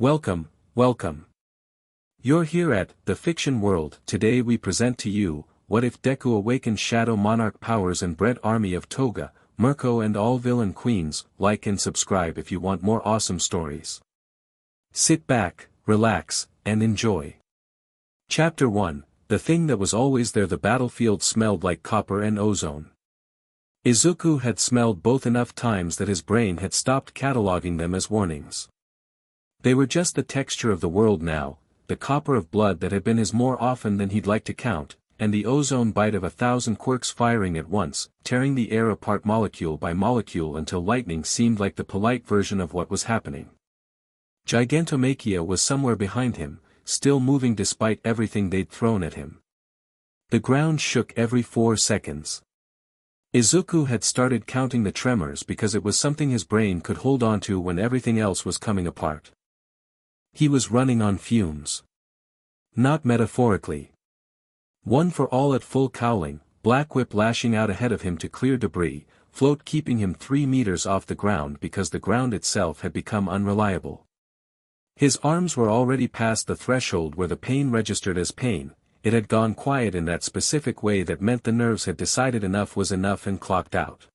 Welcome, welcome. You're here at The Fiction World. Today we present to you, what if Deku awakens Shadow Monarch powers and Bred army of Toga, Mirko and all villain queens. Like and subscribe if you want more awesome stories. Sit back, relax, and enjoy. Chapter 1, The Thing That Was Always There. The battlefield smelled like copper and ozone. Izuku had smelled both enough times that his brain had stopped cataloging them as warnings. They were just the texture of the world now, the copper of blood that had been his more often than he'd like to count, and the ozone bite of 1,000 quirks firing at once, tearing the air apart molecule by molecule until lightning seemed like the polite version of what was happening. Gigantomachia was somewhere behind him, still moving despite everything they'd thrown at him. The ground shook every 4 seconds. Izuku had started counting the tremors because it was something his brain could hold on to when everything else was coming apart. He was running on fumes. Not metaphorically. One for all at full cowling, Black Whip lashing out ahead of him to clear debris, Float keeping him 3 meters off the ground because the ground itself had become unreliable. His arms were already past the threshold where the pain registered as pain. It had gone quiet in that specific way that meant the nerves had decided enough was enough and clocked out.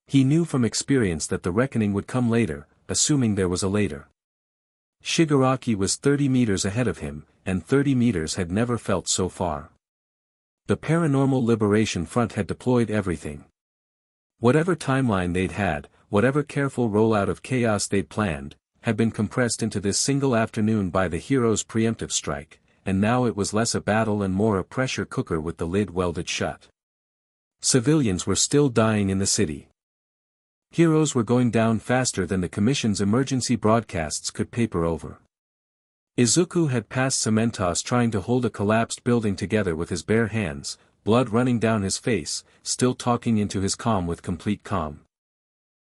He knew from experience that the reckoning would come later, assuming there was a later. Shigaraki was 30 meters ahead of him, and 30 meters had never felt so far. The Paranormal Liberation Front had deployed everything. Whatever timeline they'd had, whatever careful rollout of chaos they'd planned, had been compressed into this single afternoon by the heroes' preemptive strike, and now it was less a battle and more a pressure cooker with the lid welded shut. Civilians were still dying in the city. Heroes were going down faster than the Commission's emergency broadcasts could paper over. Izuku had passed Cementos trying to hold a collapsed building together with his bare hands, blood running down his face, still talking into his comm with complete calm.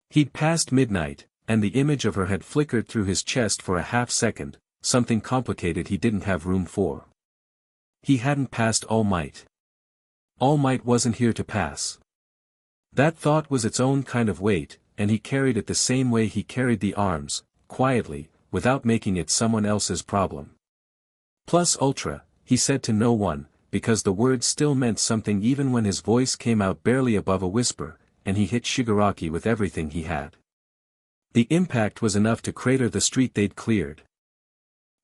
He'd passed Midnight, and the image of her had flickered through his chest for a half second, something complicated he didn't have room for. He hadn't passed All Might. All Might wasn't here to pass. That thought was its own kind of weight, and he carried it the same way he carried the arms, quietly, without making it someone else's problem. Plus Ultra, he said to no one, because the words still meant something even when his voice came out barely above a whisper, and he hit Shigaraki with everything he had. The impact was enough to crater the street they'd cleared.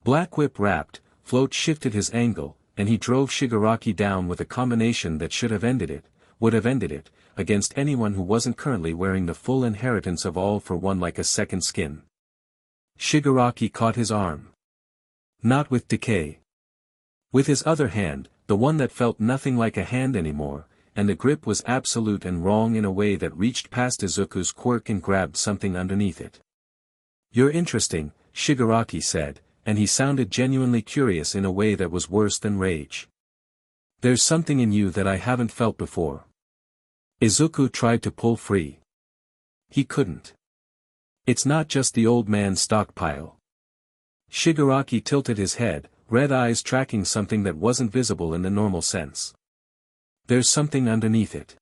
Black Whip rapped, Float shifted his angle, and he drove Shigaraki down with a combination that should have ended it, would have ended it, against anyone who wasn't currently wearing the full inheritance of All for One like a second skin. Shigaraki caught his arm. Not with decay. With his other hand, the one that felt nothing like a hand anymore, and the grip was absolute and wrong in a way that reached past Izuku's quirk and grabbed something underneath it. You're interesting, Shigaraki said, and he sounded genuinely curious in a way that was worse than rage. There's something in you that I haven't felt before. Izuku tried to pull free. He couldn't. It's not just the old man's stockpile. Shigaraki tilted his head, red eyes tracking something that wasn't visible in the normal sense. There's something underneath it.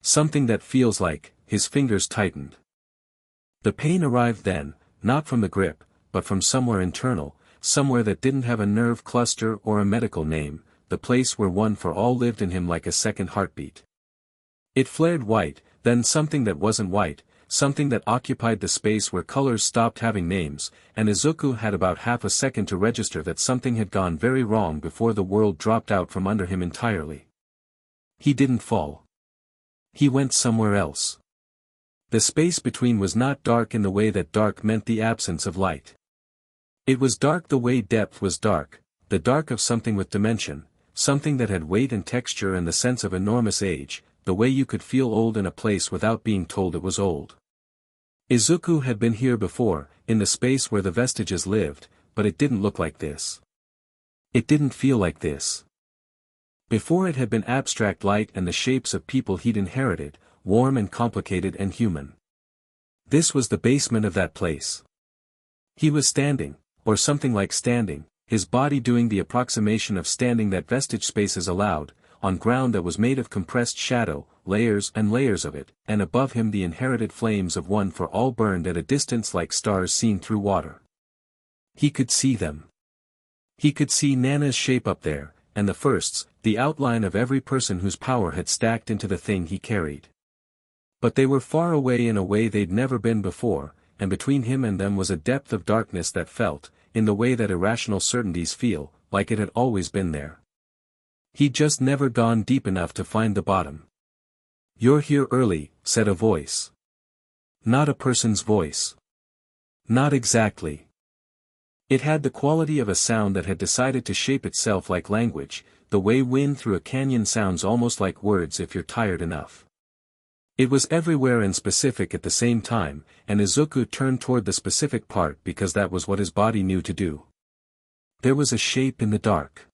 Something that feels like, his fingers tightened. The pain arrived then, not from the grip, but from somewhere internal, somewhere that didn't have a nerve cluster or a medical name, the place where One for All lived in him like a second heartbeat. It flared white, then something that wasn't white, something that occupied the space where colors stopped having names, and Izuku had about half a second to register that something had gone very wrong before the world dropped out from under him entirely. He didn't fall. He went somewhere else. The space between was not dark in the way that dark meant the absence of light. It was dark the way depth was dark, the dark of something with dimension, something that had weight and texture and the sense of enormous age, the way you could feel old in a place without being told it was old. Izuku had been here before, in the space where the vestiges lived, but it didn't look like this. It didn't feel like this. Before it had been abstract light and the shapes of people he'd inherited, warm and complicated and human. This was the basement of that place. He was standing, or something like standing, his body doing the approximation of standing that vestige spaces allowed, on ground that was made of compressed shadow, layers and layers of it, and above him the inherited flames of One for All burned at a distance like stars seen through water. He could see them. He could see Nana's shape up there, and the firsts, the outline of every person whose power had stacked into the thing he carried. But they were far away in a way they'd never been before, and between him and them was a depth of darkness that felt, in the way that irrational certainties feel, like it had always been there. He'd just never gone deep enough to find the bottom. "You're here early," said a voice. Not a person's voice. Not exactly. It had the quality of a sound that had decided to shape itself like language, the way wind through a canyon sounds almost like words if you're tired enough. It was everywhere and specific at the same time, and Izuku turned toward the specific part because that was what his body knew to do. There was a shape in the dark.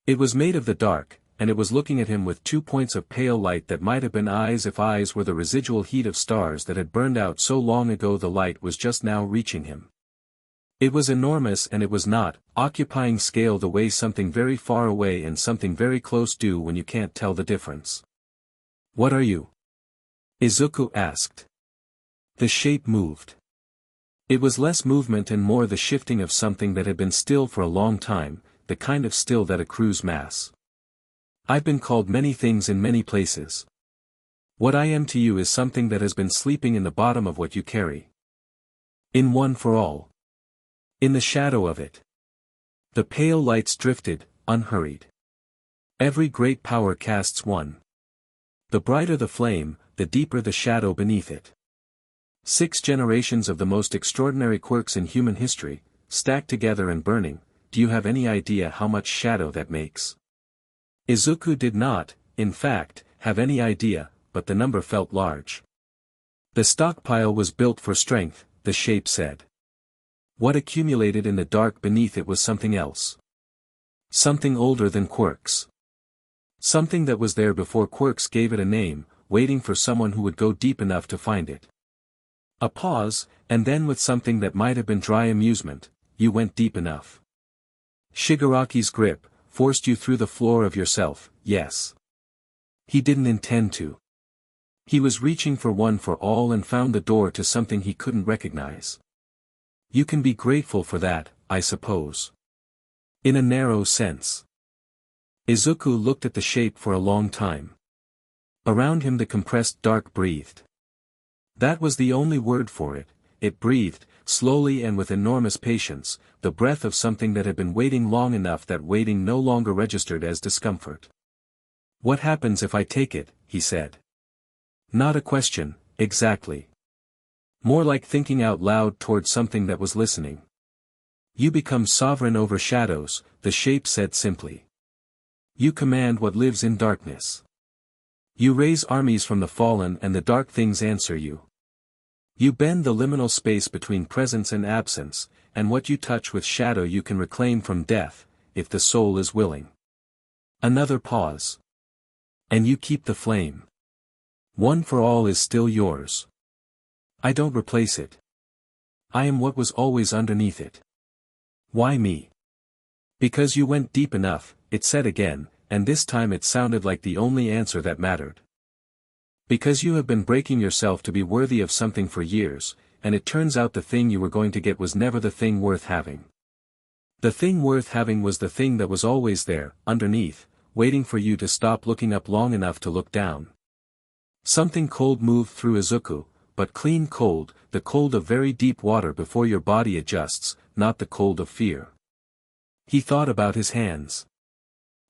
It was made of the dark, and it was looking at him with 2 points of pale light that might have been eyes if eyes were the residual heat of stars that had burned out so long ago the light was just now reaching him. It was enormous and it was not, occupying scale the way something very far away and something very close do when you can't tell the difference. "What are you?" Izuku asked. The shape moved. It was less movement and more the shifting of something that had been still for a long time, the kind of still that accrues mass. "I've been called many things in many places. What I am to you is something that has been sleeping in the bottom of what you carry. In one for all. In the shadow of it." The pale lights drifted, unhurried. Every great power casts one. The brighter the flame, the deeper the shadow beneath it. 6 generations of the most extraordinary quirks in human history, stacked together and burning, do you have any idea how much shadow that makes? Izuku did not, in fact, have any idea, but the number felt large. The stockpile was built for strength, the shape said. What accumulated in the dark beneath it was something else. Something older than quirks. Something that was there before quirks gave it a name, waiting for someone who would go deep enough to find it. A pause, and then with something that might have been dry amusement, "You went deep enough. Shigaraki's grip forced you through the floor of yourself, yes. He didn't intend to. He was reaching for one for all and found the door to something he couldn't recognize. You can be grateful for that, I suppose. In a narrow sense." Izuku looked at the shape for a long time. Around him the compressed dark breathed. That was the only word for it, it breathed, slowly and with enormous patience, the breath of something that had been waiting long enough that waiting no longer registered as discomfort. "What happens if I take it?" he said. Not a question, exactly. More like thinking out loud toward something that was listening. "You become sovereign over shadows," the shape said simply. "You command what lives in darkness. You raise armies from the fallen and the dark things answer you. You bend the liminal space between presence and absence, and what you touch with shadow you can reclaim from death, if the soul is willing." Another pause. "And you keep the flame. One for all is still yours. I don't replace it. I am what was always underneath it." "Why me?" "Because you went deep enough," it said again, and this time it sounded like the only answer that mattered. "Because you have been breaking yourself to be worthy of something for years, and it turns out the thing you were going to get was never the thing worth having. The thing worth having was the thing that was always there, underneath, waiting for you to stop looking up long enough to look down." Something cold moved through Izuku, but clean cold, the cold of very deep water before your body adjusts, not the cold of fear. He thought about his hands.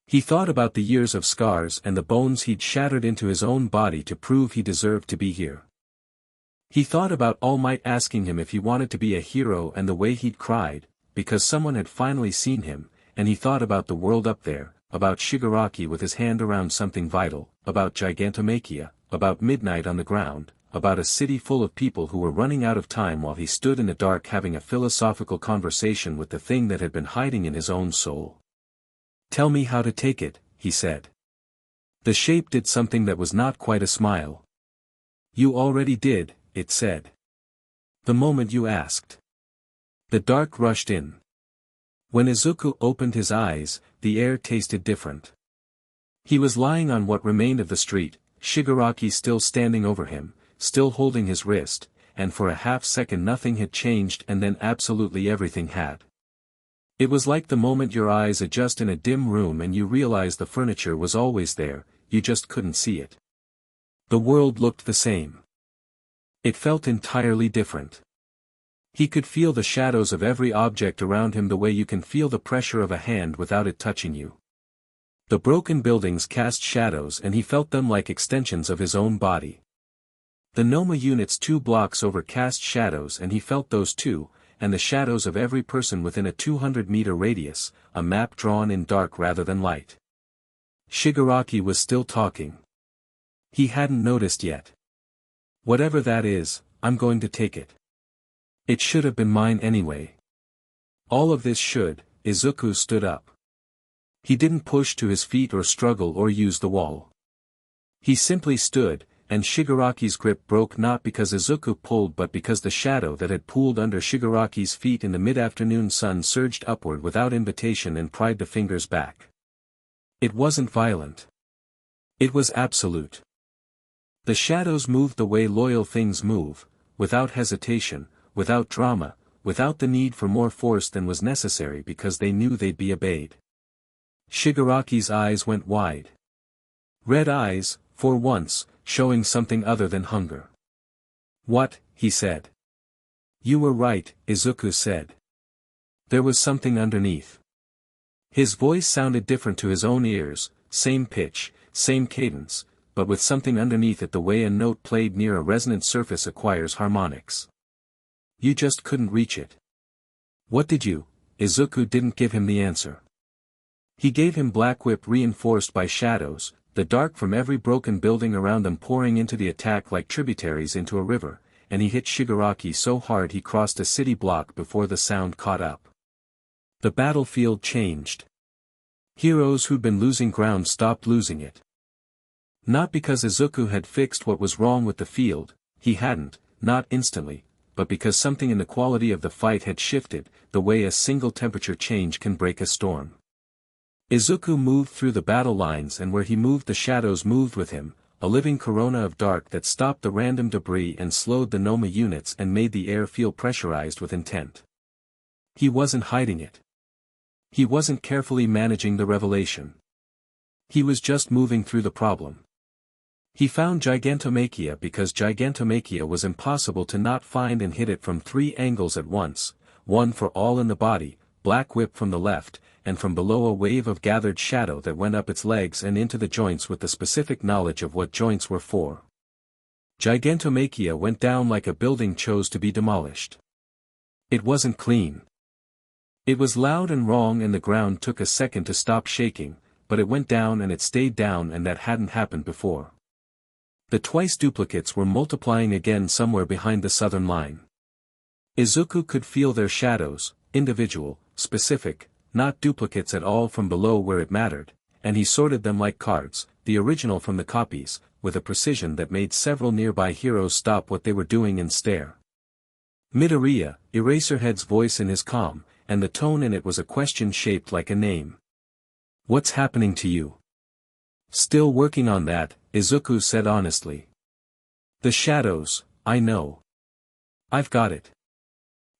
He thought about the years of scars and the bones he'd shattered into his own body to prove he deserved to be here. He thought about All Might asking him if he wanted to be a hero and the way he'd cried, because someone had finally seen him, and he thought about the world up there, about Shigaraki with his hand around something vital, about Gigantomachia, about midnight on the ground, about a city full of people who were running out of time while he stood in the dark having a philosophical conversation with the thing that had been hiding in his own soul. "Tell me how to take it," he said. The shape did something that was not quite a smile. "You already did," it said. "The moment you asked." The dark rushed in. When Izuku opened his eyes, the air tasted different. He was lying on what remained of the street, Shigaraki still standing over him, still holding his wrist, and for a half-second nothing had changed and then absolutely everything had. It was like the moment your eyes adjust in a dim room and you realize the furniture was always there, you just couldn't see it. The world looked the same. It felt entirely different. He could feel the shadows of every object around him the way you can feel the pressure of a hand without it touching you. The broken buildings cast shadows and he felt them like extensions of his own body. The Noma units 2 blocks over cast shadows and he felt those too, and the shadows of every person within a 200-meter radius, a map drawn in dark rather than light. Shigaraki was still talking. He hadn't noticed yet. Whatever that is, I'm going to take it. It should have been mine anyway. All of this should. Izuku stood up. He didn't push to his feet or struggle or use the wall. He simply stood, and Shigaraki's grip broke not because Izuku pulled but because the shadow that had pooled under Shigaraki's feet in the mid-afternoon sun surged upward without invitation and pried the fingers back. It wasn't violent. It was absolute. The shadows moved the way loyal things move, without hesitation, without drama, without the need for more force than was necessary because they knew they'd be obeyed. Shigaraki's eyes went wide. Red eyes, for once, showing something other than hunger. What, he said. You were right, Izuku said. There was something underneath. His voice sounded different to his own ears, same pitch, same cadence, but with something underneath it the way a note played near a resonant surface acquires harmonics. You just couldn't reach it. What did you? Izuku didn't give him the answer. He gave him Black Whip reinforced by shadows, the dark from every broken building around them pouring into the attack like tributaries into a river, and he hit Shigaraki so hard he crossed a city block before the sound caught up. The battlefield changed. Heroes who'd been losing ground stopped losing it. Not because Izuku had fixed what was wrong with the field, he hadn't, not instantly, but because something in the quality of the fight had shifted, the way a single temperature change can break a storm. Izuku moved through the battle lines and where he moved the shadows moved with him, a living corona of dark that stopped the random debris and slowed the Noma units and made the air feel pressurized with intent. He wasn't hiding it. He wasn't carefully managing the revelation. He was just moving through the problem. He found Gigantomachia because Gigantomachia was impossible to not find and hit it from 3 angles at once, one for all in the body, Black Whip from the left, and from below a wave of gathered shadow that went up its legs and into the joints with the specific knowledge of what joints were for. Gigantomachia went down like a building chose to be demolished. It wasn't clean. It was loud and wrong and the ground took a second to stop shaking, but it went down and it stayed down and that hadn't happened before. The twice duplicates were multiplying again somewhere behind the southern line. Izuku could feel their shadows, individual, specific, not duplicates at all from below where it mattered, and he sorted them like cards, the original from the copies, with a precision that made several nearby heroes stop what they were doing and stare. Midoriya, Eraserhead's voice in his calm, and the tone in it was a question shaped like a name. What's happening to you? Still working on that, Izuku said honestly. The shadows, I know. I've got it.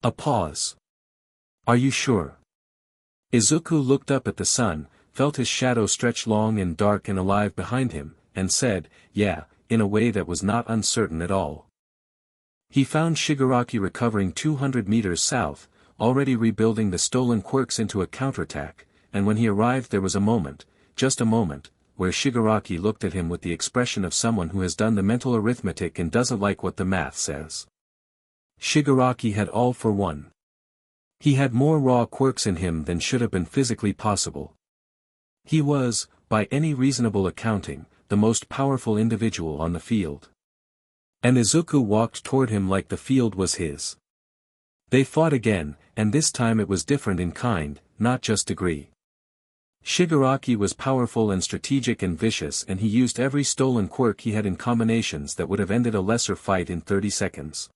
A pause. Are you sure? Izuku looked up at the sun, felt his shadow stretch long and dark and alive behind him, and said, yeah, in a way that was not uncertain at all. He found Shigaraki recovering 200 meters south, already rebuilding the stolen quirks into a counterattack, and when he arrived there was a moment, just a moment, where Shigaraki looked at him with the expression of someone who has done the mental arithmetic and doesn't like what the math says. Shigaraki had all for one. He had more raw quirks in him than should have been physically possible. He was, by any reasonable accounting, the most powerful individual on the field. And Izuku walked toward him like the field was his. They fought again, and this time it was different in kind, not just degree. Shigaraki was powerful and strategic and vicious and he used every stolen quirk he had in combinations that would have ended a lesser fight in 30 seconds.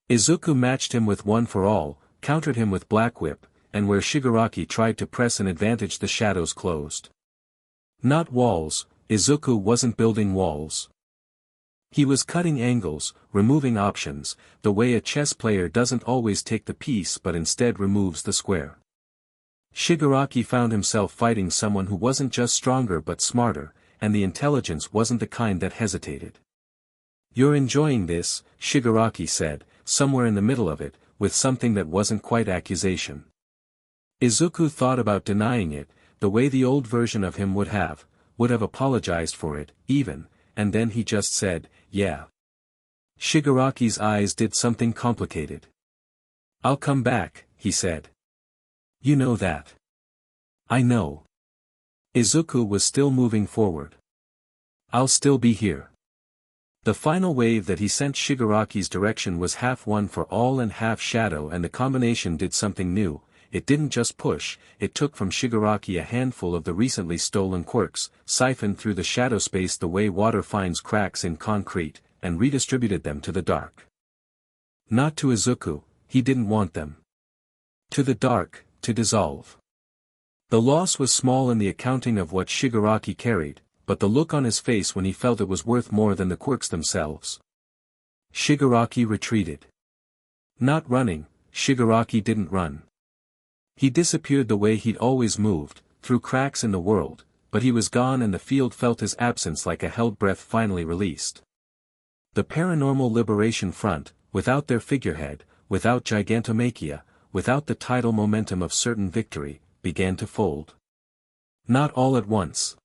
Izuku matched him with one for all, countered him with Black Whip, and where Shigaraki tried to press an advantage the shadows closed. Not walls, Izuku wasn't building walls. He was cutting angles, removing options, the way a chess player doesn't always take the piece but instead removes the square. Shigaraki found himself fighting someone who wasn't just stronger but smarter, and the intelligence wasn't the kind that hesitated. "You're enjoying this," Shigaraki said, somewhere in the middle of it, with something that wasn't quite accusation. Izuku thought about denying it, the way the old version of him would have apologized for it, even, and then he just said, "Yeah." Shigaraki's eyes did something complicated. "I'll come back," he said. "You know that." "I know." Izuku was still moving forward. "I'll still be here." The final wave that he sent Shigaraki's direction was half one for all and half shadow, and the combination did something new. It didn't just push, it took from Shigaraki a handful of the recently stolen quirks, siphoned through the shadow space the way water finds cracks in concrete, and redistributed them to the dark. Not to Izuku, he didn't want them. To the dark, to dissolve. The loss was small in the accounting of what Shigaraki carried, but the look on his face when he felt it was worth more than the quirks themselves. Shigaraki retreated. Not running, Shigaraki didn't run. He disappeared the way he'd always moved, through cracks in the world, but he was gone and the field felt his absence like a held breath finally released. The Paranormal Liberation Front, without their figurehead, without gigantomachia, without the tidal momentum of certain victory, began to fold. Not all at once.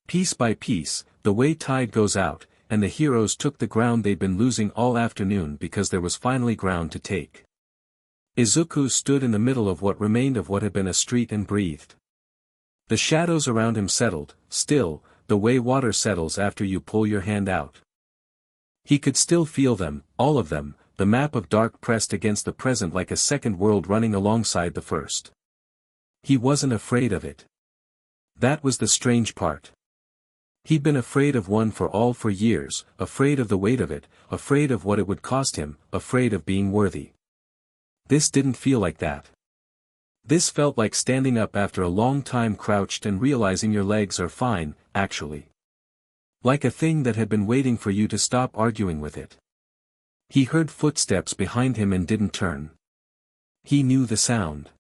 Piece by piece, the way tide goes out, and the heroes took the ground they'd been losing all afternoon because there was finally ground to take. Izuku stood in the middle of what remained of what had been a street and breathed. The shadows around him settled, still, the way water settles after you pull your hand out. He could still feel them, all of them, the map of dark pressed against the present like a second world running alongside the first. He wasn't afraid of it. That was the strange part. He'd been afraid of one for all for years, afraid of the weight of it, afraid of what it would cost him, afraid of being worthy. This didn't feel like that. This felt like standing up after a long time crouched and realizing your legs are fine, actually. Like a thing that had been waiting for you to stop arguing with it. He heard footsteps behind him and didn't turn. He knew the sound.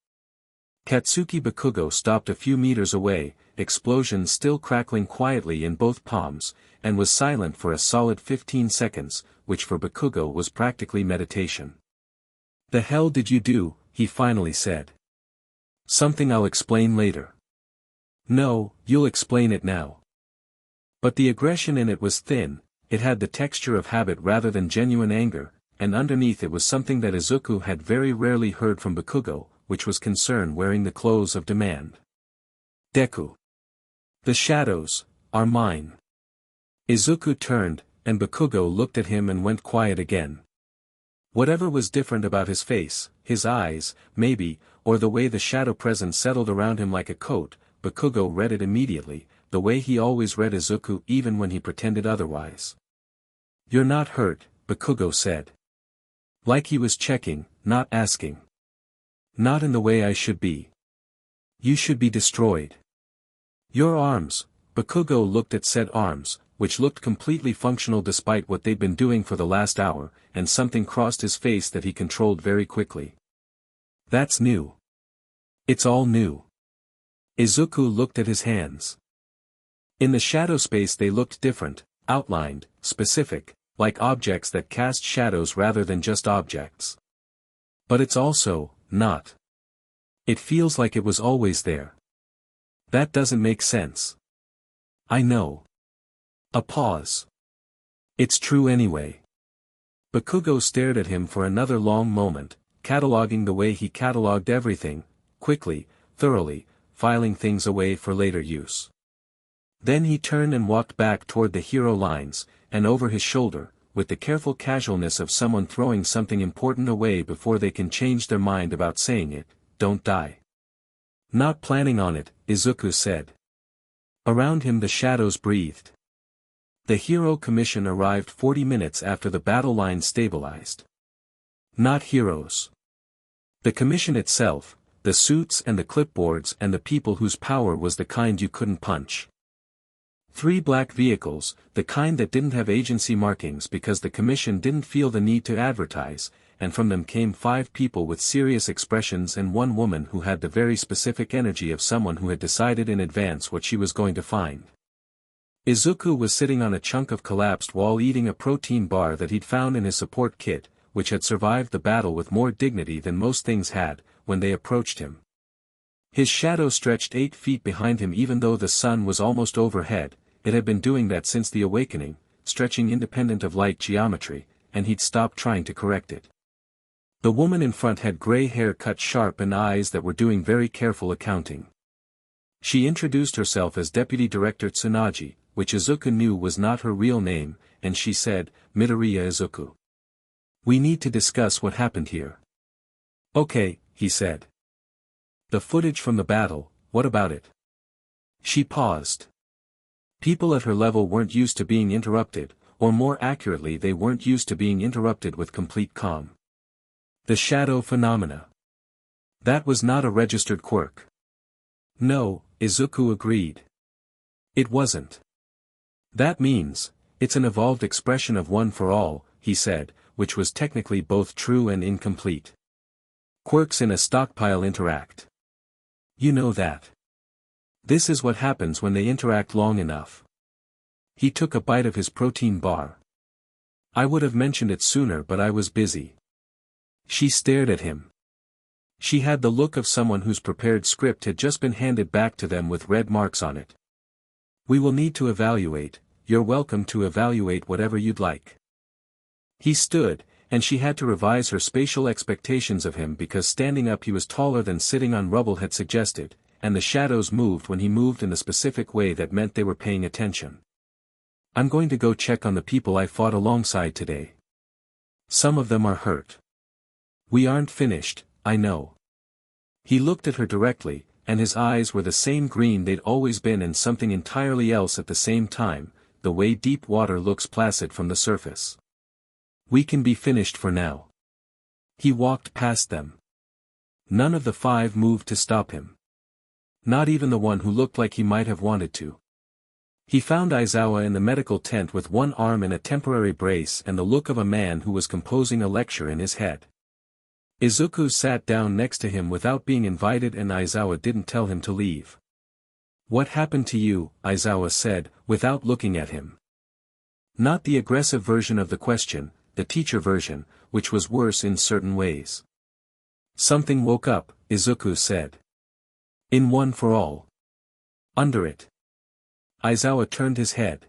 Katsuki Bakugo stopped a few meters away, explosions still crackling quietly in both palms, and was silent for a solid 15 seconds, which for Bakugo was practically meditation. "The hell did you do?" he finally said. "Something I'll explain later." "No, you'll explain it now." But the aggression in it was thin, it had the texture of habit rather than genuine anger, and underneath it was something that Izuku had very rarely heard from Bakugo, which was concern wearing the clothes of demand. "Deku. The shadows are mine." Izuku turned, and Bakugo looked at him and went quiet again. Whatever was different about his face, his eyes, maybe, or the way the shadow presence settled around him like a coat, Bakugo read it immediately, the way he always read Izuku even when he pretended otherwise. "You're not hurt," Bakugo said. Like he was checking, not asking. "Not in the way I should be. You should be destroyed." "Your arms." Bakugo looked at said arms, which looked completely functional despite what they'd been doing for the last hour, and something crossed his face that he controlled very quickly. "That's new. It's all new." Izuku looked at his hands. In the shadow space they looked different, outlined, specific, like objects that cast shadows rather than just objects. But it's also not. It feels like it was always there. That doesn't make sense. I know. A pause. It's true anyway. Bakugo stared at him for another long moment, cataloging the way he cataloged everything, quickly, thoroughly, filing things away for later use. Then he turned and walked back toward the hero lines, and over his shoulder, with the careful casualness of someone throwing something important away before they can change their mind about saying it, "Don't die." "Not planning on it," Izuku said. Around him the shadows breathed. The Hero Commission arrived 40 minutes after the battle line stabilized. Not heroes. The commission itself, the suits and the clipboards and the people whose power was the kind you couldn't punch. 3 black vehicles, the kind that didn't have agency markings because the commission didn't feel the need to advertise, and from them came 5 people with serious expressions and 1 woman who had the very specific energy of someone who had decided in advance what she was going to find. Izuku was sitting on a chunk of collapsed wall eating a protein bar that he'd found in his support kit, which had survived the battle with more dignity than most things had, when they approached him. His shadow stretched 8 feet behind him even though the sun was almost overhead. It had been doing that since the awakening, stretching independent of light geometry, and he'd stopped trying to correct it. The woman in front had gray hair cut sharp and eyes that were doing very careful accounting. She introduced herself as Deputy Director Tsunagi, which Izuku knew was not her real name, and she said, "Midoriya Izuku. We need to discuss what happened here." "Okay," he said. "The footage from the battle, what about it?" She paused. People at her level weren't used to being interrupted, or more accurately they weren't used to being interrupted with complete calm. The shadow phenomena. That was not a registered quirk. No, Izuku agreed. It wasn't. That means, it's an evolved expression of one for all, he said, which was technically both true and incomplete. Quirks in a stockpile interact. You know that. This is what happens when they interact long enough. He took a bite of his protein bar. I would have mentioned it sooner but I was busy. She stared at him. She had the look of someone whose prepared script had just been handed back to them with red marks on it. We will need to evaluate, you're welcome to evaluate whatever you'd like. He stood, and she had to revise her spatial expectations of him because standing up he was taller than sitting on rubble had suggested, and the shadows moved when he moved in a specific way that meant they were paying attention. I'm going to go check on the people I fought alongside today. Some of them are hurt. We aren't finished, I know. He looked at her directly, and his eyes were the same green they'd always been and something entirely else at the same time, the way deep water looks placid from the surface. We can be finished for now. He walked past them. None of the 5 moved to stop him. Not even the one who looked like he might have wanted to. He found Aizawa in the medical tent with one arm in a temporary brace and the look of a man who was composing a lecture in his head. Izuku sat down next to him without being invited and Aizawa didn't tell him to leave. What happened to you? Aizawa said, without looking at him. Not the aggressive version of the question, the teacher version, which was worse in certain ways. Something woke up, Izuku said. In one for all. Under it. Aizawa turned his head.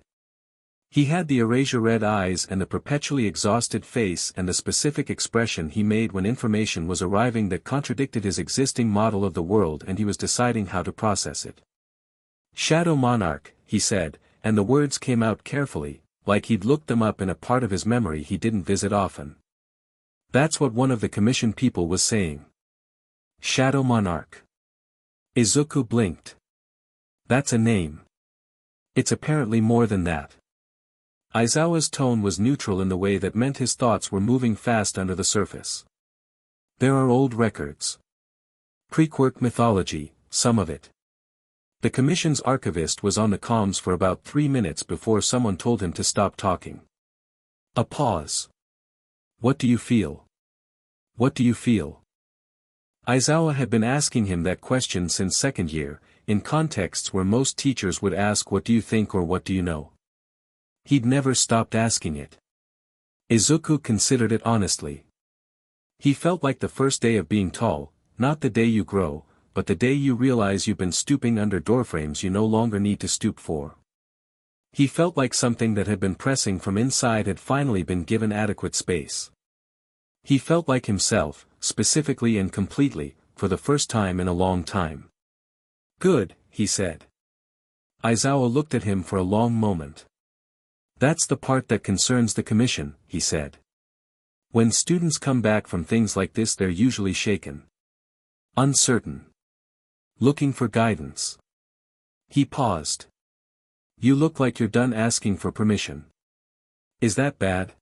He had the erasure-red eyes and the perpetually exhausted face and the specific expression he made when information was arriving that contradicted his existing model of the world and he was deciding how to process it. Shadow Monarch, he said, and the words came out carefully, like he'd looked them up in a part of his memory he didn't visit often. That's what one of the commission people was saying. Shadow Monarch. Izuku blinked. That's a name. It's apparently more than that. Aizawa's tone was neutral in the way that meant his thoughts were moving fast under the surface. There are old records. Pre-quirk mythology, some of it. The commission's archivist was on the comms for about 3 minutes before someone told him to stop talking. A pause. What do you feel? What do you feel? Aizawa had been asking him that question since second year, in contexts where most teachers would ask what do you think or what do you know. He'd never stopped asking it. Izuku considered it honestly. He felt like the first day of being tall, not the day you grow, but the day you realize you've been stooping under doorframes you no longer need to stoop for. He felt like something that had been pressing from inside had finally been given adequate space. He felt like himself, specifically and completely, for the first time in a long time. Good, he said. Aizawa looked at him for a long moment. That's the part that concerns the commission, he said. When students come back from things like this they're usually shaken. Uncertain. Looking for guidance. He paused. You look like you're done asking for permission. Is that bad?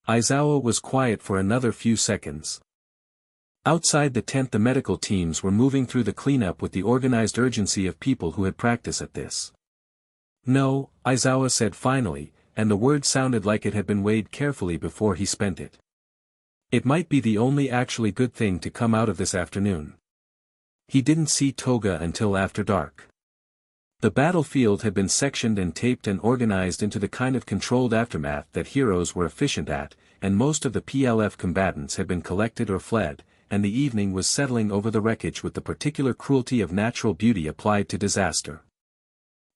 Aizawa was quiet for another few seconds. Outside the tent the medical teams were moving through the cleanup with the organized urgency of people who had practiced at this. No, Aizawa said finally, and the word sounded like it had been weighed carefully before he spent it. It might be the only actually good thing to come out of this afternoon. He didn't see Toga until after dark. The battlefield had been sectioned and taped and organized into the kind of controlled aftermath that heroes were efficient at, and most of the PLF combatants had been collected or fled, and the evening was settling over the wreckage with the particular cruelty of natural beauty applied to disaster.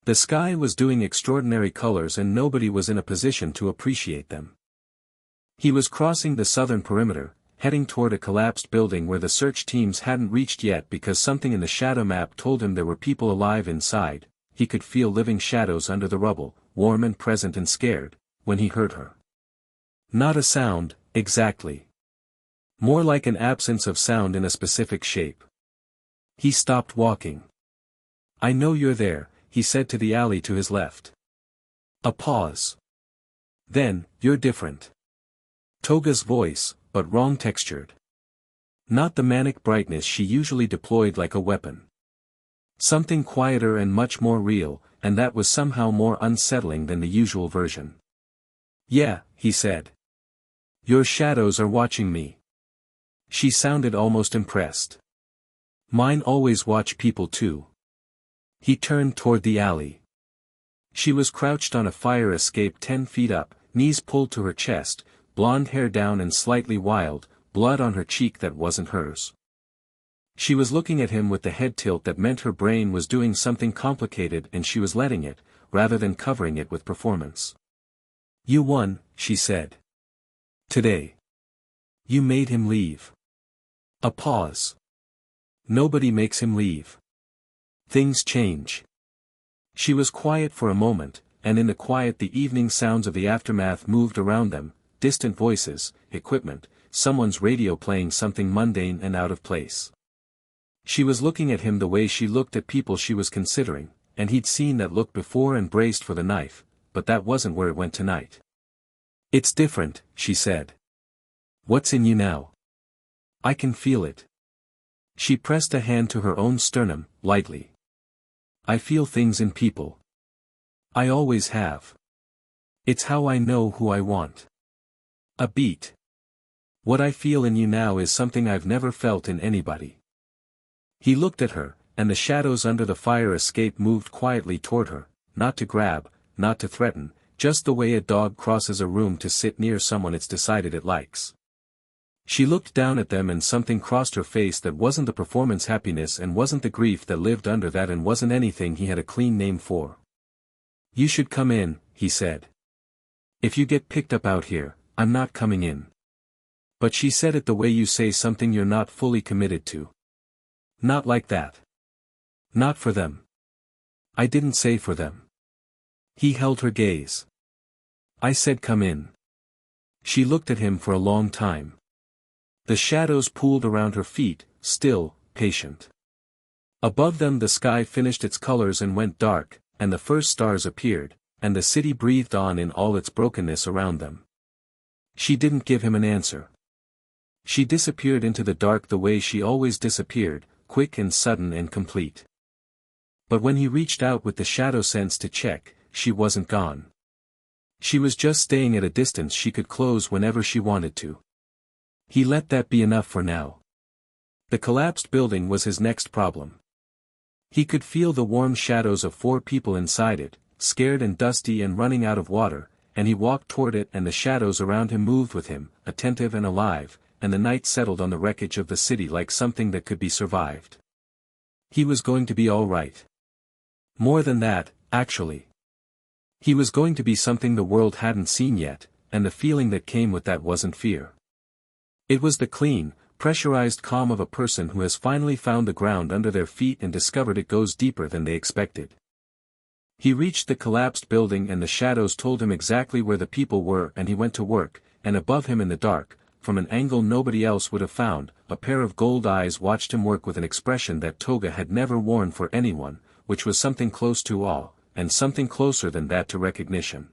The sky was doing extraordinary colors and nobody was in a position to appreciate them. He was crossing the southern perimeter, heading toward a collapsed building where the search teams hadn't reached yet because something in the shadow map told him there were people alive inside. He could feel living shadows under the rubble, warm and present and scared, when he heard her. Not a sound, exactly. More like an absence of sound in a specific shape. He stopped walking. "I know you're there," he said to the alley to his left. A pause. "Then, you're different." Toga's voice, but wrong textured. Not the manic brightness she usually deployed like a weapon. Something quieter and much more real, and that was somehow more unsettling than the usual version. "Yeah," he said. "Your shadows are watching me." She sounded almost impressed. "Mine always watch people too." He turned toward the alley. She was crouched on a fire escape 10 feet up, knees pulled to her chest, blonde hair down and slightly wild, blood on her cheek that wasn't hers. She was looking at him with the head tilt that meant her brain was doing something complicated and she was letting it, rather than covering it with performance. "You won," she said. "Today. You made him leave." A pause. "Nobody makes him leave. Things change." She was quiet for a moment, and in the quiet the evening sounds of the aftermath moved around them, distant voices, equipment, someone's radio playing something mundane and out of place. She was looking at him the way she looked at people she was considering, and he'd seen that look before and braced for the knife, but that wasn't where it went tonight. "It's different," she said. "What's in you now?" "I can feel it." She pressed a hand to her own sternum, lightly. "I feel things in people. I always have. It's how I know who I want." A beat. "What I feel in you now is something I've never felt in anybody." He looked at her, and the shadows under the fire escape moved quietly toward her, not to grab, not to threaten, just the way a dog crosses a room to sit near someone it's decided it likes. She looked down at them and something crossed her face that wasn't the performance happiness and wasn't the grief that lived under that and wasn't anything he had a clean name for. "You should come in," he said. "If you get picked up out here, I'm not coming in." But she said it the way you say something you're not fully committed to. "Not like that. Not for them." "I didn't say for them." He held her gaze. "I said come in." She looked at him for a long time. The shadows pooled around her feet, still, patient. Above them the sky finished its colors and went dark, and the first stars appeared, and the city breathed on in all its brokenness around them. She didn't give him an answer. She disappeared into the dark the way she always disappeared, quick and sudden and complete. But when he reached out with the shadow sense to check, she wasn't gone. She was just staying at a distance she could close whenever she wanted to. He let that be enough for now. The collapsed building was his next problem. He could feel the warm shadows of 4 people inside it, scared and dusty and running out of water, and he walked toward it and the shadows around him moved with him, attentive and alive, and the night settled on the wreckage of the city like something that could be survived. He was going to be all right. More than that, actually. He was going to be something the world hadn't seen yet, and the feeling that came with that wasn't fear. It was the clean, pressurized calm of a person who has finally found the ground under their feet and discovered it goes deeper than they expected. He reached the collapsed building and the shadows told him exactly where the people were and he went to work, and above him in the dark, from an angle nobody else would have found, a pair of gold eyes watched him work with an expression that Toga had never worn for anyone, which was something close to awe, and something closer than that to recognition.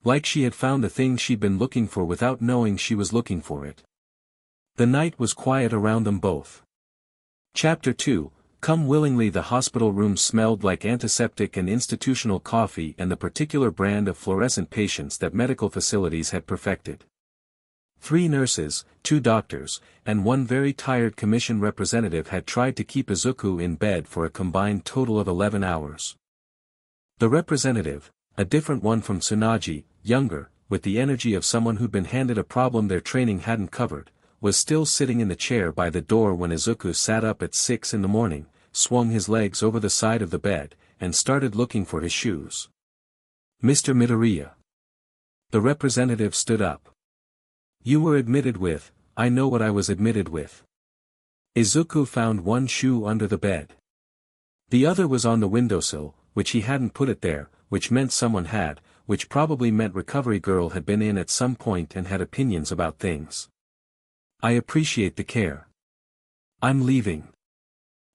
Like she had found the thing she'd been looking for without knowing she was looking for it. The night was quiet around them both. Chapter 2, Come willingly. The hospital room smelled like antiseptic and institutional coffee and the particular brand of fluorescent patients that medical facilities had perfected. 3 nurses, 2 doctors, and 1 very tired commission representative had tried to keep Izuku in bed for a combined total of 11 hours. The representative, a different one from Tsunade, younger, with the energy of someone who'd been handed a problem their training hadn't covered, was still sitting in the chair by the door when Izuku sat up at 6 in the morning, swung his legs over the side of the bed, and started looking for his shoes. Mr. Midoriya. The representative stood up. You were admitted with, I know what I was admitted with. Izuku found 1 shoe under the bed. The other was on the windowsill, which he hadn't put it there, which meant someone had, which probably meant Recovery Girl had been in at some point and had opinions about things. I appreciate the care. I'm leaving.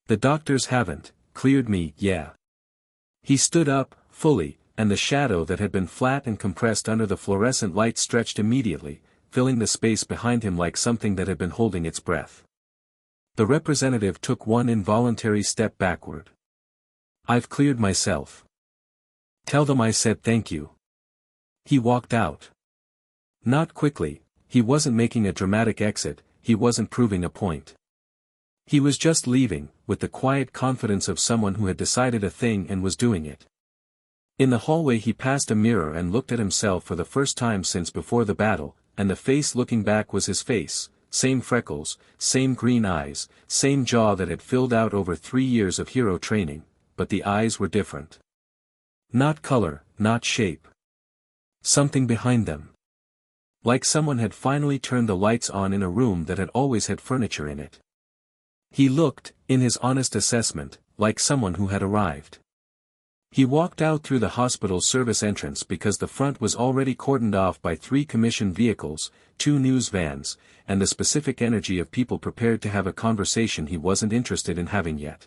The doctors haven't cleared me, yeah. He stood up, fully, and the shadow that had been flat and compressed under the fluorescent light stretched immediately, filling the space behind him like something that had been holding its breath. The representative took 1 involuntary step backward. I've cleared myself. Tell them I said thank you. He walked out. Not quickly, he wasn't making a dramatic exit, he wasn't proving a point. He was just leaving, with the quiet confidence of someone who had decided a thing and was doing it. In the hallway he passed a mirror and looked at himself for the first time since before the battle, and the face looking back was his face, same freckles, same green eyes, same jaw that had filled out over 3 years of hero training, but the eyes were different. Not color, not shape. Something behind them. Like someone had finally turned the lights on in a room that had always had furniture in it. He looked, in his honest assessment, like someone who had arrived. He walked out through the hospital service entrance because the front was already cordoned off by 3 commissioned vehicles, 2 news vans, and the specific energy of people prepared to have a conversation he wasn't interested in having yet.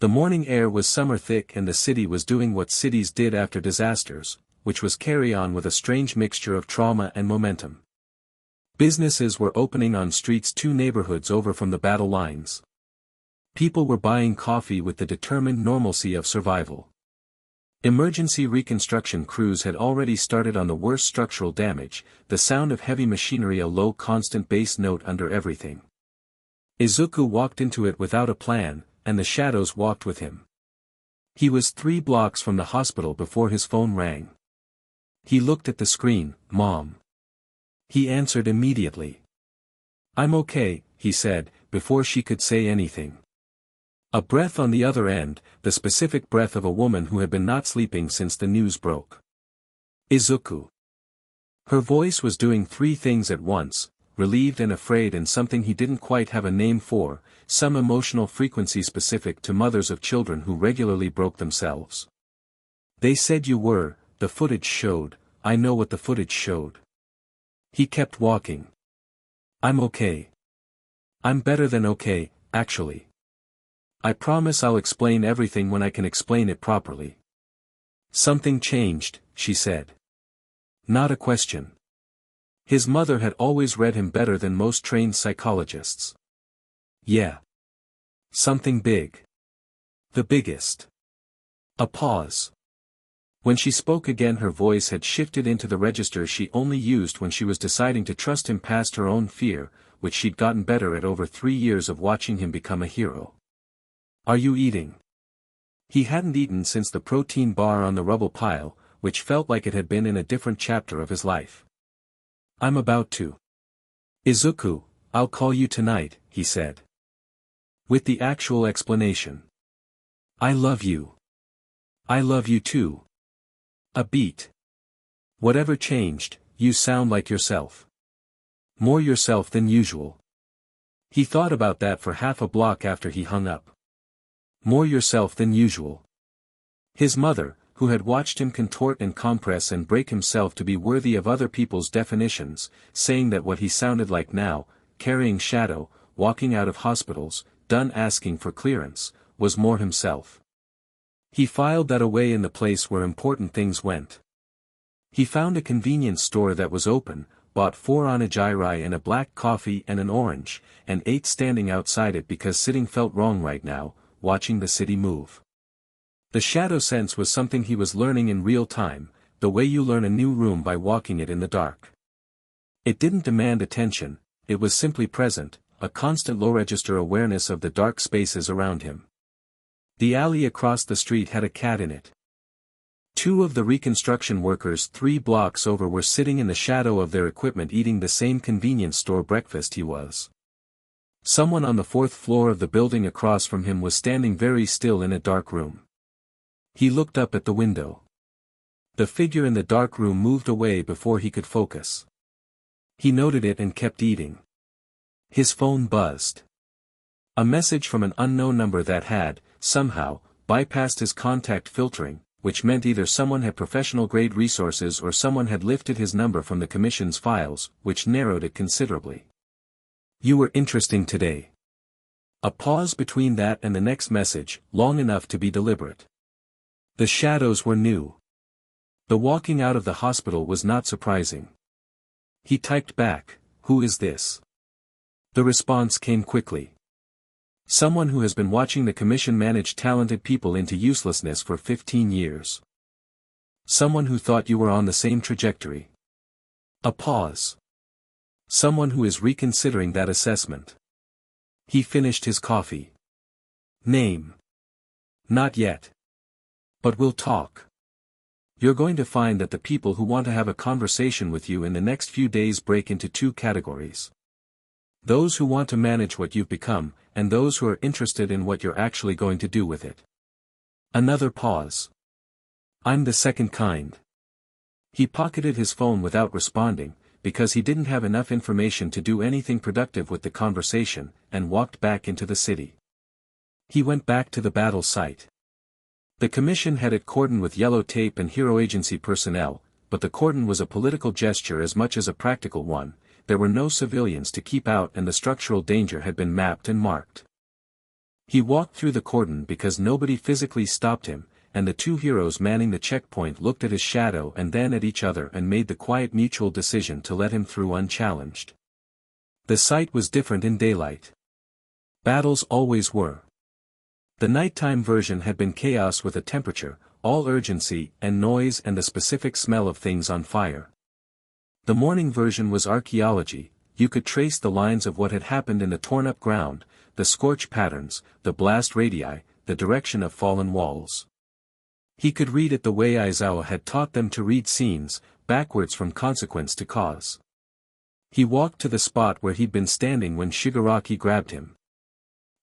The morning air was summer thick and the city was doing what cities did after disasters, which was carry on with a strange mixture of trauma and momentum. Businesses were opening on streets 2 neighborhoods over from the battle lines. People were buying coffee with the determined normalcy of survival. Emergency reconstruction crews had already started on the worst structural damage, the sound of heavy machinery a low constant bass note under everything. Izuku walked into it without a plan, and the shadows walked with him. He was 3 blocks from the hospital before his phone rang. He looked at the screen, Mom. He answered immediately. I'm okay, he said, before she could say anything. A breath on the other end, the specific breath of a woman who had been not sleeping since the news broke. Izuku. Her voice was doing 3 things at once, relieved and afraid and something he didn't quite have a name for, some emotional frequency specific to mothers of children who regularly broke themselves. They said you were, the footage showed, I know what the footage showed. He kept walking. I'm okay. I'm better than okay, actually. I promise I'll explain everything when I can explain it properly. Something changed, she said. Not a question. His mother had always read him better than most trained psychologists. Yeah. Something big. The biggest. A pause. When she spoke again her voice had shifted into the register she only used when she was deciding to trust him past her own fear, which she'd gotten better at over 3 years of watching him become a hero. Are you eating? He hadn't eaten since the protein bar on the rubble pile, which felt like it had been in a different chapter of his life. I'm about to. Izuku, I'll call you tonight, he said. With the actual explanation. I love you. I love you too. A beat. Whatever changed, you sound like yourself. More yourself than usual. He thought about that for half a block after he hung up. More yourself than usual. His mother, who had watched him contort and compress and break himself to be worthy of other people's definitions, saying that what he sounded like now, carrying Shadow, walking out of hospitals, done asking for clearance, was more himself. He filed that away in the place where important things went. He found a convenience store that was open, bought 4 onigiri and a black coffee and an orange, and ate standing outside it because sitting felt wrong right now, watching the city move. The shadow sense was something he was learning in real time, the way you learn a new room by walking it in the dark. It didn't demand attention, it was simply present, a constant low-register awareness of the dark spaces around him. The alley across the street had a cat in it. Two of the reconstruction workers 3 blocks over were sitting in the shadow of their equipment eating the same convenience store breakfast he was. Someone on the 4th floor of the building across from him was standing very still in a dark room. He looked up at the window. The figure in the dark room moved away before he could focus. He noted it and kept eating. His phone buzzed. A message from an unknown number that had, somehow, bypassed his contact filtering, which meant either someone had professional-grade resources or someone had lifted his number from the commission's files, which narrowed it considerably. "You were interesting today." A pause between that and the next message, long enough to be deliberate. The shadows were new. The walking out of the hospital was not surprising. He typed back, "Who is this?" The response came quickly. "Someone who has been watching the commission manage talented people into uselessness for 15 years. Someone who thought you were on the same trajectory." A pause. "Someone who is reconsidering that assessment." He finished his coffee. "Name?" "Not yet. But we'll talk. You're going to find that the people who want to have a conversation with you in the next few days break into 2 categories. Those who want to manage what you've become, and those who are interested in what you're actually going to do with it." Another pause. "I'm the second kind." He pocketed his phone without responding, because he didn't have enough information to do anything productive with the conversation, and walked back into the city. He went back to the battle site. The commission had it cordoned with yellow tape and hero agency personnel, but the cordon was a political gesture as much as a practical one. There were no civilians to keep out and the structural danger had been mapped and marked. He walked through the cordon because nobody physically stopped him, and the 2 heroes manning the checkpoint looked at his shadow and then at each other and made the quiet mutual decision to let him through unchallenged. The site was different in daylight. Battles always were. The nighttime version had been chaos with a temperature, all urgency and noise and the specific smell of things on fire. The morning version was archaeology. You could trace the lines of what had happened in the torn-up ground, the scorch patterns, the blast radii, the direction of fallen walls. He could read it the way Aizawa had taught them to read scenes, backwards from consequence to cause. He walked to the spot where he'd been standing when Shigaraki grabbed him.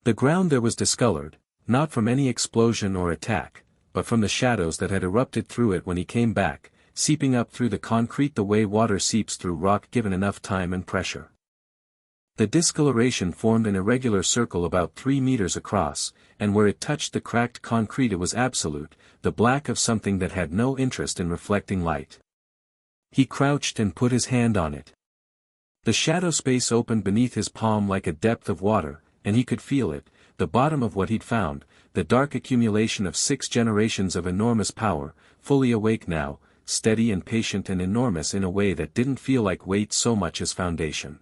The ground there was discolored, not from any explosion or attack, but from the shadows that had erupted through it when he came back, seeping up through the concrete the way water seeps through rock given enough time and pressure. The discoloration formed an irregular circle about 3 meters across, and where it touched the cracked concrete it was absolute, the black of something that had no interest in reflecting light. He crouched and put his hand on it. The shadow space opened beneath his palm like a depth of water, and he could feel it, the bottom of what he'd found, the dark accumulation of 6 generations of enormous power, fully awake now, steady and patient and enormous in a way that didn't feel like weight so much as foundation.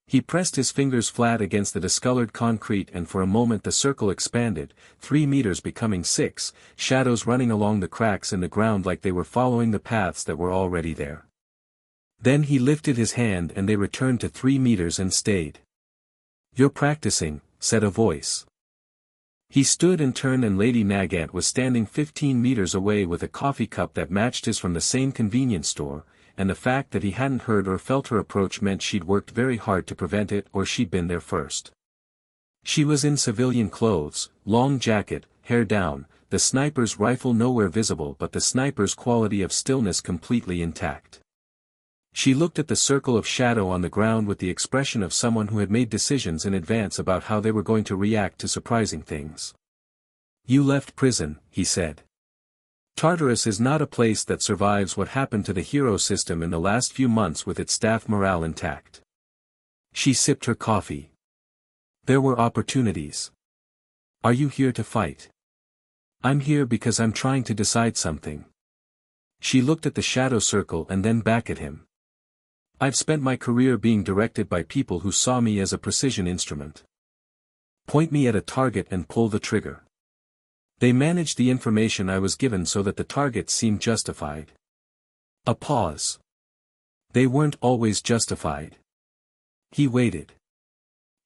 He pressed his fingers flat against the discolored concrete and for a moment the circle expanded, 3 meters becoming 6, shadows running along the cracks in the ground like they were following the paths that were already there. Then he lifted his hand and they returned to 3 meters and stayed. "You're practicing," said a voice. He stood and turned and Lady Nagant was standing 15 meters away with a coffee cup that matched his from the same convenience store, and the fact that he hadn't heard or felt her approach meant she'd worked very hard to prevent it or she'd been there first. She was in civilian clothes, long jacket, hair down, the sniper's rifle nowhere visible but the sniper's quality of stillness completely intact. She looked at the circle of shadow on the ground with the expression of someone who had made decisions in advance about how they were going to react to surprising things. "You left prison," he said. "Tartarus is not a place that survives what happened to the hero system in the last few months with its staff morale intact." She sipped her coffee. "There were opportunities. Are you here to fight?" "I'm here because I'm trying to decide something." She looked at the shadow circle and then back at him. "I've spent my career being directed by people who saw me as a precision instrument. Point me at a target and pull the trigger. They managed the information I was given so that the target seemed justified. A pause. They weren't always justified. He waited.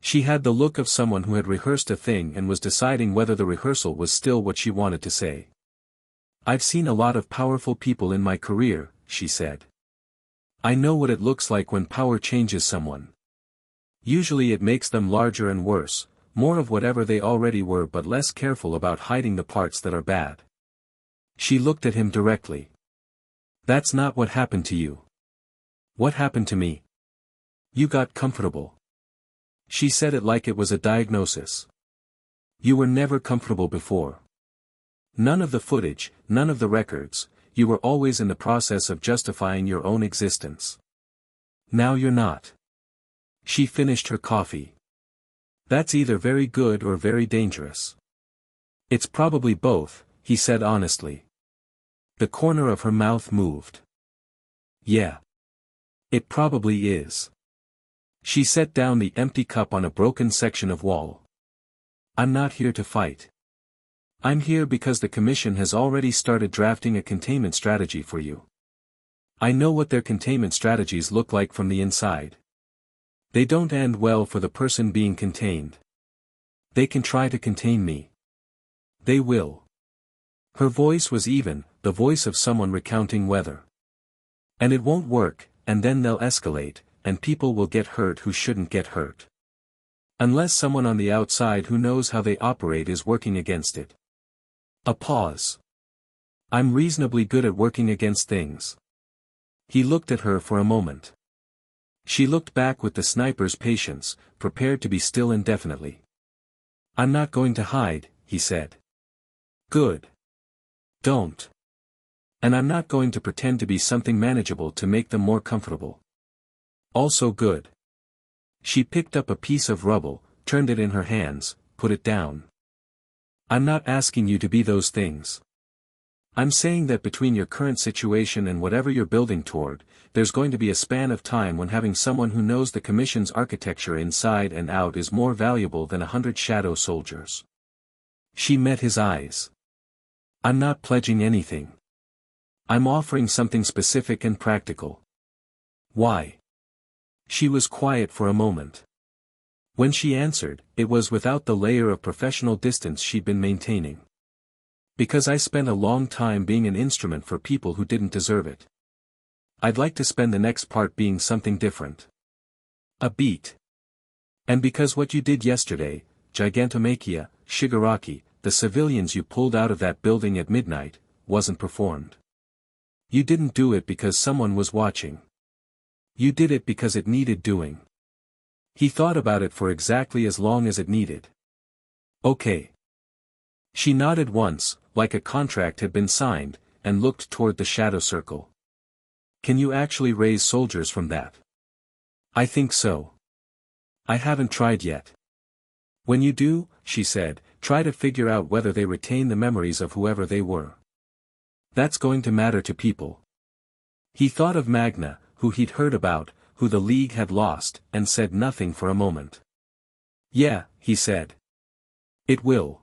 She had the look of someone who had rehearsed a thing and was deciding whether the rehearsal was still what she wanted to say. I've seen a lot of powerful people in my career, she said. I know what it looks like when power changes someone. Usually it makes them larger and worse, more of whatever they already were but less careful about hiding the parts that are bad. She looked at him directly. That's not what happened to you. What happened to me? You got comfortable. She said it like it was a diagnosis. You were never comfortable before. None of the footage, none of the records, you were always in the process of justifying your own existence. Now you're not. She finished her coffee. That's either very good or very dangerous. It's probably both, he said honestly. The corner of her mouth moved. Yeah. It probably is. She set down the empty cup on a broken section of wall. I'm not here to fight. I'm here because the Commission has already started drafting a containment strategy for you. I know what their containment strategies look like from the inside. They don't end well for the person being contained. They can try to contain me. They will. Her voice was even, the voice of someone recounting weather. And it won't work, and then they'll escalate, and people will get hurt who shouldn't get hurt. Unless someone on the outside who knows how they operate is working against it. A pause. I'm reasonably good at working against things. He looked at her for a moment. She looked back with the sniper's patience, prepared to be still indefinitely. I'm not going to hide, he said. Good. Don't. And I'm not going to pretend to be something manageable to make them more comfortable. Also good. She picked up a piece of rubble, turned it in her hands, put it down. I'm not asking you to be those things. I'm saying that between your current situation and whatever you're building toward, there's going to be a span of time when having someone who knows the Commission's architecture inside and out is more valuable than 100 shadow soldiers. She met his eyes. I'm not pledging anything. I'm offering something specific and practical. Why? She was quiet for a moment. When she answered, it was without the layer of professional distance she'd been maintaining. Because I spent a long time being an instrument for people who didn't deserve it. I'd like to spend the next part being something different. A beat. And because what you did yesterday, Gigantomachia, Shigaraki, the civilians you pulled out of that building at midnight, wasn't performed. You didn't do it because someone was watching. You did it because it needed doing. He thought about it for exactly as long as it needed. Okay. She nodded once, like a contract had been signed, and looked toward the shadow circle. Can you actually raise soldiers from that? I think so. I haven't tried yet. When you do, she said, try to figure out whether they retain the memories of whoever they were. That's going to matter to people. He thought of Magna, who he'd heard about, who the League had lost, and said nothing for a moment. Yeah, he said. It will.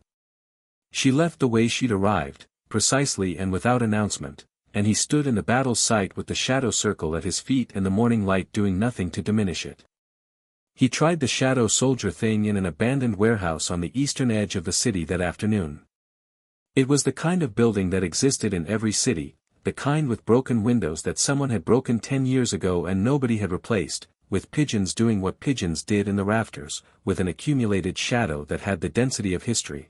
She left the way she'd arrived, precisely and without announcement, and he stood in the battle site with the shadow circle at his feet and the morning light doing nothing to diminish it. He tried the shadow soldier thing in an abandoned warehouse on the eastern edge of the city that afternoon. It was the kind of building that existed in every city, the kind with broken windows that someone had broken 10 years ago and nobody had replaced, with pigeons doing what pigeons did in the rafters, with an accumulated shadow that had the density of history.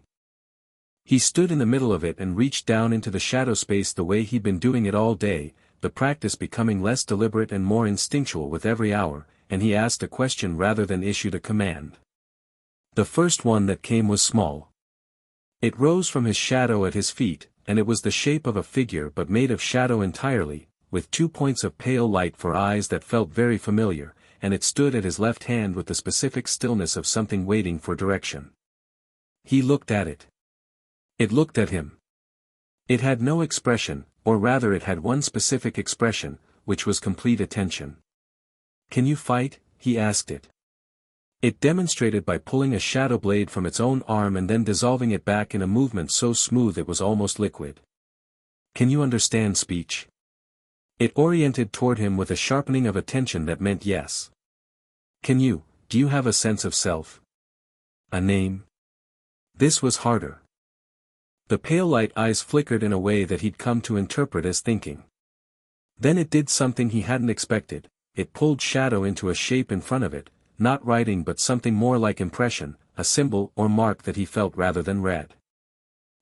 He stood in the middle of it and reached down into the shadow space the way he'd been doing it all day, the practice becoming less deliberate and more instinctual with every hour, and he asked a question rather than issued a command. The first one that came was small. It rose from his shadow at his feet, and it was the shape of a figure but made of shadow entirely, with 2 points of pale light for eyes that felt very familiar, and it stood at his left hand with the specific stillness of something waiting for direction. He looked at it. It looked at him. It had no expression, or rather it had one specific expression, which was complete attention. Can you fight? He asked it. It demonstrated by pulling a shadow blade from its own arm and then dissolving it back in a movement so smooth it was almost liquid. Can you understand speech? It oriented toward him with a sharpening of attention that meant yes. Do you have a sense of self? A name? This was harder. The pale light eyes flickered in a way that he'd come to interpret as thinking. Then it did something he hadn't expected. It pulled shadow into a shape in front of it, not writing but something more like impression, a symbol or mark that he felt rather than read.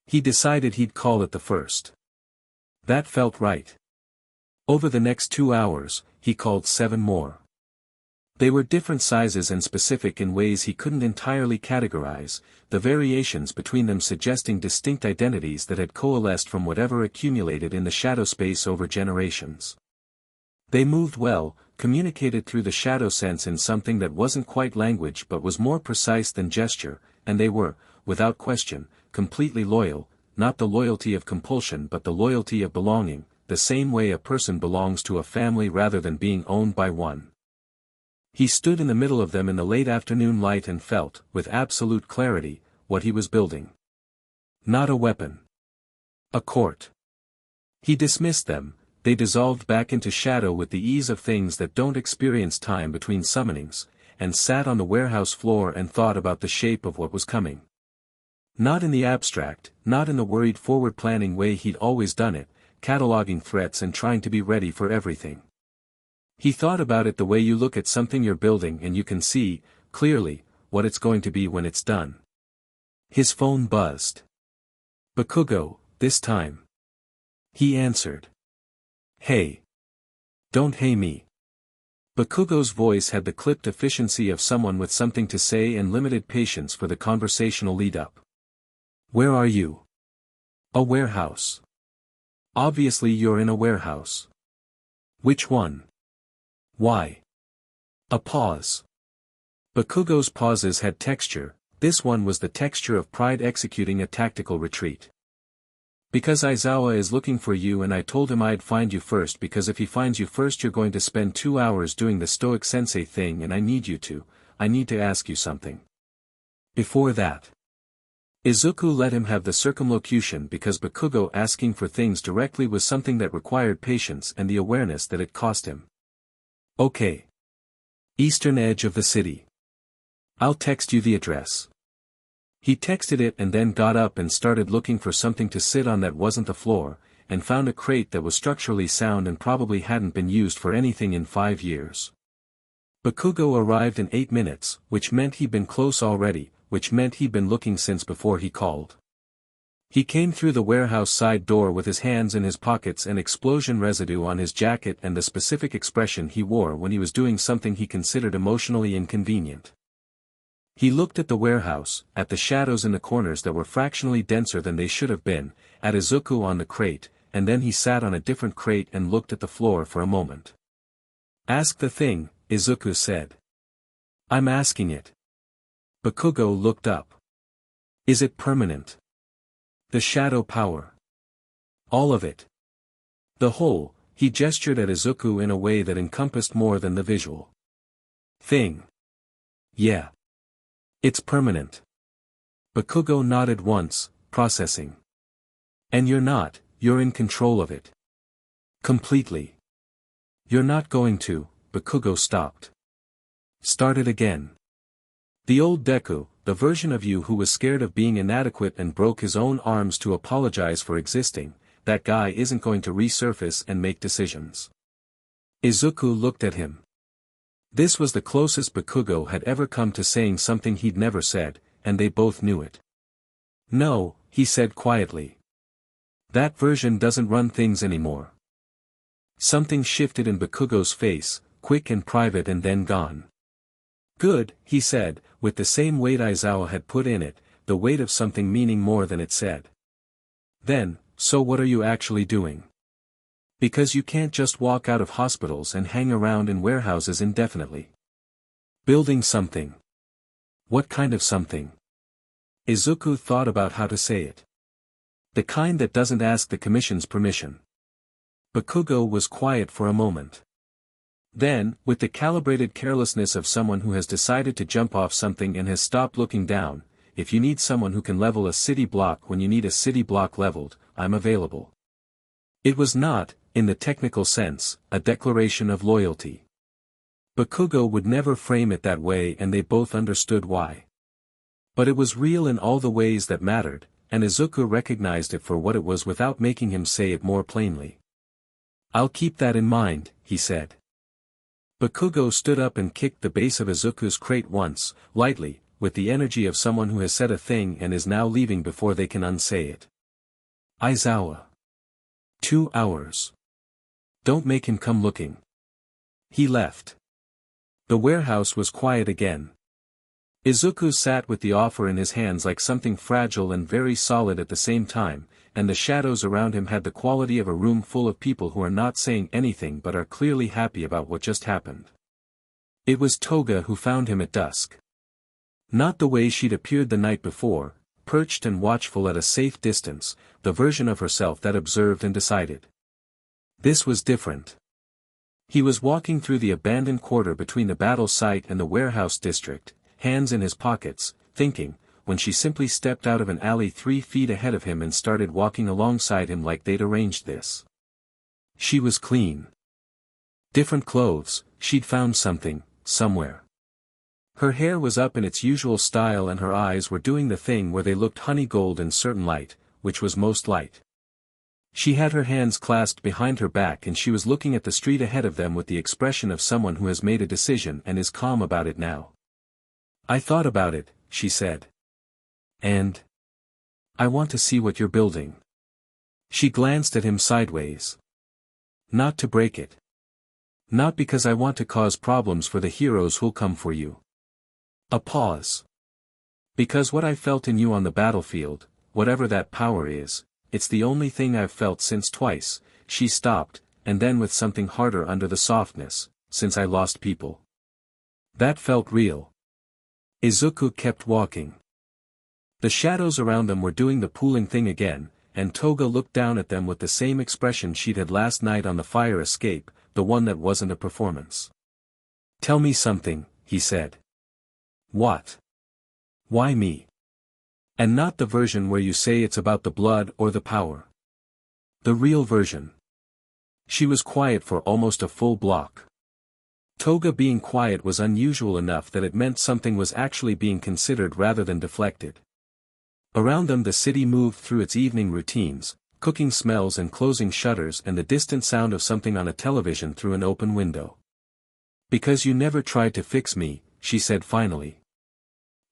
He decided he'd call it the first. That felt right. Over the next 2 hours, he called 7 more. They were different sizes and specific in ways he couldn't entirely categorize, the variations between them suggesting distinct identities that had coalesced from whatever accumulated in the shadow space over generations. They moved well, communicated through the shadow sense in something that wasn't quite language but was more precise than gesture, and they were, without question, completely loyal, not the loyalty of compulsion but the loyalty of belonging, the same way a person belongs to a family rather than being owned by one. He stood in the middle of them in the late afternoon light and felt, with absolute clarity, what he was building. Not a weapon. A court. He dismissed them, they dissolved back into shadow with the ease of things that don't experience time between summonings, and sat on the warehouse floor and thought about the shape of what was coming. Not in the abstract, not in the worried forward-planning way he'd always done it, cataloging threats and trying to be ready for everything. He thought about it the way you look at something you're building and you can see, clearly, what it's going to be when it's done. His phone buzzed. Bakugo, this time. He answered. Hey. Don't hey me. Bakugo's voice had the clipped efficiency of someone with something to say and limited patience for the conversational lead-up. Where are you? A warehouse. Obviously you're in a warehouse. Which one? Why? A pause. Bakugo's pauses had texture, this one was the texture of pride executing a tactical retreat. Because Aizawa is looking for you and I told him I'd find you first because if he finds you first you're going to spend 2 hours doing the stoic sensei thing and I need to ask you something. Before that. Izuku let him have the circumlocution because Bakugo asking for things directly was something that required patience and the awareness that it cost him. Okay. Eastern edge of the city. I'll text you the address. He texted it and then got up and started looking for something to sit on that wasn't the floor, and found a crate that was structurally sound and probably hadn't been used for anything in 5 years. Bakugo arrived in 8 minutes, which meant he'd been close already, which meant he'd been looking since before he called. He came through the warehouse side door with his hands in his pockets and explosion residue on his jacket and the specific expression he wore when he was doing something he considered emotionally inconvenient. He looked at the warehouse, at the shadows in the corners that were fractionally denser than they should have been, at Izuku on the crate, and then he sat on a different crate and looked at the floor for a moment. Ask the thing, Izuku said. I'm asking it. Bakugo looked up. Is it permanent? The shadow power. All of it. The whole, he gestured at Izuku in a way that encompassed more than the visual thing. Yeah. It's permanent. Bakugo nodded once, processing. And you're in control of it. Completely. You're not going to, Bakugo stopped. Started again. The old Deku, the version of you who was scared of being inadequate and broke his own arms to apologize for existing, that guy isn't going to resurface and make decisions. Izuku looked at him. This was the closest Bakugo had ever come to saying something he'd never said, and they both knew it. No, he said quietly. That version doesn't run things anymore. Something shifted in Bakugo's face, quick and private and then gone. Good, he said, with the same weight Aizawa had put in it, the weight of something meaning more than it said. Then, so what are you actually doing? Because you can't just walk out of hospitals and hang around in warehouses indefinitely. Building something. What kind of something? Izuku thought about how to say it. The kind that doesn't ask the commission's permission. Bakugo was quiet for a moment. Then, with the calibrated carelessness of someone who has decided to jump off something and has stopped looking down, if you need someone who can level a city block when you need a city block leveled, I'm available. It was not, in the technical sense, a declaration of loyalty. Bakugo would never frame it that way, and they both understood why. But it was real in all the ways that mattered, and Izuku recognized it for what it was without making him say it more plainly. "I'll keep that in mind," he said. Bakugo stood up and kicked the base of Izuku's crate once, lightly, with the energy of someone who has said a thing and is now leaving before they can unsay it. "Aizawa. 2 hours. Don't make him come looking." He left. The warehouse was quiet again. Izuku sat with the offer in his hands like something fragile and very solid at the same time, and the shadows around him had the quality of a room full of people who are not saying anything but are clearly happy about what just happened. It was Toga who found him at dusk. Not the way she'd appeared the night before, perched and watchful at a safe distance, the version of herself that observed and decided. This was different. He was walking through the abandoned quarter between the battle site and the warehouse district, hands in his pockets, thinking, when she simply stepped out of an alley 3 feet ahead of him and started walking alongside him like they'd arranged this. She was clean. Different clothes, she'd found something, somewhere. Her hair was up in its usual style and her eyes were doing the thing where they looked honey gold in certain light, which was most light. She had her hands clasped behind her back and she was looking at the street ahead of them with the expression of someone who has made a decision and is calm about it now. "I thought about it," she said. "And? I want to see what you're building." She glanced at him sideways. "Not to break it. Not because I want to cause problems for the heroes who'll come for you." A pause. "Because what I felt in you on the battlefield, whatever that power is, it's the only thing I've felt since twice," she stopped, and then with something harder under the softness, "since I lost people. That felt real." Izuku kept walking. The shadows around them were doing the pooling thing again, and Toga looked down at them with the same expression she'd had last night on the fire escape, the one that wasn't a performance. "Tell me something," he said. "What? Why me? And not the version where you say it's about the blood or the power. The real version." She was quiet for almost a full block. Toga being quiet was unusual enough that it meant something was actually being considered rather than deflected. Around them the city moved through its evening routines, cooking smells and closing shutters and the distant sound of something on a television through an open window. "Because you never tried to fix me," she said finally.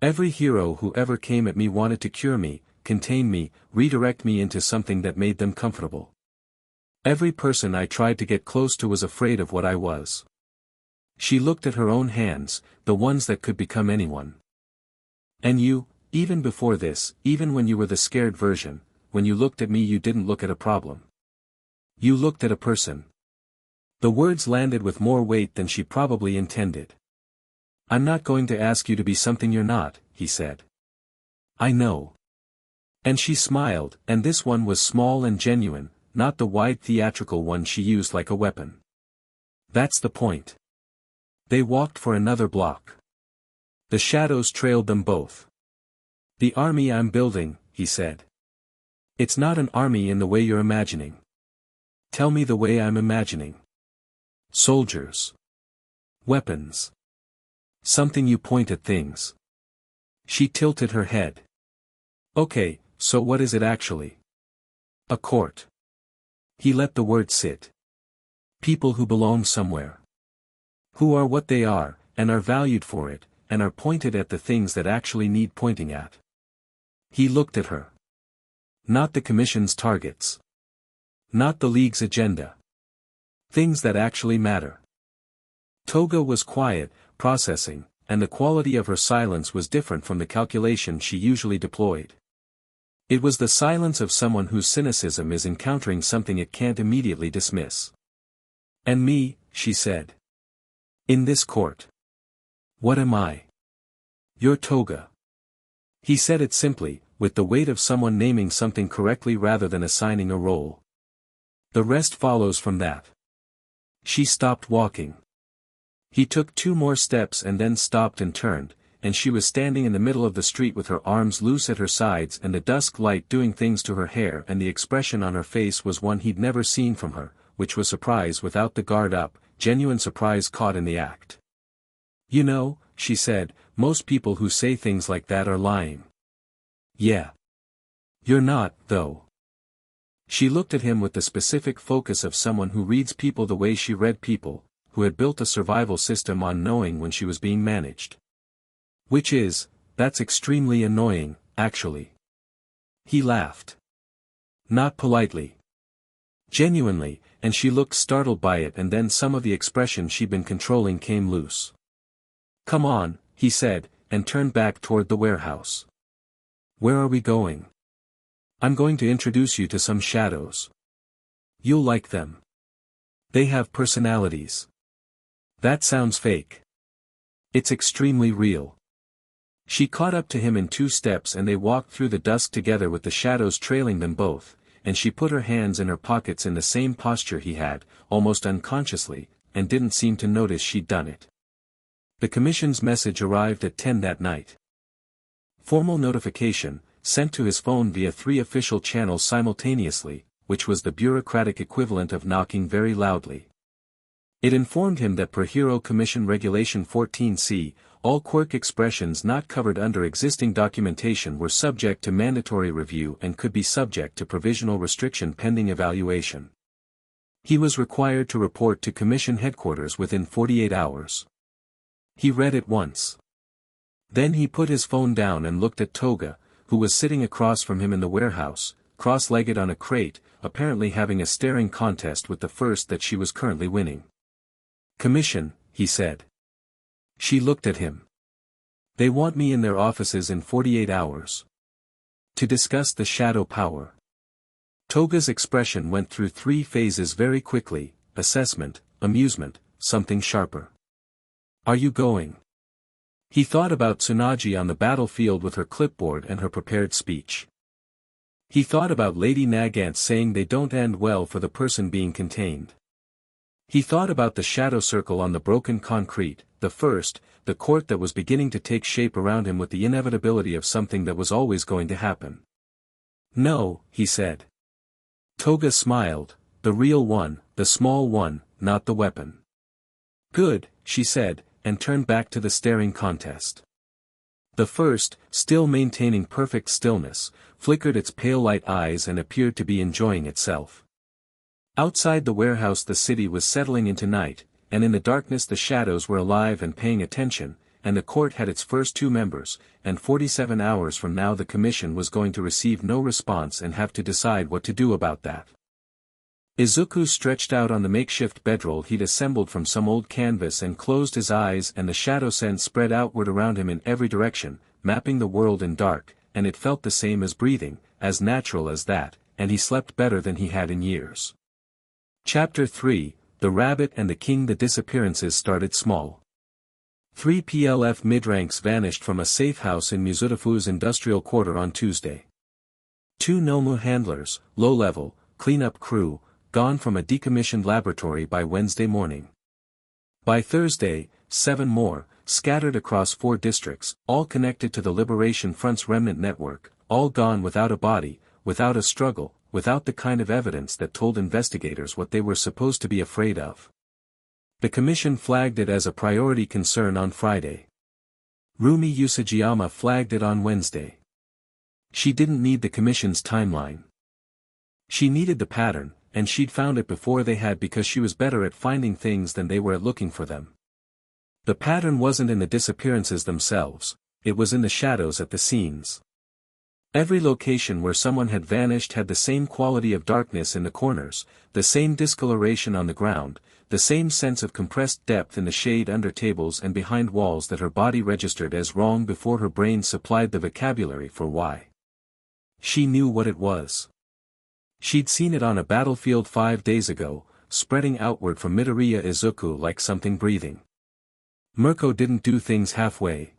"Every hero who ever came at me wanted to cure me, contain me, redirect me into something that made them comfortable. Every person I tried to get close to was afraid of what I was." She looked at her own hands, the ones that could become anyone. "And you, even before this, even when you were the scared version, when you looked at me you didn't look at a problem. You looked at a person." The words landed with more weight than she probably intended. "I'm not going to ask you to be something you're not," he said. "I know." And she smiled, and this one was small and genuine, not the wide theatrical one she used like a weapon. "That's the point." They walked for another block. The shadows trailed them both. "The army I'm building," he said. "It's not an army in the way you're imagining." "Tell me the way I'm imagining." "Soldiers. Weapons. Something you point at things." She tilted her head. "Okay, so what is it actually?" "A court." He let the word sit. "People who belong somewhere. Who are what they are, and are valued for it, and are pointed at the things that actually need pointing at." He looked at her. "Not the Commission's targets. Not the League's agenda. Things that actually matter." Toga was quiet, processing, and the quality of her silence was different from the calculation she usually deployed. It was the silence of someone whose cynicism is encountering something it can't immediately dismiss. "And me," she said. "In this court. What am I?" "You're Toga." He said it simply, with the weight of someone naming something correctly rather than assigning a role. The rest follows from that. She stopped walking. He took 2 more steps and then stopped and turned, and she was standing in the middle of the street with her arms loose at her sides and the dusk light doing things to her hair, and the expression on her face was one he'd never seen from her, which was surprise without the guard up, genuine surprise caught in the act. "You know," she said, "most people who say things like that are lying." "Yeah. You're not, though." She looked at him with the specific focus of someone who reads people the way she read people, who had built a survival system on knowing when she was being managed. That's extremely annoying, actually. He laughed. Not politely. Genuinely, and she looked startled by it, and then some of the expression she'd been controlling came loose. "Come on," he said, and turned back toward the warehouse. "Where are we going?" "I'm going to introduce you to some shadows. You'll like them. They have personalities." "That sounds fake." "It's extremely real." She caught up to him in 2 steps and they walked through the dusk together with the shadows trailing them both, and she put her hands in her pockets in the same posture he had, almost unconsciously, and didn't seem to notice she'd done it. The commission's message arrived at 10 that night. Formal notification, sent to his phone via 3 official channels simultaneously, which was the bureaucratic equivalent of knocking very loudly. It informed him that per Hero Commission Regulation 14C, all quirk expressions not covered under existing documentation were subject to mandatory review and could be subject to provisional restriction pending evaluation. He was required to report to Commission headquarters within 48 hours. He read it once. Then he put his phone down and looked at Toga, who was sitting across from him in the warehouse, cross-legged on a crate, apparently having a staring contest with the first that she was currently winning. "Commission," he said. She looked at him. "They want me in their offices in 48 hours. To discuss the shadow power." Toga's expression went through 3 phases very quickly: assessment, amusement, something sharper. "Are you going?" He thought about Tsunade on the battlefield with her clipboard and her prepared speech. He thought about Lady Nagant saying they don't end well for the person being contained. He thought about the shadow circle on the broken concrete, the court that was beginning to take shape around him with the inevitability of something that was always going to happen. "No," he said. Toga smiled, "The real one, the small one, not the weapon." "Good," she said, and turned back to the staring contest. The first, still maintaining perfect stillness, flickered its pale light eyes and appeared to be enjoying itself. Outside the warehouse the city was settling into night, and in the darkness the shadows were alive and paying attention, and the court had its first 2 members, and 47 hours from now the commission was going to receive no response and have to decide what to do about that. Izuku stretched out on the makeshift bedroll he'd assembled from some old canvas and closed his eyes, and the shadow sense spread outward around him in every direction, mapping the world in dark, and it felt the same as breathing, as natural as that, and he slept better than he had in years. Chapter 3, The Rabbit and the King. The disappearances started small. 3 PLF mid-ranks vanished from a safe house in Mizutafu's industrial quarter on Tuesday. 2 Nomu handlers, low-level, cleanup crew, gone from a decommissioned laboratory by Wednesday morning. By Thursday, 7 more, scattered across 4 districts, all connected to the Liberation Front's remnant network, all gone without a body, without a struggle, without the kind of evidence that told investigators what they were supposed to be afraid of. The commission flagged it as a priority concern on Friday. Rumi Usagiyama flagged it on Wednesday. She didn't need the commission's timeline. She needed the pattern, and she'd found it before they had because she was better at finding things than they were at looking for them. The pattern wasn't in the disappearances themselves, it was in the shadows at the scenes. Every location where someone had vanished had the same quality of darkness in the corners, the same discoloration on the ground, the same sense of compressed depth in the shade under tables and behind walls that her body registered as wrong before her brain supplied the vocabulary for why. She knew what it was. She'd seen it on a battlefield 5 days ago, spreading outward from Midoriya Izuku like something breathing. Mirko didn't do things halfway.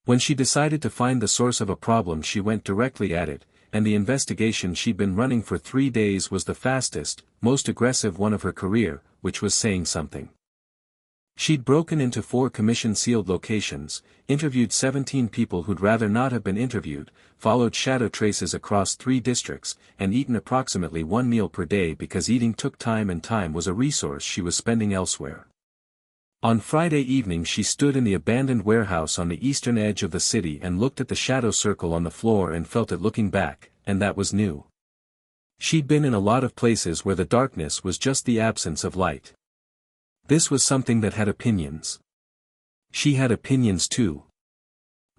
When she decided to find the source of a problem she went directly at it, and the investigation she'd been running for 3 days was the fastest, most aggressive one of her career, which was saying something. She'd broken into 4 commission-sealed locations, interviewed 17 people who'd rather not have been interviewed, followed shadow traces across 3 districts, and eaten approximately 1 meal per day because eating took time and time was a resource she was spending elsewhere. On Friday evening she stood in the abandoned warehouse on the eastern edge of the city and looked at the shadow circle on the floor and felt it looking back, and that was new. She'd been in a lot of places where the darkness was just the absence of light. This was something that had opinions. She had opinions too.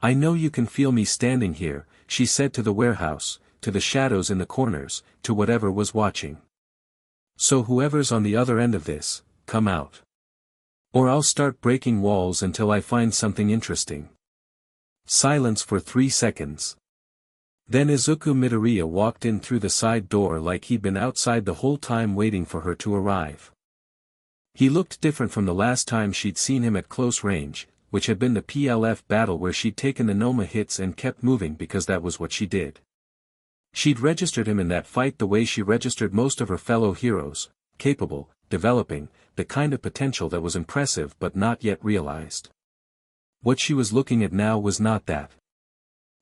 "I know you can feel me standing here," she said to the warehouse, to the shadows in the corners, to whatever was watching. "So whoever's on the other end of this, come out. Or I'll start breaking walls until I find something interesting." Silence for 3 seconds. Then Izuku Midoriya walked in through the side door like he'd been outside the whole time waiting for her to arrive. He looked different from the last time she'd seen him at close range, which had been the PLF battle where she'd taken the Noma hits and kept moving because that was what she did. She'd registered him in that fight the way she registered most of her fellow heroes, capable, developing, the kind of potential that was impressive but not yet realized. What she was looking at now was not that.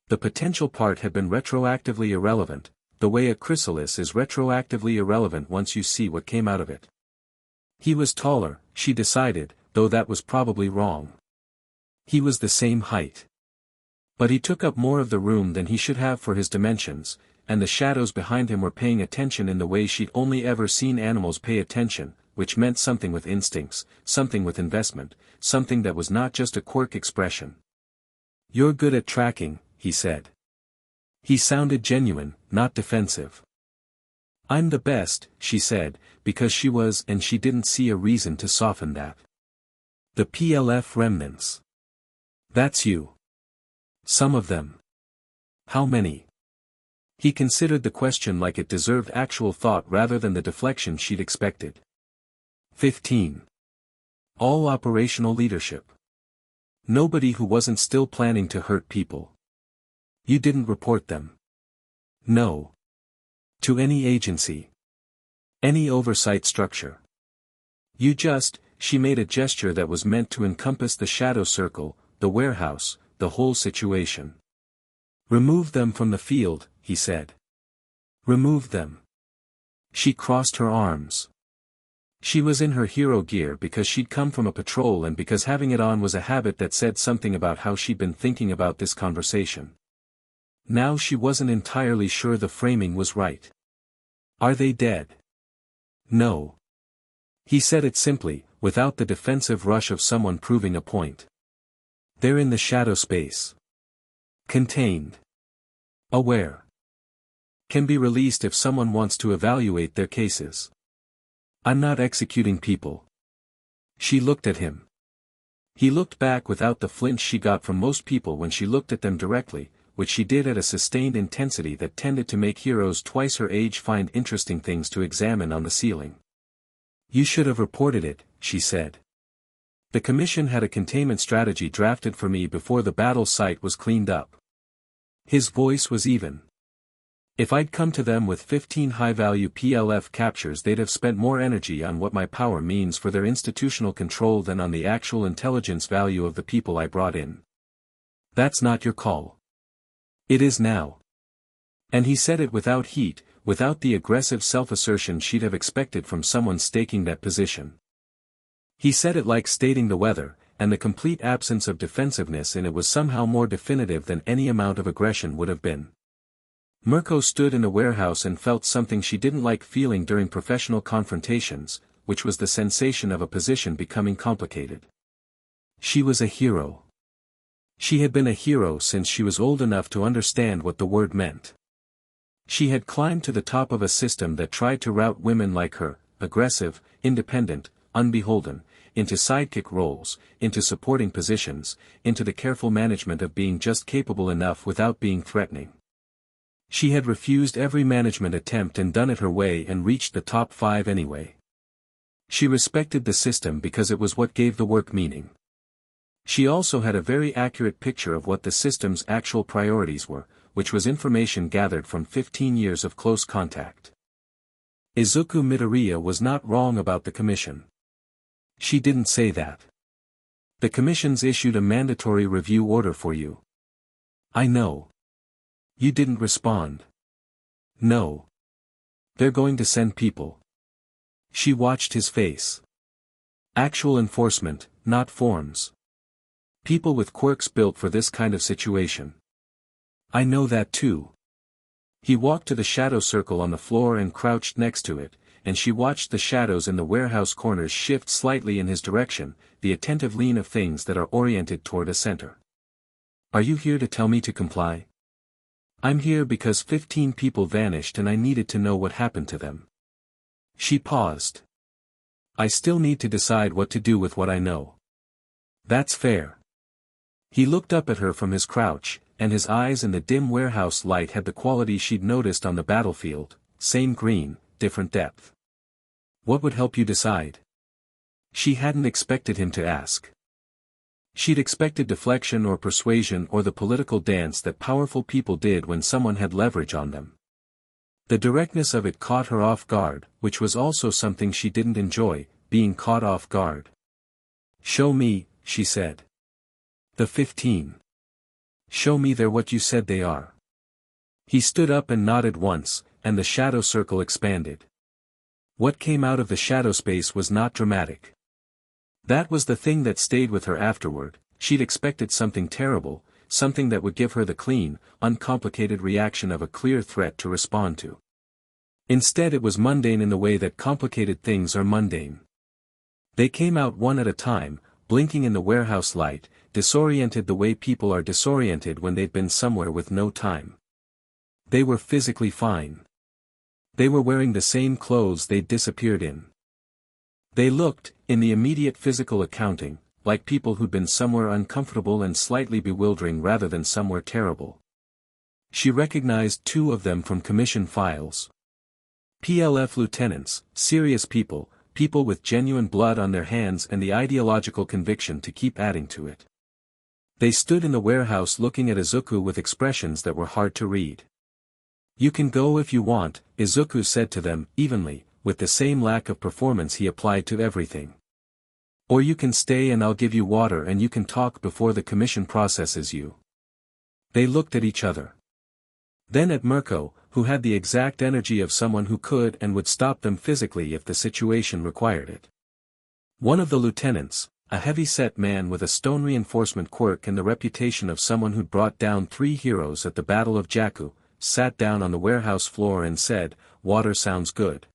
The potential part had been retroactively irrelevant, the way a chrysalis is retroactively irrelevant once you see what came out of it. He was taller, she decided, though that was probably wrong. He was the same height. But he took up more of the room than he should have for his dimensions, and the shadows behind him were paying attention in the way she'd only ever seen animals pay attention, which meant something with instincts, something with investment, something that was not just a quirk expression. "You're good at tracking," he said. He sounded genuine, not defensive. "I'm the best," she said, because she was, and she didn't see a reason to soften that. "The PLF remnants. That's you. Some of them. How many?" He considered the question like it deserved actual thought rather than the deflection she'd expected. 15. All operational leadership. Nobody who wasn't still planning to hurt people. You didn't report them. No. To any agency. Any oversight structure. You just, she made a gesture that was meant to encompass the shadow circle, the warehouse, the whole situation. "Remove them from the field," he said. "Remove them." She crossed her arms. She was in her hero gear because she'd come from a patrol and because having it on was a habit that said something about how she'd been thinking about this conversation. Now she wasn't entirely sure the framing was right. "Are they dead?" "No." He said it simply, without the defensive rush of someone proving a point. "They're in the shadow space. Contained. Aware. Can be released if someone wants to evaluate their cases. I'm not executing people." She looked at him. He looked back without the flinch she got from most people when she looked at them directly, which she did at a sustained intensity that tended to make heroes twice her age find interesting things to examine on the ceiling. "You should have reported it," she said. "The commission had a containment strategy drafted for me before the battle site was cleaned up." His voice was even. "If I'd come to them with 15 high-value PLF captures they'd have spent more energy on what my power means for their institutional control than on the actual intelligence value of the people I brought in. That's not your call. It is now." And he said it without heat, without the aggressive self-assertion she'd have expected from someone staking that position. He said it like stating the weather, and the complete absence of defensiveness in it was somehow more definitive than any amount of aggression would have been. Mirko stood in a warehouse and felt something she didn't like feeling during professional confrontations, which was the sensation of a position becoming complicated. She was a hero. She had been a hero since she was old enough to understand what the word meant. She had climbed to the top of a system that tried to route women like her, aggressive, independent, unbeholden, into sidekick roles, into supporting positions, into the careful management of being just capable enough without being threatening. She had refused every management attempt and done it her way and reached the top 5 anyway. She respected the system because it was what gave the work meaning. She also had a very accurate picture of what the system's actual priorities were, which was information gathered from 15 years of close contact. Izuku Midoriya was not wrong about the commission. She didn't say that. The commission's issued a mandatory review order for you. I know. You didn't respond. No. They're going to send people. She watched his face. Actual enforcement, not forms. People with quirks built for this kind of situation. I know that too. He walked to the shadow circle on the floor and crouched next to it, and she watched the shadows in the warehouse corners shift slightly in his direction, the attentive lean of things that are oriented toward a center. Are you here to tell me to comply? I'm here because 15 people vanished and I needed to know what happened to them. She paused. I still need to decide what to do with what I know. That's fair. He looked up at her from his crouch, and his eyes in the dim warehouse light had the quality she'd noticed on the battlefield, same green, different depth. What would help you decide? She hadn't expected him to ask. She'd expected deflection or persuasion or the political dance that powerful people did when someone had leverage on them. The directness of it caught her off guard, which was also something she didn't enjoy, being caught off guard. Show me, she said. The 15. Show me they're what you said they are. He stood up and nodded once, and the shadow circle expanded. What came out of the shadow space was not dramatic. That was the thing that stayed with her afterward. She'd expected something terrible, something that would give her the clean, uncomplicated reaction of a clear threat to respond to. Instead it was mundane in the way that complicated things are mundane. They came out one at a time, blinking in the warehouse light, disoriented the way people are disoriented when they've been somewhere with no time. They were physically fine. They were wearing the same clothes they'd disappeared in. They looked, in the immediate physical accounting, like people who'd been somewhere uncomfortable and slightly bewildering rather than somewhere terrible. She recognized 2 of them from commission files. PLF lieutenants, serious people, people with genuine blood on their hands and the ideological conviction to keep adding to it. They stood in the warehouse looking at Izuku with expressions that were hard to read. You can go if you want, Izuku said to them, evenly, with the same lack of performance he applied to everything. Or you can stay and I'll give you water and you can talk before the commission processes you. They looked at each other. Then at Mirko, who had the exact energy of someone who could and would stop them physically if the situation required it. One of the lieutenants, a heavy-set man with a stone reinforcement quirk and the reputation of someone who'd brought down 3 heroes at the Battle of Jakku, sat down on the warehouse floor and said, "Water sounds good."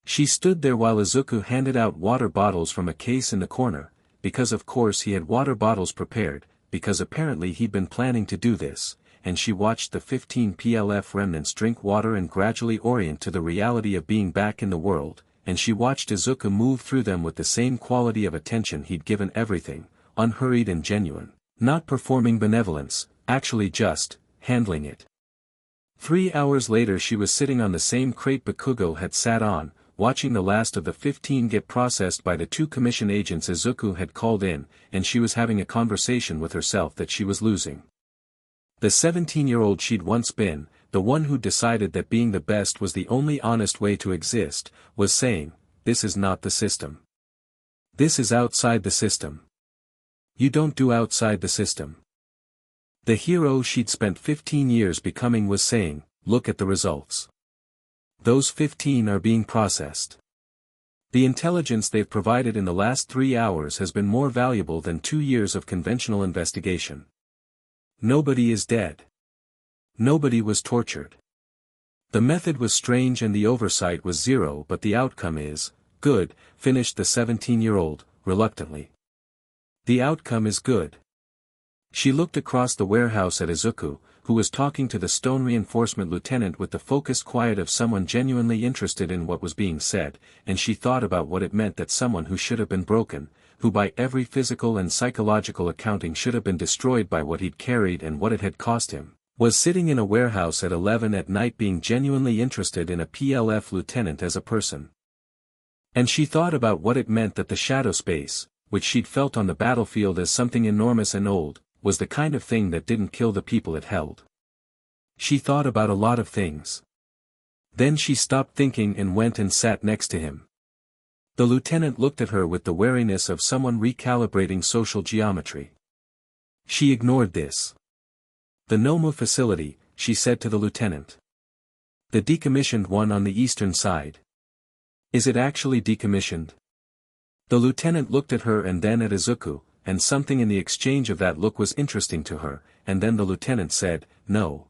She stood there while Izuku handed out water bottles from a case in the corner, because of course he had water bottles prepared, because apparently he'd been planning to do this, and she watched the 15 PLF remnants drink water and gradually orient to the reality of being back in the world, and she watched Izuku move through them with the same quality of attention he'd given everything, unhurried and genuine, not performing benevolence, actually just, handling it. 3 hours later she was sitting on the same crate Bakugo had sat on, watching the last of the 15 get processed by the 2 commission agents Izuku had called in, and she was having a conversation with herself that she was losing. The 17-year-old she'd once been, the one who decided that being the best was the only honest way to exist, was saying, "This is not the system. This is outside the system. You don't do outside the system." The hero she'd spent 15 years becoming was saying, "Look at the results. Those 15 are being processed. The intelligence they've provided in the last 3 hours has been more valuable than 2 years of conventional investigation. Nobody is dead. Nobody was tortured. The method was strange and the oversight was zero, but the outcome is good," finished the 17-year-old, reluctantly. "The outcome is good." She looked across the warehouse at Izuku, who was talking to the stone reinforcement lieutenant with the focused quiet of someone genuinely interested in what was being said, and she thought about what it meant that someone who should have been broken, who by every physical and psychological accounting should have been destroyed by what he'd carried and what it had cost him, was sitting in a warehouse at 11 at night being genuinely interested in a PLF lieutenant as a person. And she thought about what it meant that the shadow space, which she'd felt on the battlefield as something enormous and old, was the kind of thing that didn't kill the people it held. She thought about a lot of things. Then she stopped thinking and went and sat next to him. The lieutenant looked at her with the wariness of someone recalibrating social geometry. She ignored this. "The Nomu facility," she said to the lieutenant. "The decommissioned one on the eastern side. Is it actually decommissioned?" The lieutenant looked at her and then at Izuku, and something in the exchange of that look was interesting to her, and then the lieutenant said, "No."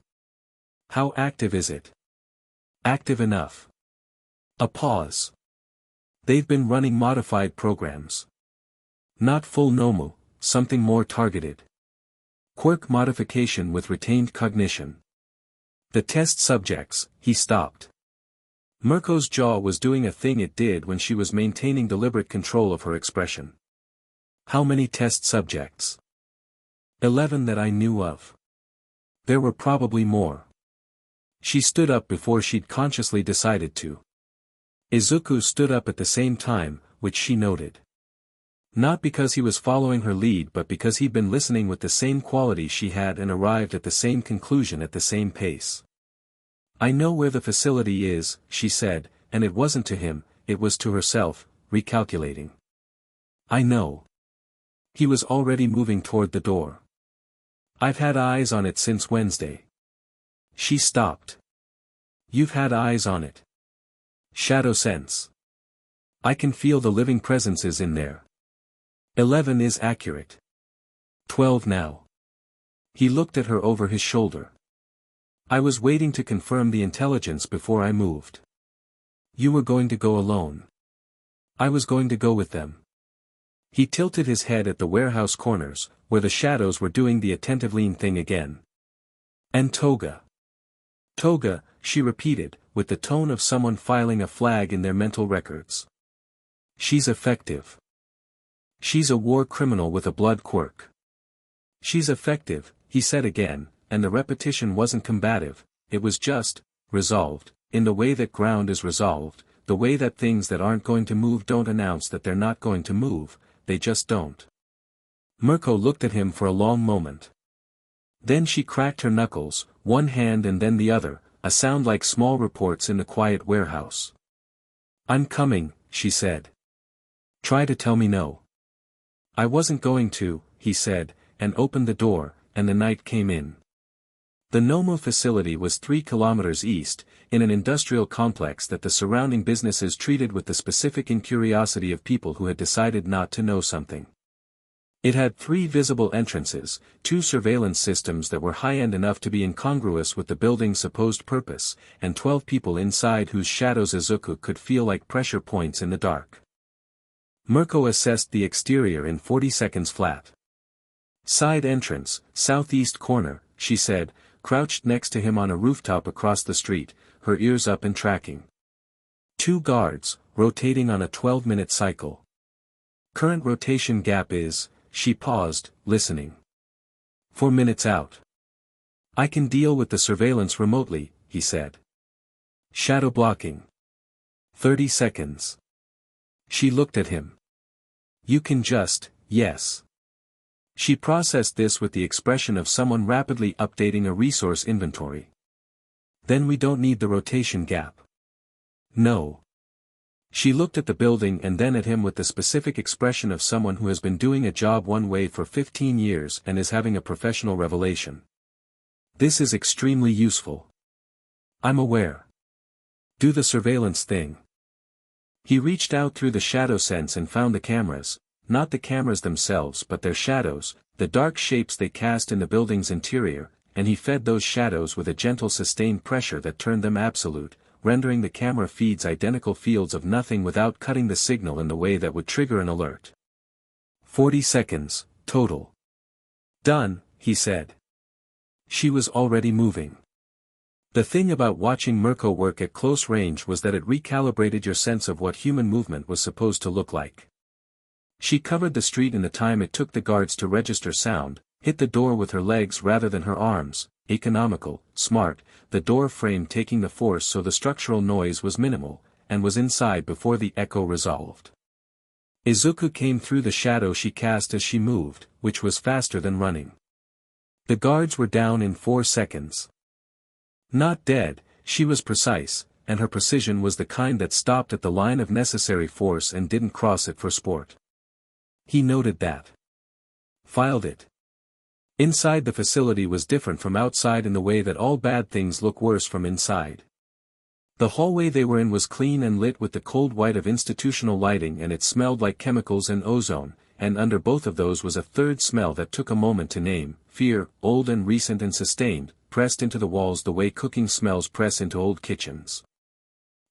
"How active is it?" "Active enough." A pause. "They've been running modified programs. Not full Nomu, something more targeted. Quirk modification with retained cognition. The test subjects," he stopped. Mirko's jaw was doing a thing it did when she was maintaining deliberate control of her expression. "How many test subjects?" 11 that I knew of. There were probably more. She stood up before she'd consciously decided to. Izuku stood up at the same time, which she noted. Not because he was following her lead but because he'd been listening with the same quality she had and arrived at the same conclusion at the same pace. "I know where the facility is," she said, and it wasn't to him, it was to herself, recalculating. "I know." He was already moving toward the door. "I've had eyes on it since Wednesday." She stopped. "You've had eyes on it?" "Shadow sense. I can feel the living presences in there." 11 is accurate. 12 now. He looked at her over his shoulder. "I was waiting to confirm the intelligence before I moved." "You were going to go alone." "I was going to go with them." He tilted his head at the warehouse corners, where the shadows were doing the attentive lean thing again. "And Toga." "Toga," she repeated, with the tone of someone filing a flag in their mental records. "She's effective. She's a war criminal with a blood quirk." "She's effective," he said again, and the repetition wasn't combative, it was just, resolved, in the way that ground is resolved, the way that things that aren't going to move don't announce that they're not going to move, they just don't. Mirko looked at him for a long moment. Then she cracked her knuckles, one hand and then the other, a sound like small reports in the quiet warehouse. "I'm coming," she said. "Try to tell me no." "I wasn't going to," he said, and opened the door, and the night came in. The Nomu facility was 3 kilometers east, in an industrial complex that the surrounding businesses treated with the specific incuriosity of people who had decided not to know something. It had 3 visible entrances, 2 surveillance systems that were high-end enough to be incongruous with the building's supposed purpose, and 12 people inside whose shadows Izuku could feel like pressure points in the dark. Mirko assessed the exterior in 40 seconds flat. "Side entrance, southeast corner," she said, crouched next to him on a rooftop across the street, her ears up and tracking. 2 guards, rotating on a 12-minute cycle. Current rotation gap is, she paused, listening. 4 minutes out. "I can deal with the surveillance remotely," he said. "Shadow blocking. 30 seconds. She looked at him. "You can just, yes." She processed this with the expression of someone rapidly updating a resource inventory. "Then we don't need the rotation gap." "No." She looked at the building and then at him with the specific expression of someone who has been doing a job one way for 15 years and is having a professional revelation. "This is extremely useful." "I'm aware." "Do the surveillance thing." He reached out through the shadow sense and found the cameras, not the cameras themselves but their shadows, the dark shapes they cast in the building's interior, and he fed those shadows with a gentle sustained pressure that turned them absolute, rendering the camera feeds identical fields of nothing without cutting the signal in the way that would trigger an alert. 40 seconds, total. "Done," he said. She was already moving. The thing about watching Mirko work at close range was that it recalibrated your sense of what human movement was supposed to look like. She covered the street in the time it took the guards to register sound, hit the door with her legs rather than her arms, economical, smart, the door frame taking the force so the structural noise was minimal, and was inside before the echo resolved. Izuku came through the shadow she cast as she moved, which was faster than running. The guards were down in 4 seconds. Not dead, she was precise, and her precision was the kind that stopped at the line of necessary force and didn't cross it for sport. He noted that. Filed it. Inside the facility was different from outside in the way that all bad things look worse from inside. The hallway they were in was clean and lit with the cold white of institutional lighting, and it smelled like chemicals and ozone, and under both of those was a third smell that took a moment to name: fear, old and recent and sustained, pressed into the walls the way cooking smells press into old kitchens.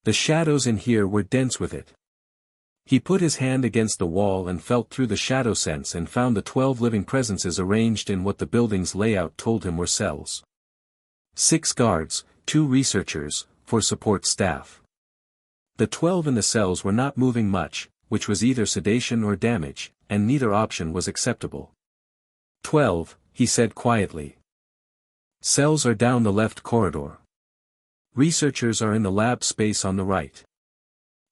The shadows in here were dense with it. He put his hand against the wall and felt through the shadow sense and found the 12 living presences arranged in what the building's layout told him were cells. 6 guards, 2 researchers, 4 support staff. The 12 in the cells were not moving much, which was either sedation or damage, and neither option was acceptable. 12, he said quietly. Cells are down the left corridor. Researchers are in the lab space on the right.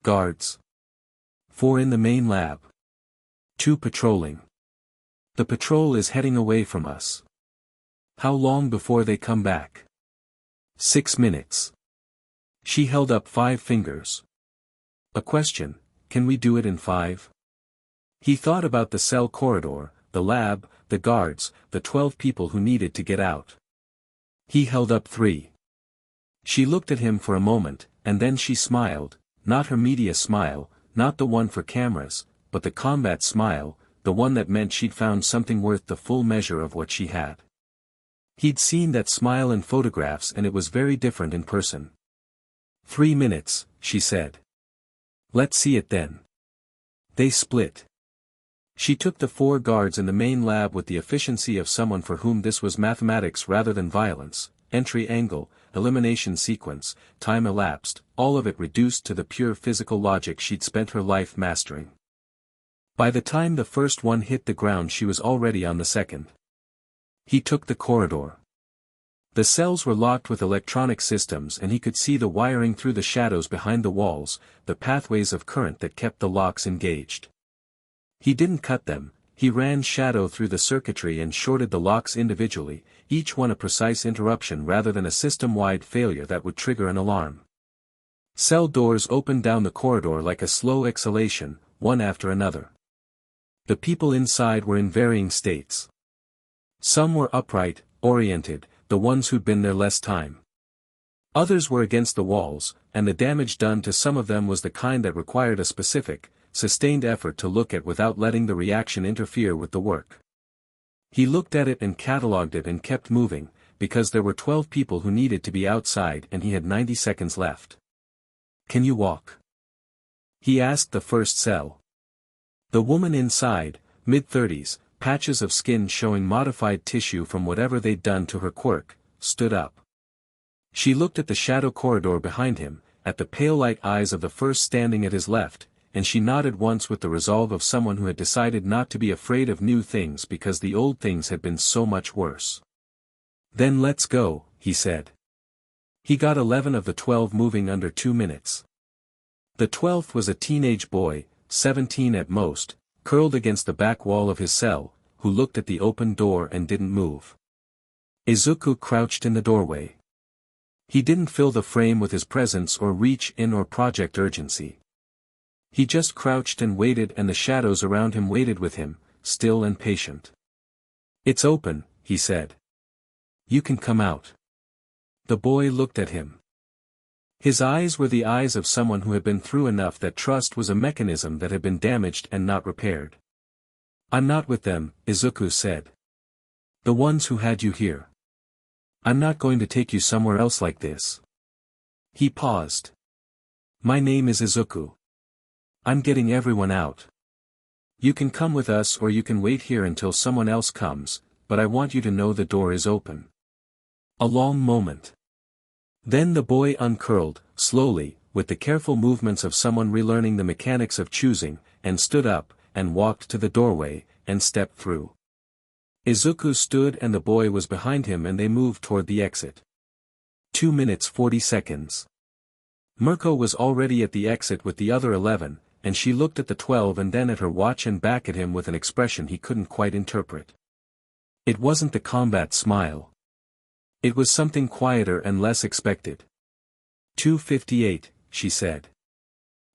Guards. 4 in the main lab. 2 patrolling. The patrol is heading away from us. How long before they come back? 6 minutes. She held up 5 fingers. A question: can we do it in 5? He thought about the cell corridor, the lab, the guards, the 12 people who needed to get out. He held up 3. She looked at him for a moment, and then she smiled, not her media smile, not the one for cameras, but the combat smile, the one that meant she'd found something worth the full measure of what she had. He'd seen that smile in photographs, and it was very different in person. 3 minutes, she said. Let's see it then. They split. She took the 4 guards in the main lab with the efficiency of someone for whom this was mathematics rather than violence: entry angle, elimination sequence, time elapsed, all of it reduced to the pure physical logic she'd spent her life mastering. By the time the first one hit the ground she was already on the second. He took the corridor. The cells were locked with electronic systems, and he could see the wiring through the shadows behind the walls, the pathways of current that kept the locks engaged. He didn't cut them, he ran shadow through the circuitry and shorted the locks individually, each one a precise interruption rather than a system-wide failure that would trigger an alarm. Cell doors opened down the corridor like a slow exhalation, one after another. The people inside were in varying states. Some were upright, oriented, the ones who'd been there less time. Others were against the walls, and the damage done to some of them was the kind that required a specific, sustained effort to look at without letting the reaction interfere with the work. He looked at it and catalogued it and kept moving, because there were 12 people who needed to be outside and he had 90 seconds left. Can you walk? He asked the first cell. The woman inside, mid-30s, patches of skin showing modified tissue from whatever they'd done to her quirk, stood up. She looked at the shadow corridor behind him, at the pale light eyes of the first standing at his left, and she nodded once with the resolve of someone who had decided not to be afraid of new things because the old things had been so much worse. Then let's go, he said. He got 11 of the 12 moving under 2 minutes. The 12th was a teenage boy, 17 at most, curled against the back wall of his cell, who looked at the open door and didn't move. Izuku crouched in the doorway. He didn't fill the frame with his presence or reach in or project urgency. He just crouched and waited, and the shadows around him waited with him, still and patient. It's open, he said. You can come out. The boy looked at him. His eyes were the eyes of someone who had been through enough that trust was a mechanism that had been damaged and not repaired. I'm not with them, Izuku said. The ones who had you here. I'm not going to take you somewhere else like this. He paused. My name is Izuku. I'm getting everyone out. You can come with us or you can wait here until someone else comes, but I want you to know the door is open. A long moment. Then the boy uncurled, slowly, with the careful movements of someone relearning the mechanics of choosing, and stood up, and walked to the doorway, and stepped through. Izuku stood and the boy was behind him and they moved toward the exit. 2 minutes 40 seconds. Mirko was already at the exit with the other 11, and she looked at the 12 and then at her watch and back at him with an expression he couldn't quite interpret. It wasn't the combat smile. It was something quieter and less expected. 2:58, she said.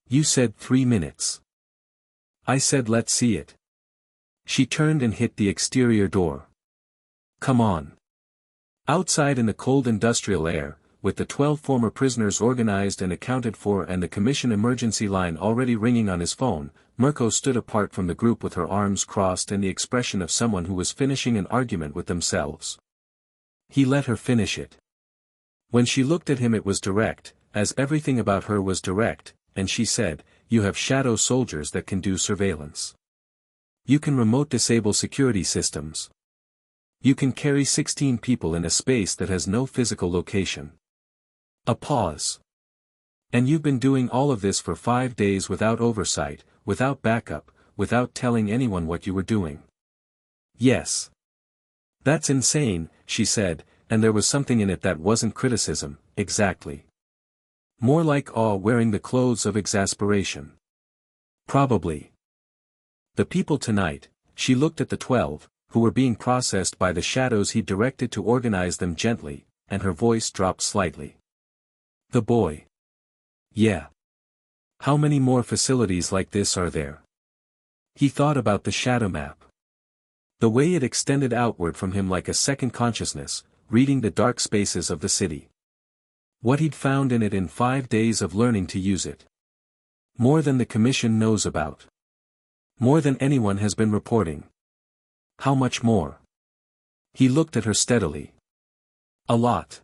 You said 3 minutes. I said let's see it. She turned and hit the exterior door. Come on. Outside in the cold industrial air, with the 12 former prisoners organized and accounted for and the commission emergency line already ringing on his phone, Mirko stood apart from the group with her arms crossed and the expression of someone who was finishing an argument with themselves. He let her finish it. When she looked at him it was direct, as everything about her was direct, and she said, you have shadow soldiers that can do surveillance. You can remote disable security systems. You can carry 16 people in a space that has no physical location. A pause. And you've been doing all of this for 5 days without oversight, without backup, without telling anyone what you were doing. Yes. That's insane, she said, and there was something in it that wasn't criticism, exactly. More like awe wearing the clothes of exasperation. Probably. The people tonight, she looked at the 12, who were being processed by the shadows he directed to organize them gently, and her voice dropped slightly. The boy. Yeah. How many more facilities like this are there? He thought about the shadow map. The way it extended outward from him like a second consciousness, reading the dark spaces of the city. What he'd found in it in 5 days of learning to use it. More than the commission knows about. More than anyone has been reporting. How much more? He looked at her steadily. A lot.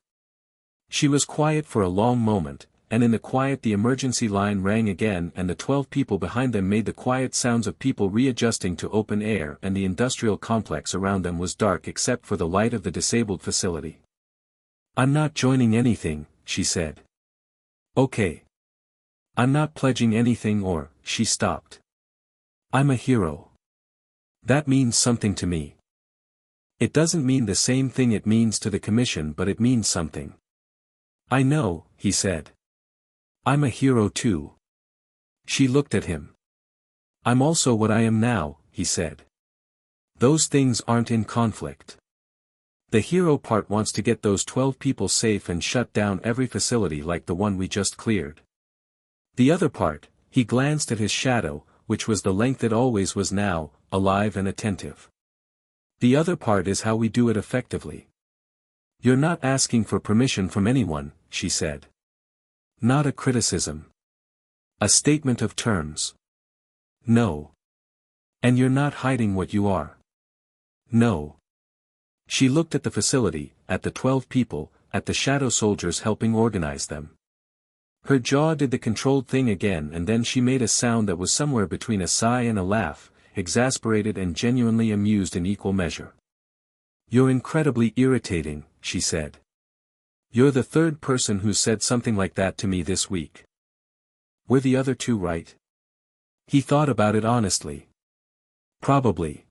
She was quiet for a long moment, and in the quiet the emergency line rang again and the 12 people behind them made the quiet sounds of people readjusting to open air and the industrial complex around them was dark except for the light of the disabled facility. I'm not joining anything, she said. Okay. I'm not pledging anything or, she stopped. I'm a hero. That means something to me. It doesn't mean the same thing it means to the commission but it means something. I know, he said. I'm a hero too. She looked at him. I'm also what I am now, he said. Those things aren't in conflict. The hero part wants to get those 12 people safe and shut down every facility like the one we just cleared. The other part, he glanced at his shadow, which was the length it always was now, alive and attentive. The other part is how we do it effectively. You're not asking for permission from anyone, she said. Not a criticism. A statement of terms. No. And you're not hiding what you are. No. She looked at the facility, at the 12 people, at the shadow soldiers helping organize them. Her jaw did the controlled thing again and then she made a sound that was somewhere between a sigh and a laugh, exasperated and genuinely amused in equal measure. You're incredibly irritating, she said. You're the third person who's said something like that to me this week. Were the other two right? He thought about it honestly. Probably.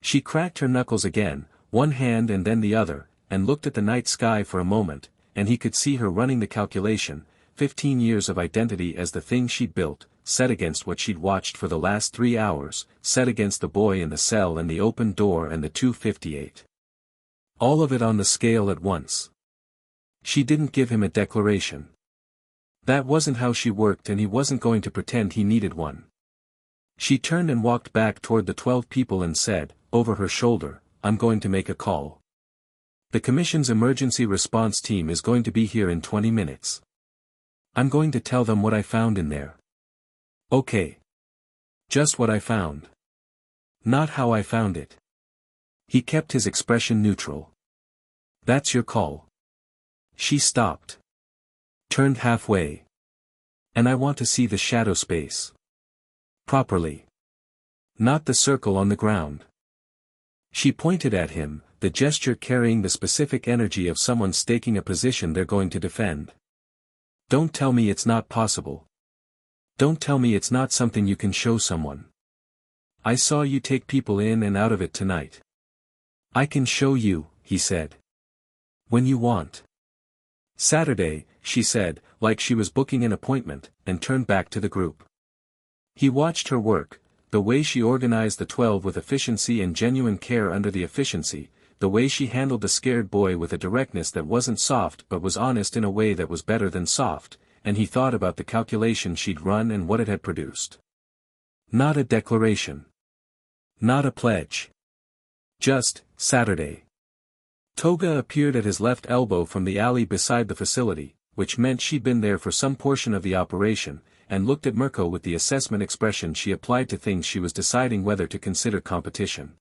She cracked her knuckles again, one hand and then the other, and looked at the night sky for a moment, and he could see her running the calculation, 15 years of identity as the thing she'd built, set against what she'd watched for the last 3 hours, set against the boy in the cell and the open door and the 2:58. All of it on the scale at once. She didn't give him a declaration. That wasn't how she worked and he wasn't going to pretend he needed one. She turned and walked back toward the 12 people and said, over her shoulder, I'm going to make a call. The commission's emergency response team is going to be here in 20 minutes. I'm going to tell them what I found in there. Okay. Just what I found. Not how I found it. He kept his expression neutral. That's your call. She stopped. Turned halfway. And I want to see the shadow space. Properly. Not the circle on the ground. She pointed at him, the gesture carrying the specific energy of someone staking a position they're going to defend. Don't tell me it's not possible. Don't tell me it's not something you can show someone. I saw you take people in and out of it tonight. I can show you, he said. When you want. Saturday, she said, like she was booking an appointment, and turned back to the group. He watched her work, the way she organized the 12 with efficiency and genuine care under the efficiency, the way she handled the scared boy with a directness that wasn't soft but was honest in a way that was better than soft, and he thought about the calculation she'd run and what it had produced. Not a declaration. Not a pledge. Just, Saturday. Toga appeared at his left elbow from the alley beside the facility, which meant she'd been there for some portion of the operation, and looked at Mirko with the assessment expression she applied to things she was deciding whether to consider competition.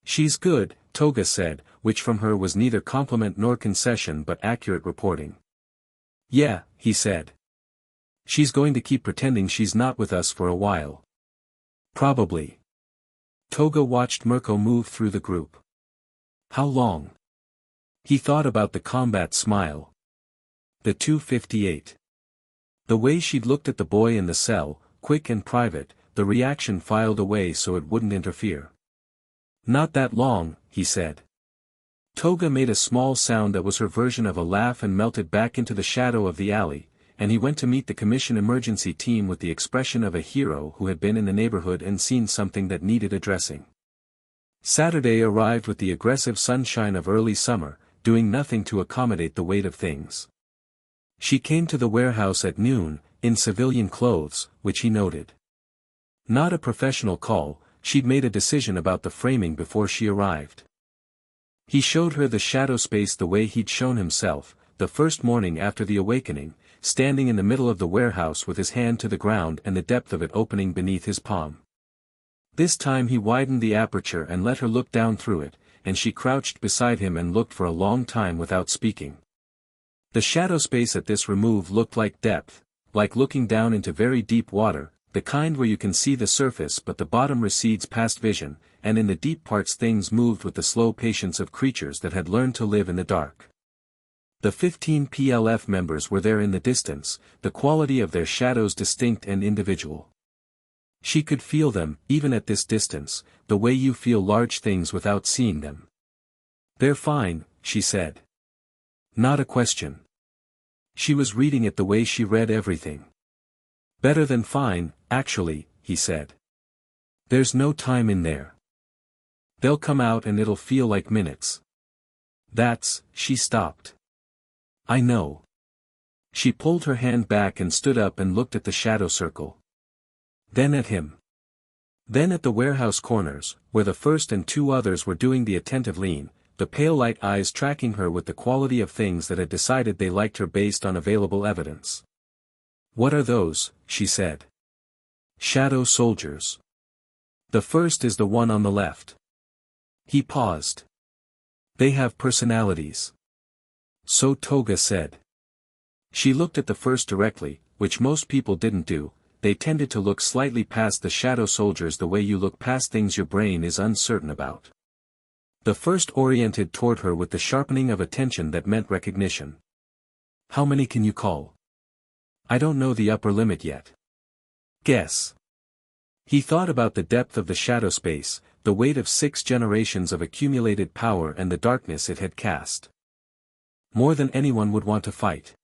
"She's good," Toga said, which from her was neither compliment nor concession but accurate reporting. "Yeah," he said. "She's going to keep pretending she's not with us for a while." "Probably." Toga watched Mirko move through the group. "How long?" He thought about the combat smile. The 258. The way she'd looked at the boy in the cell, quick and private, the reaction filed away so it wouldn't interfere. "Not that long," he said. Toga made a small sound that was her version of a laugh and melted back into the shadow of the alley, and he went to meet the commission emergency team with the expression of a hero who had been in the neighborhood and seen something that needed addressing. Saturday arrived with the aggressive sunshine of early summer, doing nothing to accommodate the weight of things. She came to the warehouse at noon, in civilian clothes, which he noted. Not a professional call, she'd made a decision about the framing before she arrived. He showed her the shadow space the way he'd shown himself, the first morning after the awakening, standing in the middle of the warehouse with his hand to the ground and the depth of it opening beneath his palm. This time he widened the aperture and let her look down through it, and she crouched beside him and looked for a long time without speaking. The shadow space at this remove looked like depth, like looking down into very deep water, the kind where you can see the surface but the bottom recedes past vision, and in the deep parts things moved with the slow patience of creatures that had learned to live in the dark. The 15 PLF members were there in the distance, the quality of their shadows distinct and individual. She could feel them, even at this distance, the way you feel large things without seeing them. "They're fine," she said. Not a question. She was reading it the way she read everything. "Better than fine, actually," he said. "There's no time in there. They'll come out and it'll feel like minutes." She stopped. "I know." She pulled her hand back and stood up and looked at the shadow circle. Then at him. Then at the warehouse corners, where the first and two others were doing the attentive lean, the pale light eyes tracking her with the quality of things that had decided they liked her based on available evidence. "What are those?" she said. "Shadow soldiers. The first is the one on the left." He paused. "They have personalities." So Toga said. She looked at the first directly, which most people didn't do. They tended to look slightly past the shadow soldiers the way you look past things your brain is uncertain about. The first oriented toward her with the sharpening of attention that meant recognition. "How many can you call?" "I don't know the upper limit yet." "Guess." He thought about the depth of the shadow space, the weight of 6 generations of accumulated power and the darkness it had cast. "More than anyone would want to fight."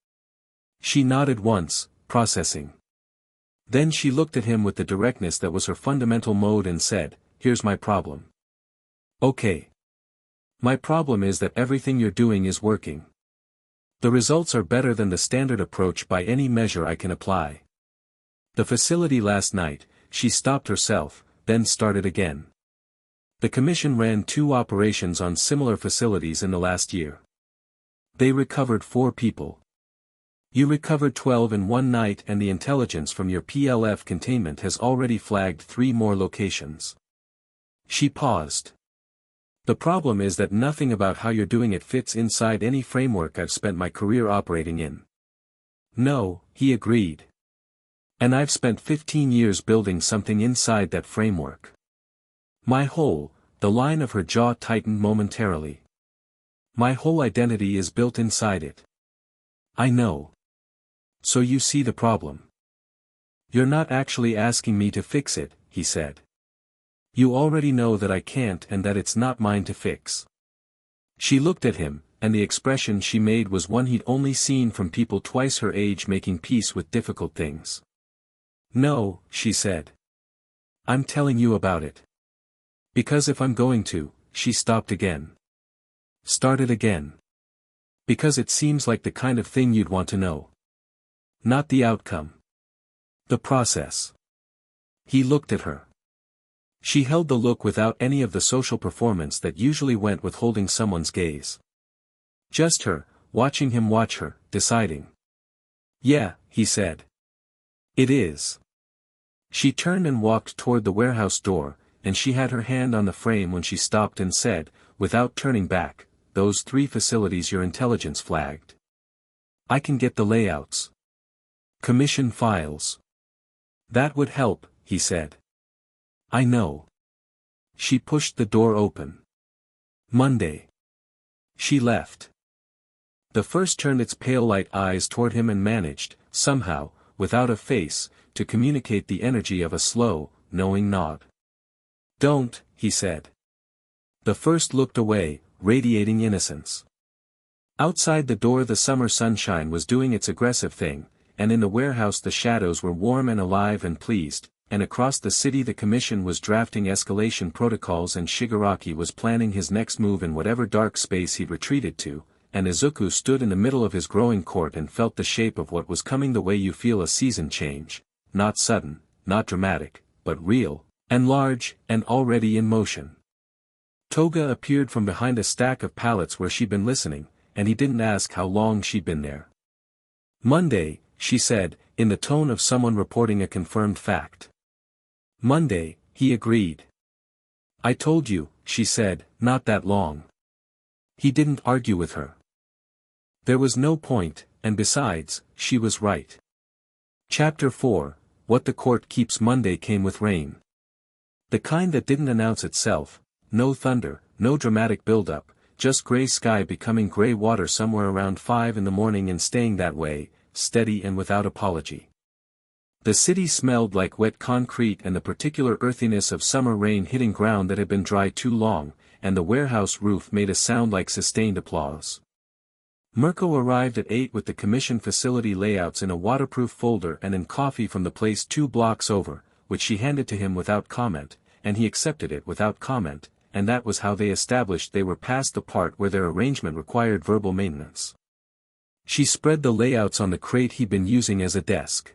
She nodded once, processing. Then she looked at him with the directness that was her fundamental mode and said, "Here's my problem." "Okay. My problem is that everything you're doing is working. The results are better than the standard approach by any measure I can apply." The facility last night, she stopped herself, then started again. The commission ran 2 operations on similar facilities in the last year. They recovered 4 people. You recovered 12 in one night and the intelligence from your PLF containment has already flagged 3 more locations. She paused. The problem is that nothing about how you're doing it fits inside any framework I've spent my career operating in. No, he agreed. And I've spent 15 years building something inside that framework. The line of her jaw tightened momentarily. My whole identity is built inside it. I know. So you see the problem. You're not actually asking me to fix it, he said. You already know that I can't and that it's not mine to fix. She looked at him, and the expression she made was one he'd only seen from people twice her age making peace with difficult things. No, she said. I'm telling you about it. Because if I'm going to, she stopped again. Start it again. Because it seems like the kind of thing you'd want to know. Not the outcome. The process. He looked at her. She held the look without any of the social performance that usually went with holding someone's gaze. Just her, watching him watch her, deciding. Yeah, he said. It is. She turned and walked toward the warehouse door, and she had her hand on the frame when she stopped and said, without turning back, those 3 facilities your intelligence flagged. I can get the layouts. Commission files. That would help, he said. I know. She pushed the door open. Monday. She left. The first turned its pale light eyes toward him and managed, somehow, without a face, to communicate the energy of a slow, knowing nod. Don't, he said. The first looked away, radiating innocence. Outside the door the summer sunshine was doing its aggressive thing, and in the warehouse the shadows were warm and alive and pleased, and across the city the commission was drafting escalation protocols and Shigaraki was planning his next move in whatever dark space he'd retreated to, and Izuku stood in the middle of his growing court and felt the shape of what was coming the way you feel a season change, not sudden, not dramatic, but real, and large, and already in motion. Toga appeared from behind a stack of pallets where she'd been listening, and he didn't ask how long she'd been there. Monday, she said, in the tone of someone reporting a confirmed fact. Monday, he agreed. I told you, she said, not that long. He didn't argue with her. There was no point, and besides, she was right. Chapter 4, What the Court Keeps. Monday came with rain. The kind that didn't announce itself, no thunder, no dramatic build-up, just gray sky becoming gray water somewhere around 5 in the morning and staying that way, steady and without apology. The city smelled like wet concrete and the particular earthiness of summer rain hitting ground that had been dry too long, and the warehouse roof made a sound like sustained applause. Mirko arrived at 8 with the commission facility layouts in a waterproof folder and in coffee from the place 2 blocks over, which she handed to him without comment, and he accepted it without comment, and that was how they established they were past the part where their arrangement required verbal maintenance. She spread the layouts on the crate he'd been using as a desk.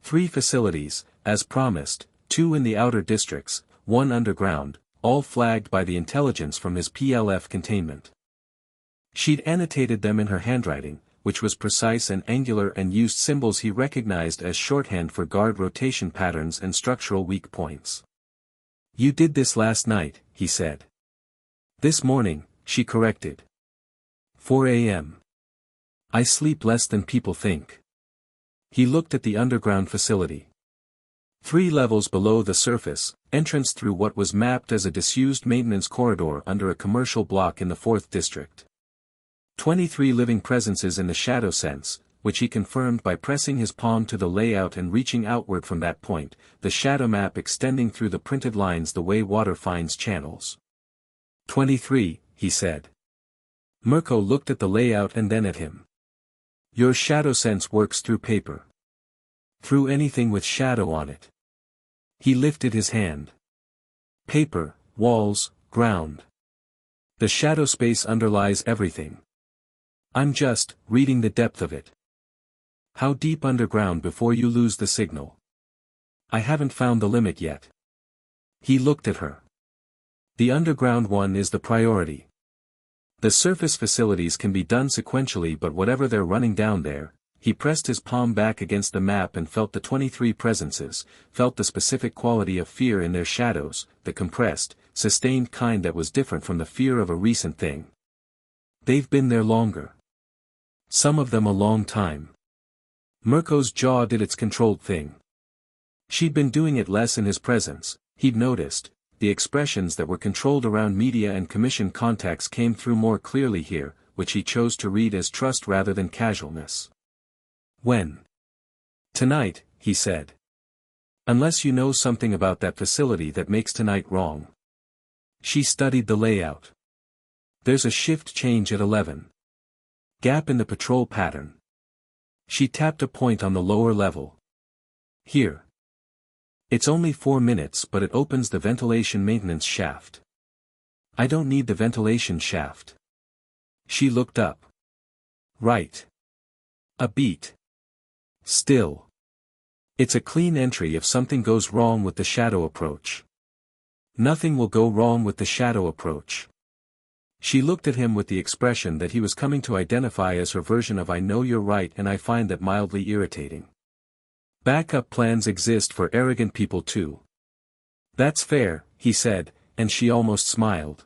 3 facilities, as promised, 2 in the outer districts, 1 underground, all flagged by the intelligence from his PLF containment. She'd annotated them in her handwriting, which was precise and angular and used symbols he recognized as shorthand for guard rotation patterns and structural weak points. You did this last night, he said. This morning, she corrected. 4 a.m. I sleep less than people think. He looked at the underground facility. 3 levels below the surface, entrance through what was mapped as a disused maintenance corridor under a commercial block in the 4th district. 23 living presences in the shadow sense, which he confirmed by pressing his palm to the layout and reaching outward from that point, the shadow map extending through the printed lines the way water finds channels. 23, he said. Mirko looked at the layout and then at him. Your shadow sense works through paper. Through anything with shadow on it. He lifted his hand. Paper, walls, ground. The shadow space underlies everything. I'm just reading the depth of it. How deep underground before you lose the signal? I haven't found the limit yet. He looked at her. The underground one is the priority. The surface facilities can be done sequentially, but whatever they're running down there, he pressed his palm back against the map and felt the 23 presences, felt the specific quality of fear in their shadows, the compressed, sustained kind that was different from the fear of a recent thing. They've been there longer. Some of them a long time. Mirko's jaw did its controlled thing. She'd been doing it less in his presence, he'd noticed. The expressions that were controlled around media and commission contacts came through more clearly here, which he chose to read as trust rather than casualness. When? Tonight, he said. Unless you know something about that facility that makes tonight wrong. She studied the layout. There's a shift change at 11. Gap in the patrol pattern. She tapped a point on the lower level. Here. It's only 4 minutes, but it opens the ventilation maintenance shaft. I don't need the ventilation shaft. She looked up. Right. A beat. Still. It's a clean entry if something goes wrong with the shadow approach. Nothing will go wrong with the shadow approach. She looked at him with the expression that he was coming to identify as her version of "I know you're right and I find that mildly irritating." Backup plans exist for arrogant people too. That's fair, he said, and she almost smiled.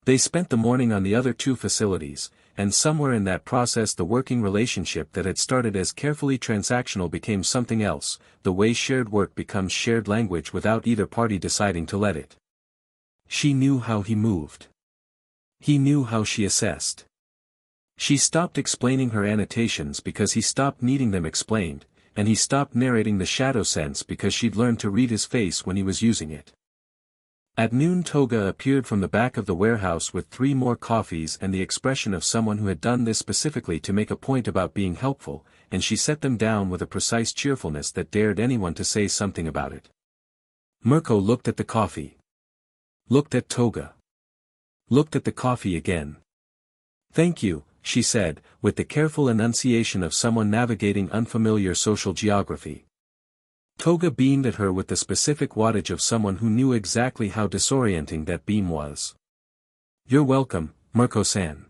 They spent the morning on the other two facilities, and somewhere in that process the working relationship that had started as carefully transactional became something else, the way shared work becomes shared language without either party deciding to let it. She knew how he moved. He knew how she assessed. She stopped explaining her annotations because he stopped needing them explained, and he stopped narrating the shadow sense because she'd learned to read his face when he was using it. At noon Toga appeared from the back of the warehouse with 3 more coffees and the expression of someone who had done this specifically to make a point about being helpful, and she set them down with a precise cheerfulness that dared anyone to say something about it. Mirko looked at the coffee. Looked at Toga. Looked at the coffee again. "Thank you," she said, with the careful enunciation of someone navigating unfamiliar social geography. Toga beamed at her with the specific wattage of someone who knew exactly how disorienting that beam was. "You're welcome, Mirko-san."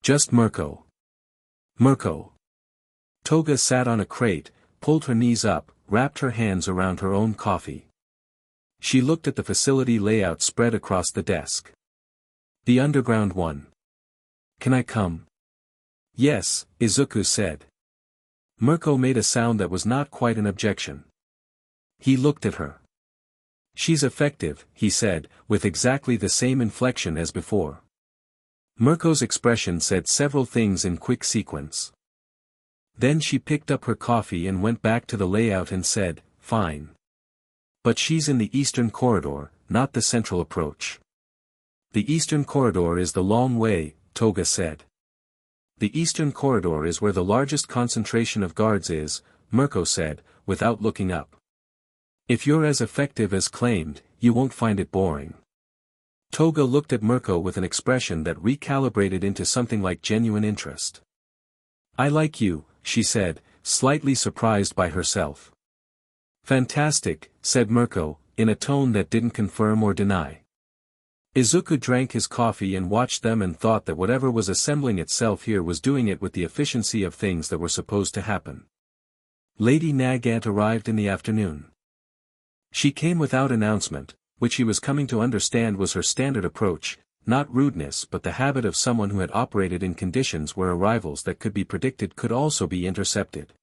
"Just Mirko." "Mirko." Toga sat on a crate, pulled her knees up, wrapped her hands around her own coffee. She looked at the facility layout spread across the desk. "The underground one. Can I come?" "Yes," Izuku said. Mirko made a sound that was not quite an objection. He looked at her. "She's effective," he said, with exactly the same inflection as before. Mirko's expression said several things in quick sequence. Then she picked up her coffee and went back to the layout and said, "Fine. But she's in the eastern corridor, not the central approach." "The eastern corridor is the long way," Toga said. "The eastern corridor is where the largest concentration of guards is," Mirko said, without looking up. "If you're as effective as claimed, you won't find it boring." Toga looked at Mirko with an expression that recalibrated into something like genuine interest. "I like you," she said, slightly surprised by herself. "Fantastic," said Mirko, in a tone that didn't confirm or deny. Izuku drank his coffee and watched them and thought that whatever was assembling itself here was doing it with the efficiency of things that were supposed to happen. Lady Nagant arrived in the afternoon. She came without announcement, which he was coming to understand was her standard approach, not rudeness but the habit of someone who had operated in conditions where arrivals that could be predicted could also be intercepted.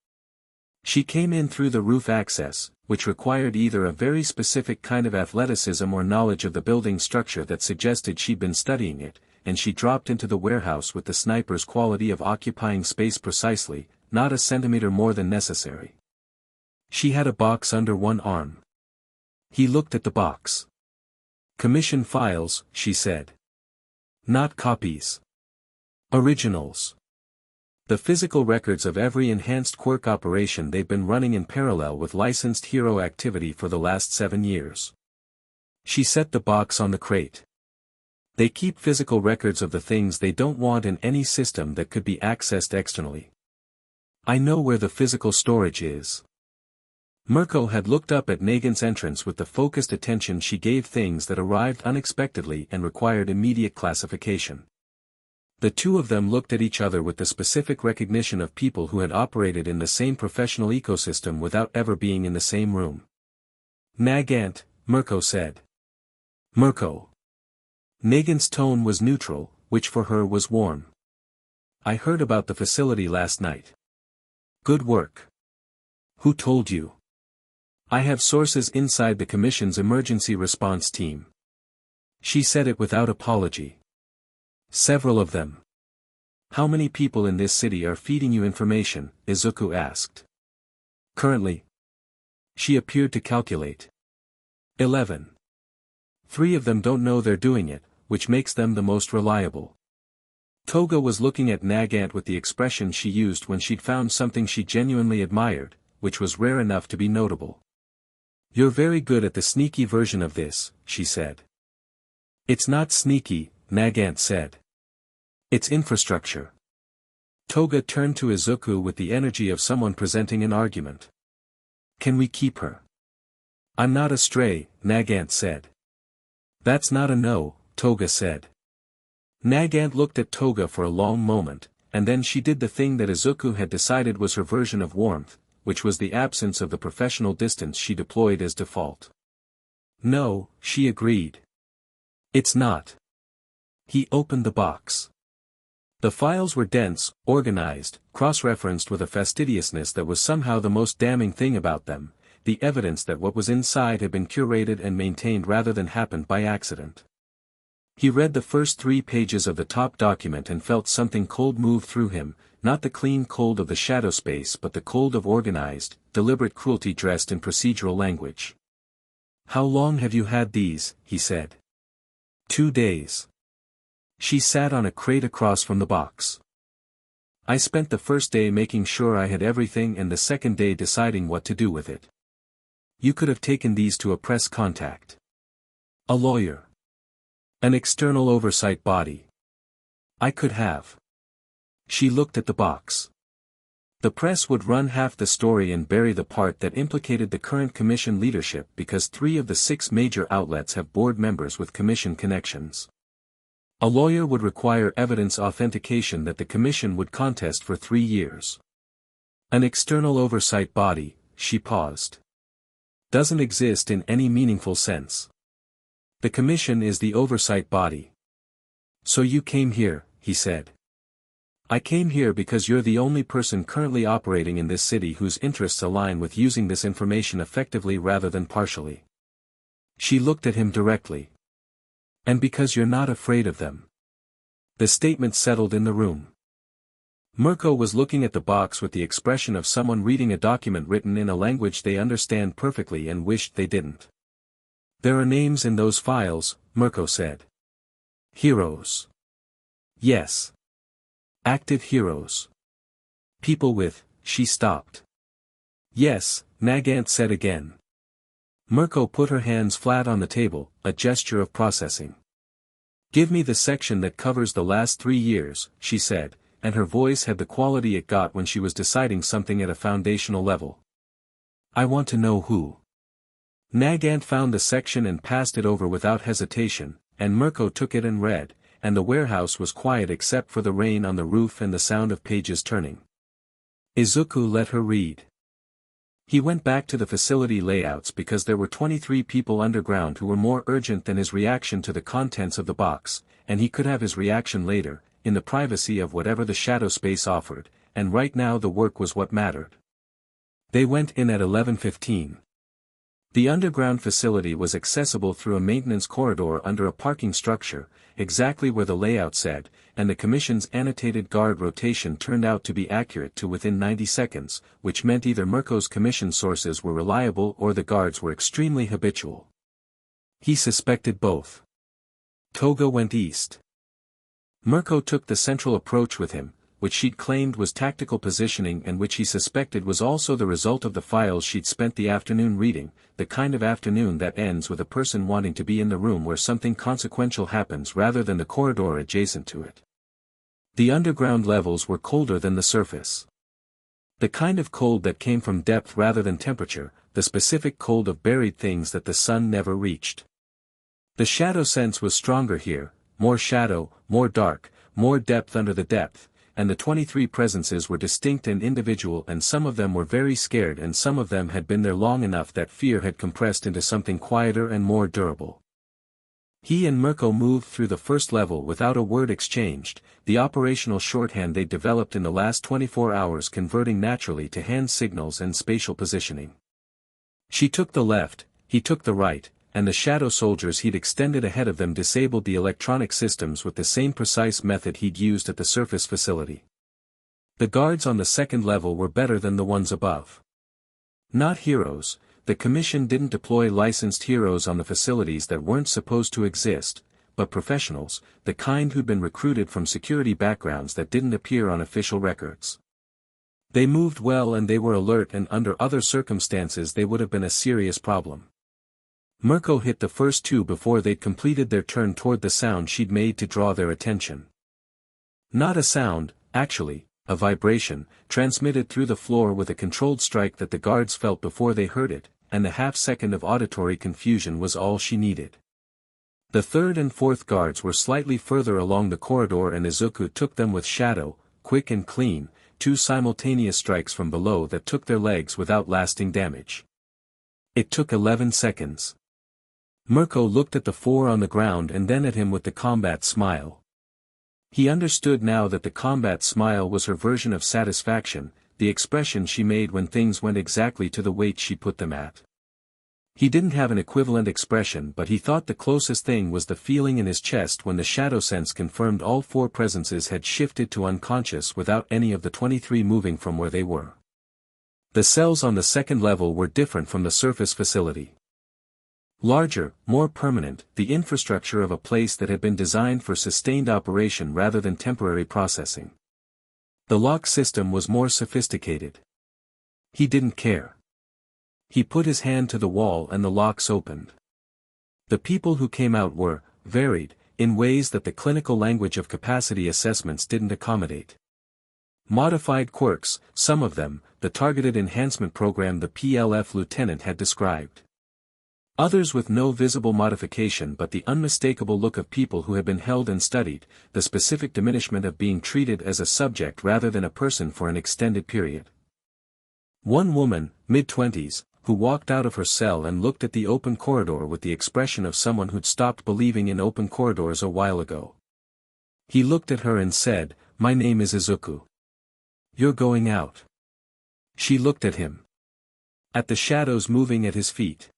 She came in through the roof access, which required either a very specific kind of athleticism or knowledge of the building structure that suggested she'd been studying it, and she dropped into the warehouse with the sniper's quality of occupying space precisely, not a centimeter more than necessary. She had a box under one arm. He looked at the box. "Commission files," she said. "Not copies. Originals. The physical records of every enhanced quirk operation they've been running in parallel with licensed hero activity for the last 7 years." She set the box on the crate. "They keep physical records of the things they don't want in any system that could be accessed externally. I know where the physical storage is." Mirko had looked up at Nagant's entrance with the focused attention she gave things that arrived unexpectedly and required immediate classification. The two of them looked at each other with the specific recognition of people who had operated in the same professional ecosystem without ever being in the same room. "Nagant," Mirko said. "Mirko." Nagant's tone was neutral, which for her was warm. "I heard about the facility last night. Good work. Who told you?" "I have sources inside the Commission's emergency response team." She said it without apology. "Several of them." "How many people in this city are feeding you information?" Izuku asked. "Currently?" She appeared to calculate. 11. 3 of them don't know they're doing it, which makes them the most reliable. Toga was looking at Nagant with the expression she used when she'd found something she genuinely admired, which was rare enough to be notable. "You're very good at the sneaky version of this," she said. "It's not sneaky," Nagant said. It's infrastructure. Toga turned to Izuku with the energy of someone presenting an argument. Can we keep her? I'm not a stray, Nagant said. That's not a no, Toga said. Nagant looked at Toga for a long moment, and then she did the thing that Izuku had decided was her version of warmth, which was the absence of the professional distance she deployed as default. No, she agreed. It's not. He opened the box. The files were dense, organized, cross-referenced with a fastidiousness that was somehow the most damning thing about them, the evidence that what was inside had been curated and maintained rather than happened by accident. He read the first 3 pages of the top document and felt something cold move through him, not the clean cold of the shadow space but the cold of organized, deliberate cruelty dressed in procedural language. How long have you had these? He said. 2 days. She sat on a crate across from the box. I spent the first day making sure I had everything and the second day deciding what to do with it. You could have taken these to a press contact. A lawyer. An external oversight body. I could have. She looked at the box. The press would run half the story and bury the part that implicated the current commission leadership because 3 of the 6 major outlets have board members with commission connections. A lawyer would require evidence authentication that the commission would contest for 3 years. An external oversight body, she paused. Doesn't exist in any meaningful sense. The commission is the oversight body. So you came here, he said. I came here because you're the only person currently operating in this city whose interests align with using this information effectively rather than partially. She looked at him directly. And because you're not afraid of them. The statement settled in the room. Mirko was looking at the box with the expression of someone reading a document written in a language they understand perfectly and wished they didn't. There are names in those files, Mirko said. Heroes. Yes. Active heroes. People with, she stopped. Yes, Nagant said again. Mirko put her hands flat on the table, a gesture of processing. Give me the section that covers the last 3 years, she said, and her voice had the quality it got when she was deciding something at a foundational level. I want to know who. Nagant found the section and passed it over without hesitation, and Mirko took it and read, and the warehouse was quiet except for the rain on the roof and the sound of pages turning. Izuku let her read. He went back to the facility layouts because there were 23 people underground who were more urgent than his reaction to the contents of the box, and he could have his reaction later, in the privacy of whatever the shadow space offered, and right now the work was what mattered. They went in at 11:15. The underground facility was accessible through a maintenance corridor under a parking structure, exactly where the layout said, and the commission's annotated guard rotation turned out to be accurate to within 90 seconds, which meant either Mirko's commission sources were reliable or the guards were extremely habitual. He suspected both. Toga went east. Mirko took the central approach with him, which she'd claimed was tactical positioning and which he suspected was also the result of the files she'd spent the afternoon reading, the kind of afternoon that ends with a person wanting to be in the room where something consequential happens rather than the corridor adjacent to it. The underground levels were colder than the surface. The kind of cold that came from depth rather than temperature, the specific cold of buried things that the sun never reached. The shadow sense was stronger here, more shadow, more dark, more depth under the depth, and the 23 presences were distinct and individual, and some of them were very scared and some of them had been there long enough that fear had compressed into something quieter and more durable. He and Mirko moved through the first level without a word exchanged, the operational shorthand they developed in the last 24 hours converting naturally to hand signals and spatial positioning. She took the left, he took the right, and the shadow soldiers he'd extended ahead of them disabled the electronic systems with the same precise method he'd used at the surface facility. The guards on the second level were better than the ones above. Not heroes, the commission didn't deploy licensed heroes on the facilities that weren't supposed to exist, but professionals, the kind who'd been recruited from security backgrounds that didn't appear on official records. They moved well and they were alert, and under other circumstances they would have been a serious problem. Mirko hit the first 2 before they'd completed their turn toward the sound she'd made to draw their attention. Not a sound, actually, a vibration, transmitted through the floor with a controlled strike that the guards felt before they heard it, and the half-second of auditory confusion was all she needed. The third and fourth guards were slightly further along the corridor and Izuku took them with Shadow, quick and clean, 2 simultaneous strikes from below that took their legs without lasting damage. It took 11 seconds. Mirko looked at the 4 on the ground and then at him with the combat smile. He understood now that the combat smile was her version of satisfaction, the expression she made when things went exactly to the weight she put them at. He didn't have an equivalent expression but he thought the closest thing was the feeling in his chest when the shadow sense confirmed all 4 presences had shifted to unconscious without any of the 23 moving from where they were. The cells on the second level were different from the surface facility. Larger, more permanent, the infrastructure of a place that had been designed for sustained operation rather than temporary processing. The lock system was more sophisticated. He didn't care. He put his hand to the wall and the locks opened. The people who came out were varied, in ways that the clinical language of capacity assessments didn't accommodate. Modified quirks, some of them, the targeted enhancement program the PLF lieutenant had described. Others with no visible modification but the unmistakable look of people who had been held and studied, the specific diminishment of being treated as a subject rather than a person for an extended period. One woman, mid-20s, who walked out of her cell and looked at the open corridor with the expression of someone who'd stopped believing in open corridors a while ago. He looked at her and said, "My name is Izuku. You're going out." She looked at him. At the shadows moving at his feet.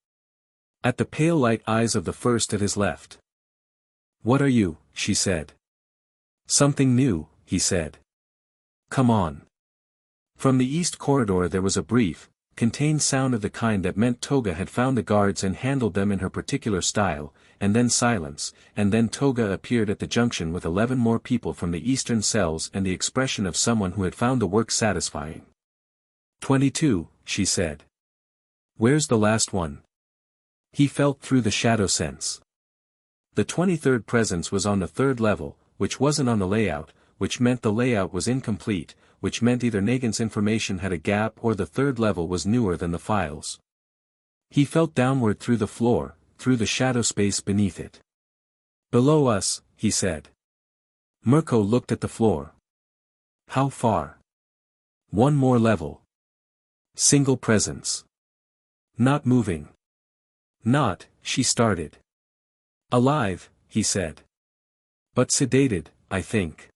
At the pale light eyes of the first at his left. "What are you?" she said. "Something new," he said. "Come on." From the east corridor there was a brief, contained sound of the kind that meant Toga had found the guards and handled them in her particular style, and then silence, and then Toga appeared at the junction with 11 more people from the eastern cells and the expression of someone who had found the work satisfying. 22, she said. "Where's the last one?" He felt through the shadow sense. The 23rd presence was on the 3rd level, which wasn't on the layout, which meant the layout was incomplete, which meant either Negan's information had a gap or the 3rd level was newer than the files. He felt downward through the floor, through the shadow space beneath it. "Below us," he said. Mirko looked at the floor. "How far?" "One more level." "Single presence." "Not moving." "Not," she started. "Alive," he said. "But sedated, I think.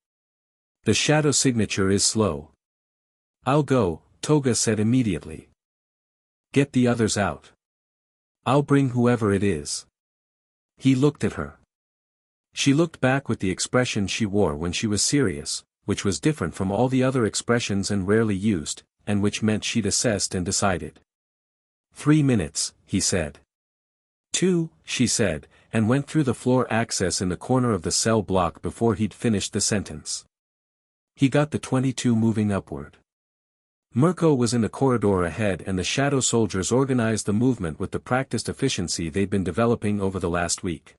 The shadow signature is slow." "I'll go," Toga said immediately. "Get the others out." "I'll bring whoever it is." He looked at her. She looked back with the expression she wore when she was serious, which was different from all the other expressions and rarely used, and which meant she'd assessed and decided. 3 minutes, he said. 2, she said, and went through the floor access in the corner of the cell block before he'd finished the sentence. He got the 22 moving upward. Mirko was in the corridor ahead and the shadow soldiers organized the movement with the practiced efficiency they'd been developing over the last week.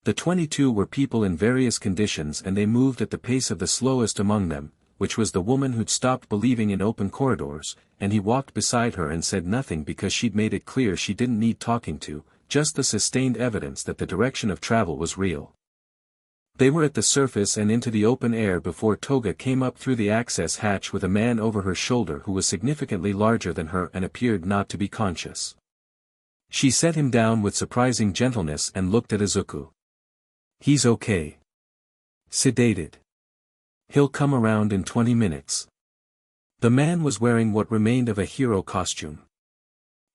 The 22 were people in various conditions and they moved at the pace of the slowest among them, which was the woman who'd stopped believing in open corridors, and he walked beside her and said nothing because she'd made it clear she didn't need talking to, just the sustained evidence that the direction of travel was real. They were at the surface and into the open air before Toga came up through the access hatch with a man over her shoulder who was significantly larger than her and appeared not to be conscious. She set him down with surprising gentleness and looked at Izuku. "He's okay. Sedated. He'll come around in 20 minutes. The man was wearing what remained of a hero costume.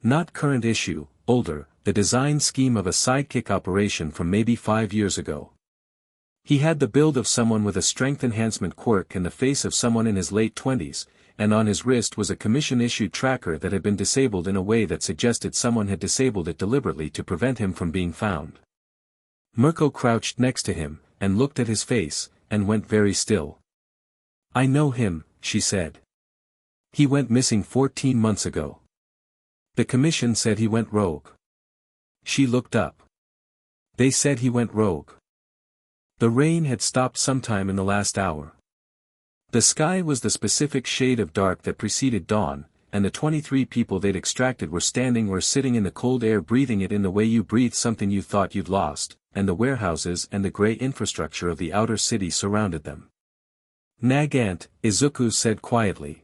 Not current issue, older, the design scheme of a sidekick operation from maybe 5 years ago. He had the build of someone with a strength enhancement quirk and the face of someone in his late 20s, and on his wrist was a commission-issued tracker that had been disabled in a way that suggested someone had disabled it deliberately to prevent him from being found. Mirko crouched next to him, and looked at his face, and went very still. "I know him," she said. "He went missing 14 months ago. The commission said he went rogue." She looked up. "They said he went rogue." The rain had stopped sometime in the last hour. The sky was the specific shade of dark that preceded dawn, and the 23 people they'd extracted were standing or sitting in the cold air breathing it in the way you breathe something you thought you'd lost, and the warehouses and the grey infrastructure of the outer city surrounded them. Nagant, Izuku said quietly.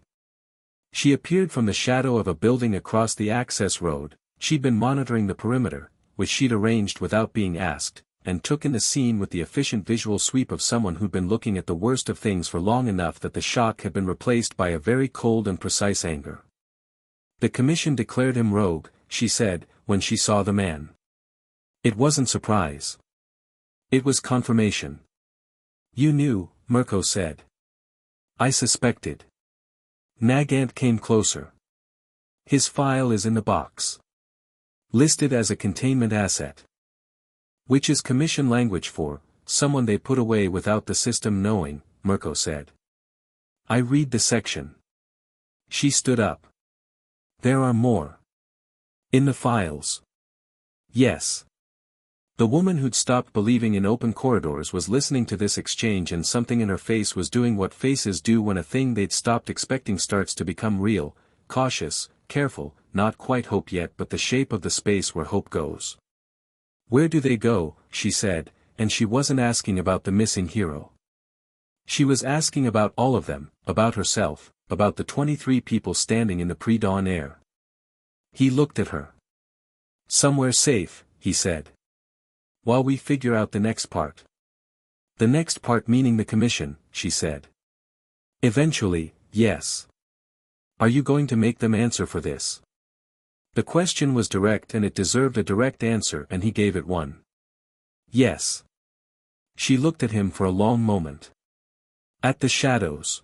She appeared from the shadow of a building across the access road. She'd been monitoring the perimeter, which she'd arranged without being asked, and took in the scene with the efficient visual sweep of someone who'd been looking at the worst of things for long enough that the shock had been replaced by a very cold and precise anger. The commission declared him rogue, she said, when she saw the man. It wasn't surprise. It was confirmation. You knew, Mirko said. I suspected. Nagant came closer. His file is in the box. Listed as a containment asset. Which is commission language for, someone they put away without the system knowing, Mirko said. I read the section. She stood up. There are more. In the files. Yes. The woman who'd stopped believing in open corridors was listening to this exchange, and something in her face was doing what faces do when a thing they'd stopped expecting starts to become real, cautious, careful, not quite hope yet but the shape of the space where hope goes. Where do they go, she said, and she wasn't asking about the missing hero. She was asking about all of them, about herself, about the 23 people standing in the pre-dawn air. He looked at her. Somewhere safe, he said. While we figure out the next part. The next part meaning the commission, she said. Eventually, yes. Are you going to make them answer for this? The question was direct and it deserved a direct answer, and he gave it one. Yes. She looked at him for a long moment. At the shadows.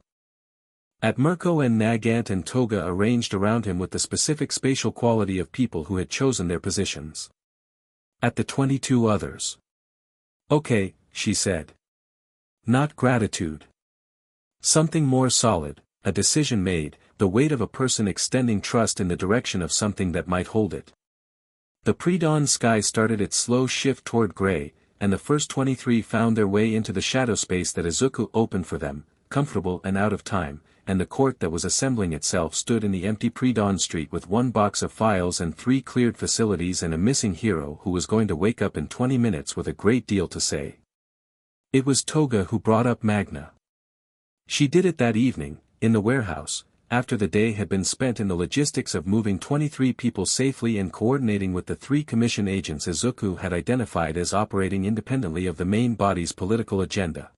At Mirko and Nagant and Toga arranged around him with the specific spatial quality of people who had chosen their positions. At the 22 others. Okay, she said. Not gratitude. Something more solid, a decision made, the weight of a person extending trust in the direction of something that might hold it. The pre-dawn sky started its slow shift toward gray, and the first 23 found their way into the shadow space that Izuku opened for them, comfortable and out of time, and the court that was assembling itself stood in the empty pre-dawn street with one box of files and 3 cleared facilities and a missing hero who was going to wake up in 20 minutes with a great deal to say. It was Toga who brought up Magna. She did it that evening, in the warehouse, after the day had been spent in the logistics of moving 23 people safely and coordinating with the 3 commission agents Izuku had identified as operating independently of the main body's political agenda.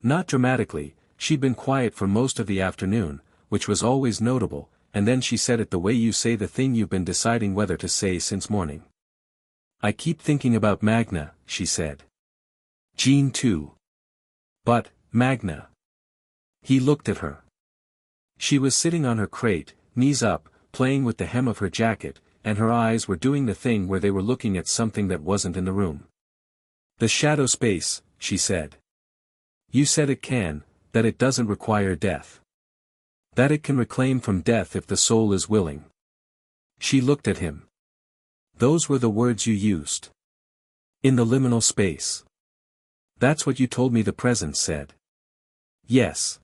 Not dramatically, she'd been quiet for most of the afternoon, which was always notable, and then she said it the way you say the thing you've been deciding whether to say since morning. I keep thinking about Magna, she said. Jean too. But, Magna. He looked at her. She was sitting on her crate, knees up, playing with the hem of her jacket, and her eyes were doing the thing where they were looking at something that wasn't in the room. The shadow space, she said. You said it can, that it doesn't require death. That it can reclaim from death if the soul is willing. She looked at him. Those were the words you used. In the liminal space. That's what you told me the presence said. Yes.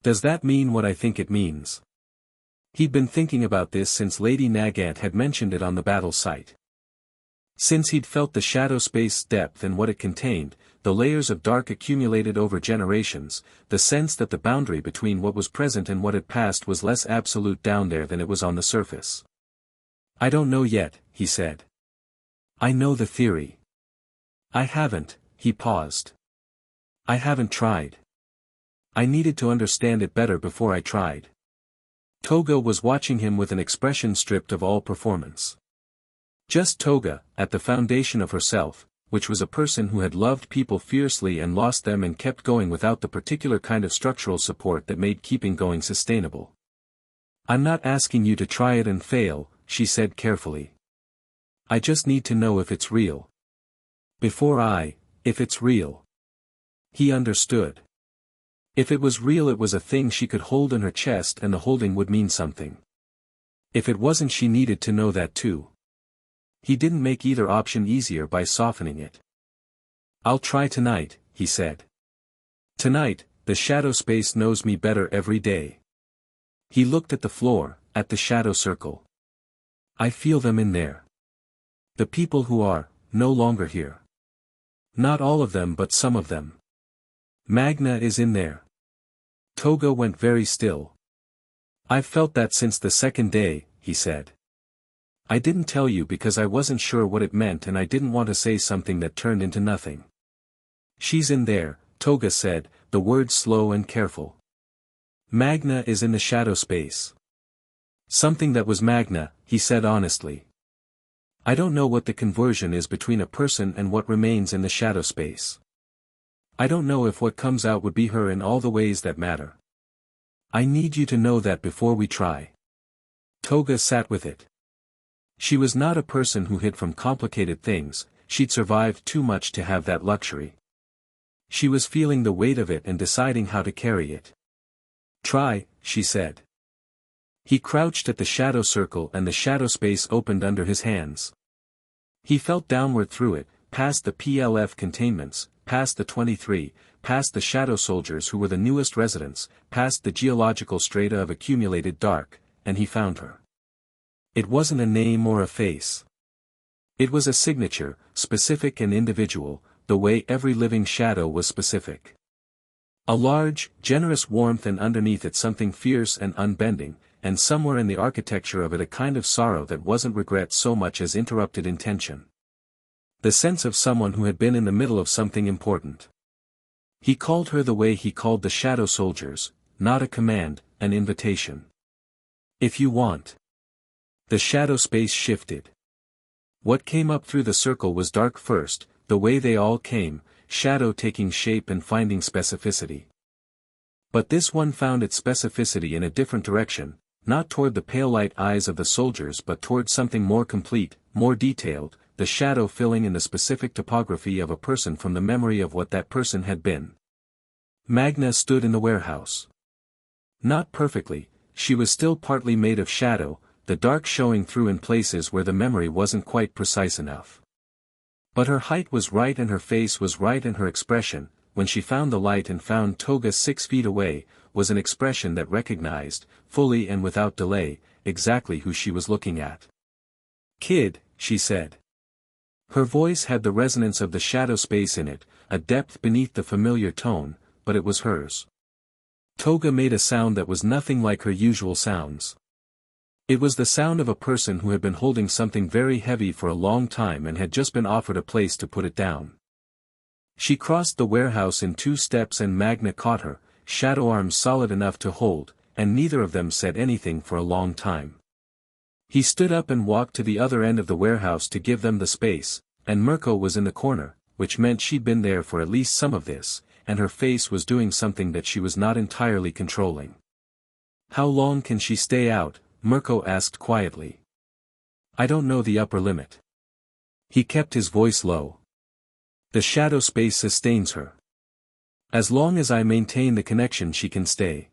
Does that mean what I think it means? He'd been thinking about this since Lady Nagant had mentioned it on the battle site. Since he'd felt the shadow space depth and what it contained, the layers of dark accumulated over generations, the sense that the boundary between what was present and what had passed was less absolute down there than it was on the surface. I don't know yet, he said. I know the theory. I haven't, he paused. I haven't tried. I needed to understand it better before I tried. Toga was watching him with an expression stripped of all performance. Just Toga, at the foundation of herself, which was a person who had loved people fiercely and lost them and kept going without the particular kind of structural support that made keeping going sustainable. I'm not asking you to try it and fail, she said carefully. I just need to know if it's real. If it's real. He understood. If it was real, it was a thing she could hold in her chest, and the holding would mean something. If it wasn't, she needed to know that too. He didn't make either option easier by softening it. I'll try tonight, he said. Tonight, the shadow space knows me better every day. He looked at the floor, at the shadow circle. I feel them in there. The people who are, no longer here. Not all of them but some of them. Magna is in there. Toga went very still. I've felt that since the second day, he said. I didn't tell you because I wasn't sure what it meant and I didn't want to say something that turned into nothing. She's in there, Toga said, the words slow and careful. Magna is in the shadow space. Something that was Magna, he said honestly. I don't know what the conversion is between a person and what remains in the shadow space. I don't know if what comes out would be her in all the ways that matter. I need you to know that before we try. Toga sat with it. She was not a person who hid from complicated things, she'd survived too much to have that luxury. She was feeling the weight of it and deciding how to carry it. Try, she said. He crouched at the shadow circle and the shadow space opened under his hands. He felt downward through it, past the PLF containments, past the 23, past the shadow soldiers who were the newest residents, past the geological strata of accumulated dark, and he found her. It wasn't a name or a face. It was a signature, specific and individual, the way every living shadow was specific. A large, generous warmth and underneath it something fierce and unbending, and somewhere in the architecture of it a kind of sorrow that wasn't regret so much as interrupted intention. The sense of someone who had been in the middle of something important. He called her the way he called the shadow soldiers, not a command, an invitation. If you want. The shadow space shifted. What came up through the circle was dark first, the way they all came, shadow taking shape and finding specificity. But this one found its specificity in a different direction, not toward the pale light eyes of the soldiers but toward something more complete, more detailed, the shadow filling in the specific topography of a person from the memory of what that person had been. Magna stood in the warehouse. Not perfectly, she was still partly made of shadow, the dark showing through in places where the memory wasn't quite precise enough. But her height was right and her face was right and her expression, when she found the light and found Toga 6 feet away, was an expression that recognized, fully and without delay, exactly who she was looking at. Kid, she said. Her voice had the resonance of the shadow space in it, a depth beneath the familiar tone, but it was hers. Toga made a sound that was nothing like her usual sounds. It was the sound of a person who had been holding something very heavy for a long time and had just been offered a place to put it down. She crossed the warehouse in 2 steps and Magna caught her, shadow arms solid enough to hold, and neither of them said anything for a long time. He stood up and walked to the other end of the warehouse to give them the space, and Mirko was in the corner, which meant she'd been there for at least some of this, and her face was doing something that she was not entirely controlling. How long can she stay out? Mirko asked quietly. I don't know the upper limit. He kept his voice low. The shadow space sustains her. As long as I maintain the connection she can stay.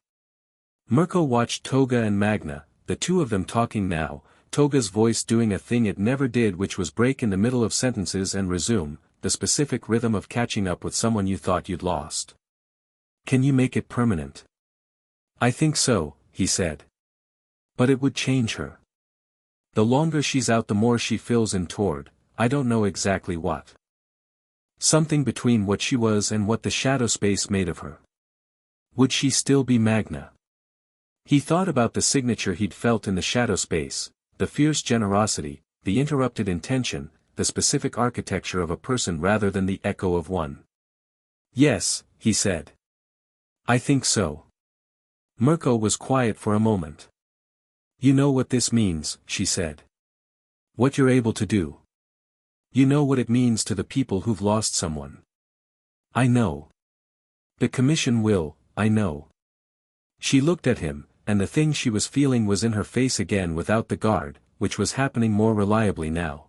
Mirko watched Toga and Magna, the two of them talking now, Toga's voice doing a thing it never did which was break in the middle of sentences and resume, the specific rhythm of catching up with someone you thought you'd lost. Can you make it permanent? I think so, he said. But it would change her. The longer she's out the more she fills in toward, I don't know exactly what. Something between what she was and what the shadow space made of her. Would she still be Magna? He thought about the signature he'd felt in the shadow space, the fierce generosity, the interrupted intention, the specific architecture of a person rather than the echo of one. Yes, he said. I think so. Mirko was quiet for a moment. You know what this means, she said. What you're able to do. You know what it means to the people who've lost someone. I know. The commission will, I know. She looked at him, and the thing she was feeling was in her face again without the guard, which was happening more reliably now.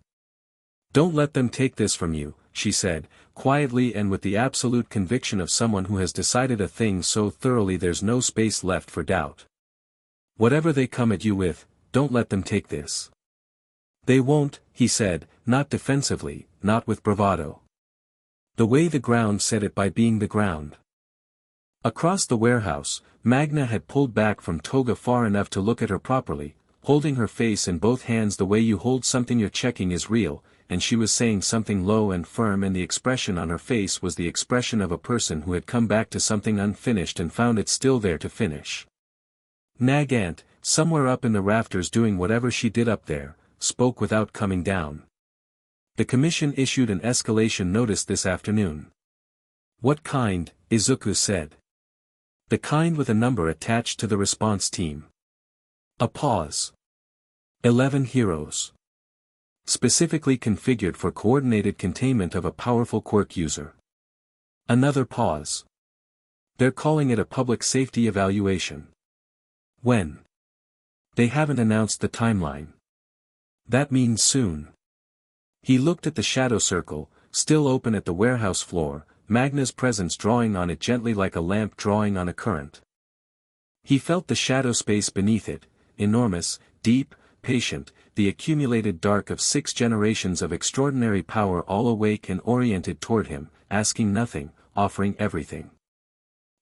Don't let them take this from you, she said, quietly and with the absolute conviction of someone who has decided a thing so thoroughly there's no space left for doubt. Whatever they come at you with, don't let them take this. They won't, he said, not defensively, not with bravado. The way the ground said it by being the ground. Across the warehouse, Magna had pulled back from Toga far enough to look at her properly, holding her face in both hands the way you hold something you're checking is real, and she was saying something low and firm, and the expression on her face was the expression of a person who had come back to something unfinished and found it still there to finish. Nagant, somewhere up in the rafters doing whatever she did up there, spoke without coming down. The commission issued an escalation notice this afternoon. What kind? Izuku said. The kind with a number attached to the response team. A pause. 11 heroes. Specifically configured for coordinated containment of a powerful quirk user. Another pause. They're calling it a public safety evaluation. When? They haven't announced the timeline. That means soon. He looked at the shadow circle, still open at the warehouse floor, Magna's presence drawing on it gently like a lamp drawing on a current. He felt the shadow space beneath it, enormous, deep, patient, the accumulated dark of 6 generations of extraordinary power all awake and oriented toward him, asking nothing, offering everything.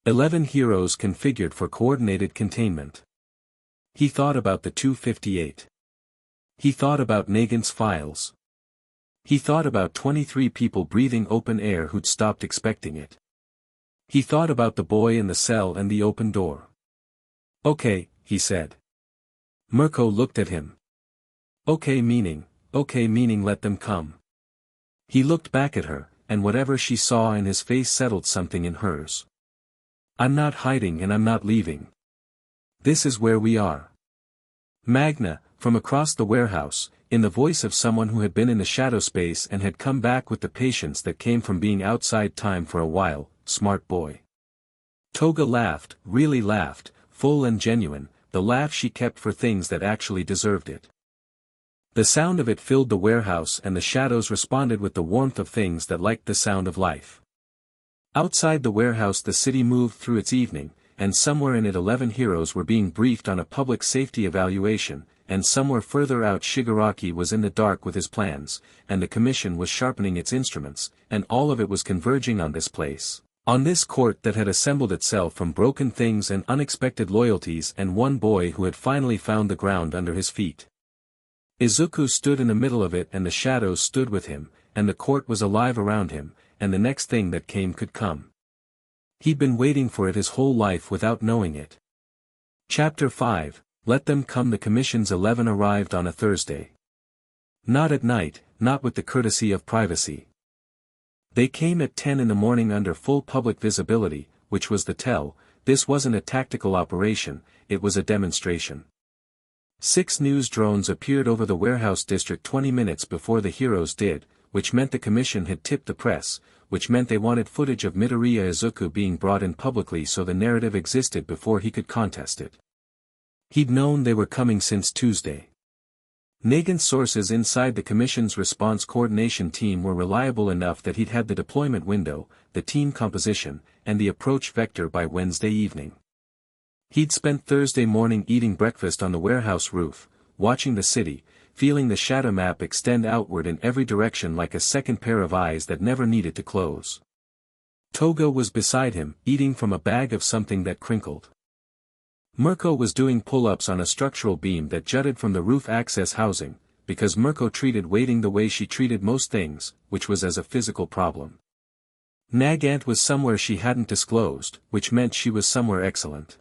11 heroes configured for coordinated containment. He thought about the 258. He thought about Nagant's files. He thought about 23 people breathing open air who'd stopped expecting it. He thought about the boy in the cell and the open door. Okay, he said. Mirko looked at him. Okay meaning let them come. He looked back at her, and whatever she saw in his face settled something in hers. I'm not hiding and I'm not leaving. This is where we are. Magna, from across the warehouse, in the voice of someone who had been in the shadow space and had come back with the patience that came from being outside time for a while, smart boy. Toga laughed, really laughed, full and genuine, the laugh she kept for things that actually deserved it. The sound of it filled the warehouse and the shadows responded with the warmth of things that liked the sound of life. Outside the warehouse the city moved through its evening, and somewhere in it 11 heroes were being briefed on a public safety evaluation, and somewhere further out Shigaraki was in the dark with his plans, and the commission was sharpening its instruments, and all of it was converging on this place, on this court that had assembled itself from broken things and unexpected loyalties and one boy who had finally found the ground under his feet. Izuku stood in the middle of it and the shadows stood with him, and the court was alive around him, and the next thing that came could come. He'd been waiting for it his whole life without knowing it. Chapter 5, Let Them Come. The commission's 11 arrived on a Thursday. Not at night, not with the courtesy of privacy. They came at 10 in the morning under full public visibility, which was the tell. This wasn't a tactical operation, it was a demonstration. 6 news drones appeared over the warehouse district 20 minutes before the heroes did, which meant the commission had tipped the press, which meant they wanted footage of Midoriya Izuku being brought in publicly so the narrative existed before he could contest it. He'd known they were coming since Tuesday. Nagant's sources inside the commission's response coordination team were reliable enough that he'd had the deployment window, the team composition, and the approach vector by Wednesday evening. He'd spent Thursday morning eating breakfast on the warehouse roof, watching the city, feeling the shadow map extend outward in every direction like a second pair of eyes that never needed to close. Toga was beside him, eating from a bag of something that crinkled. Mirko was doing pull-ups on a structural beam that jutted from the roof access housing, because Mirko treated waiting the way she treated most things, which was as a physical problem. Nagant was somewhere she hadn't disclosed, which meant she was somewhere excellent.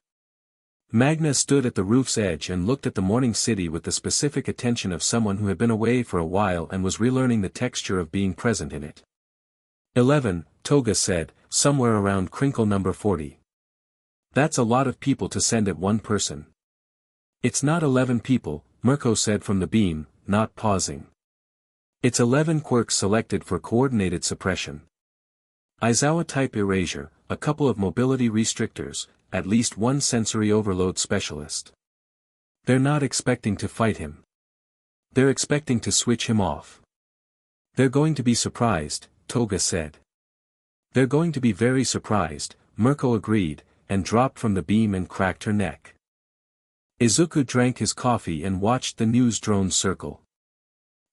Magna stood at the roof's edge and looked at the morning city with the specific attention of someone who had been away for a while and was relearning the texture of being present in it. 11, Toga said, somewhere around crinkle number 40. That's a lot of people to send at one person. It's not 11 people, Mirko said from the beam, not pausing. It's 11 quirks selected for coordinated suppression. Aizawa-type erasure, a couple of mobility restrictors, at least one sensory overload specialist. They're not expecting to fight him. They're expecting to switch him off. They're going to be surprised, Toga said. They're going to be very surprised, Mirko agreed, and dropped from the beam and cracked her neck. Izuku drank his coffee and watched the news drones circle.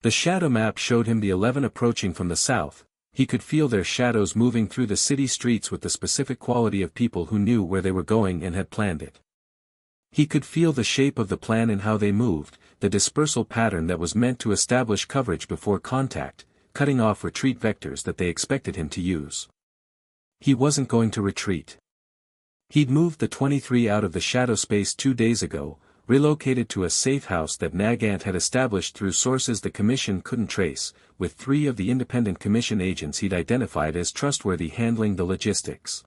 The shadow map showed him the 11 approaching from the south. He could feel their shadows moving through the city streets with the specific quality of people who knew where they were going and had planned it. He could feel the shape of the plan and how they moved, the dispersal pattern that was meant to establish coverage before contact, cutting off retreat vectors that they expected him to use. He wasn't going to retreat. He'd moved the 23 out of the shadow space 2 days ago, relocated to a safe house that Nagant had established through sources the Commission couldn't trace, with 3 of the independent Commission agents he'd identified as trustworthy handling the logistics.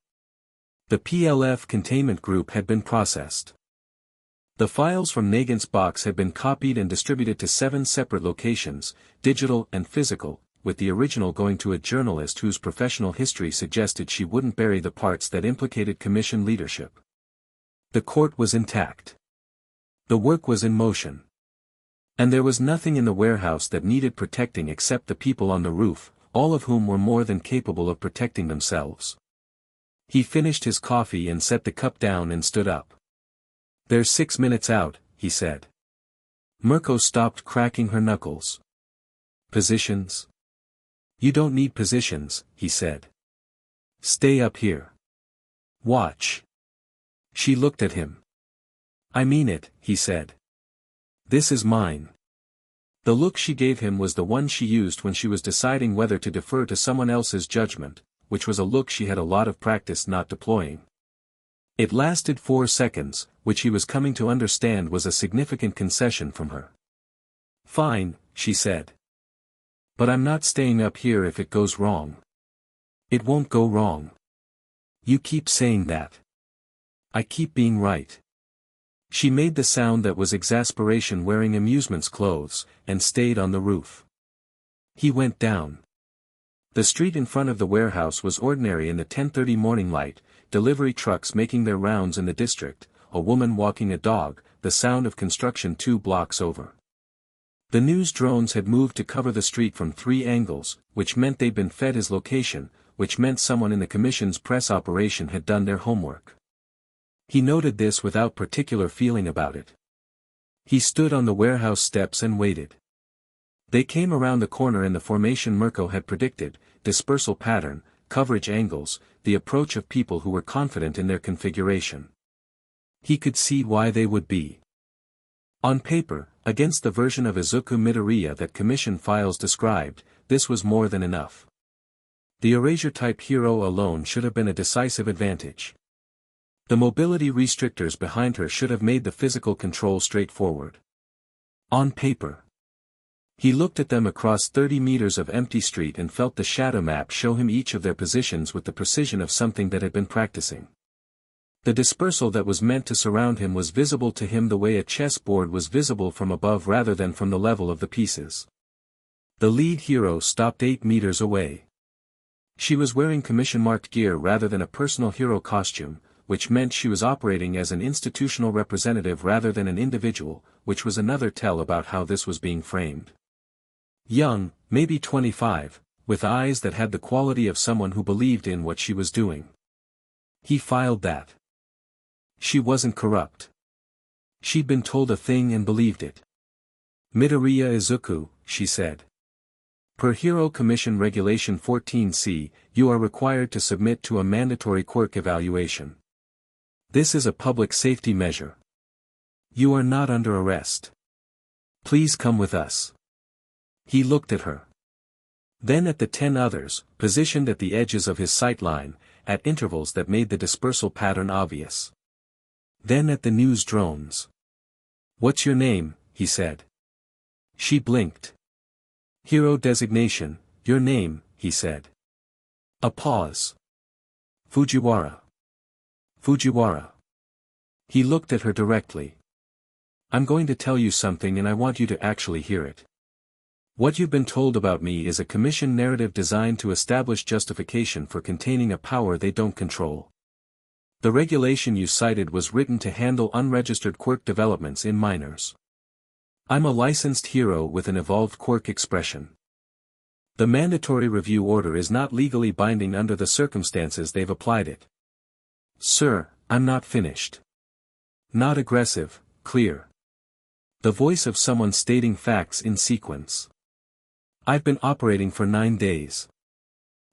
The PLF containment group had been processed. The files from Nagant's box had been copied and distributed to 7 separate locations, digital and physical, with the original going to a journalist whose professional history suggested she wouldn't bury the parts that implicated Commission leadership. The court was intact. The work was in motion. And there was nothing in the warehouse that needed protecting except the people on the roof, all of whom were more than capable of protecting themselves. He finished his coffee and set the cup down and stood up. "There's 6 minutes out," he said. Mirko stopped cracking her knuckles. "Positions?" "You don't need positions," he said. "Stay up here. Watch." She looked at him. "I mean it," he said. "This is mine." The look she gave him was the one she used when she was deciding whether to defer to someone else's judgment, which was a look she had a lot of practice not deploying. It lasted 4 seconds, which he was coming to understand was a significant concession from her. "Fine," she said. "But I'm not staying up here if it goes wrong." "It won't go wrong. You keep saying that." "I keep being right." She made the sound that was exasperation wearing amusement's clothes, and stayed on the roof. He went down. The street in front of the warehouse was ordinary in the 10:30 morning light, delivery trucks making their rounds in the district, a woman walking a dog, the sound of construction 2 blocks over. The news drones had moved to cover the street from 3 angles, which meant they'd been fed his location, which meant someone in the Commission's press operation had done their homework. He noted this without particular feeling about it. He stood on the warehouse steps and waited. They came around the corner in the formation Mirko had predicted, dispersal pattern, coverage angles, the approach of people who were confident in their configuration. He could see why they would be. On paper, against the version of Izuku Midoriya that Commission files described, this was more than enough. The Erasure-type hero alone should have been a decisive advantage. The mobility restrictors behind her should have made the physical control straightforward. On paper. He looked at them across 30 meters of empty street and felt the shadow map show him each of their positions with the precision of something that had been practicing. The dispersal that was meant to surround him was visible to him the way a chessboard was visible from above rather than from the level of the pieces. The lead hero stopped 8 meters away. She was wearing commission-marked gear rather than a personal hero costume, which meant she was operating as an institutional representative rather than an individual, which was another tell about how this was being framed. Young, maybe 25, with eyes that had the quality of someone who believed in what she was doing. He filed that. She wasn't corrupt. She'd been told a thing and believed it. "Midoriya Izuku," she said. "Per Hero Commission Regulation 14C, you are required to submit to a mandatory quirk evaluation. This is a public safety measure. You are not under arrest. Please come with us." He looked at her. Then at the 10 others, positioned at the edges of his sight line, at intervals that made the dispersal pattern obvious. Then at the news drones. "What's your name?" he said. She blinked. "Hero designation, your name," he said. A pause. "Fujiwara. Fujiwara." He looked at her directly. "I'm going to tell you something and I want you to actually hear it. What you've been told about me is a commission narrative designed to establish justification for containing a power they don't control. The regulation you cited was written to handle unregistered quirk developments in minors. I'm a licensed hero with an evolved quirk expression. The mandatory review order is not legally binding under the circumstances they've applied it." "Sir, I'm not finished." Not aggressive, clear. The voice of someone stating facts in sequence. "I've been operating for 9 days.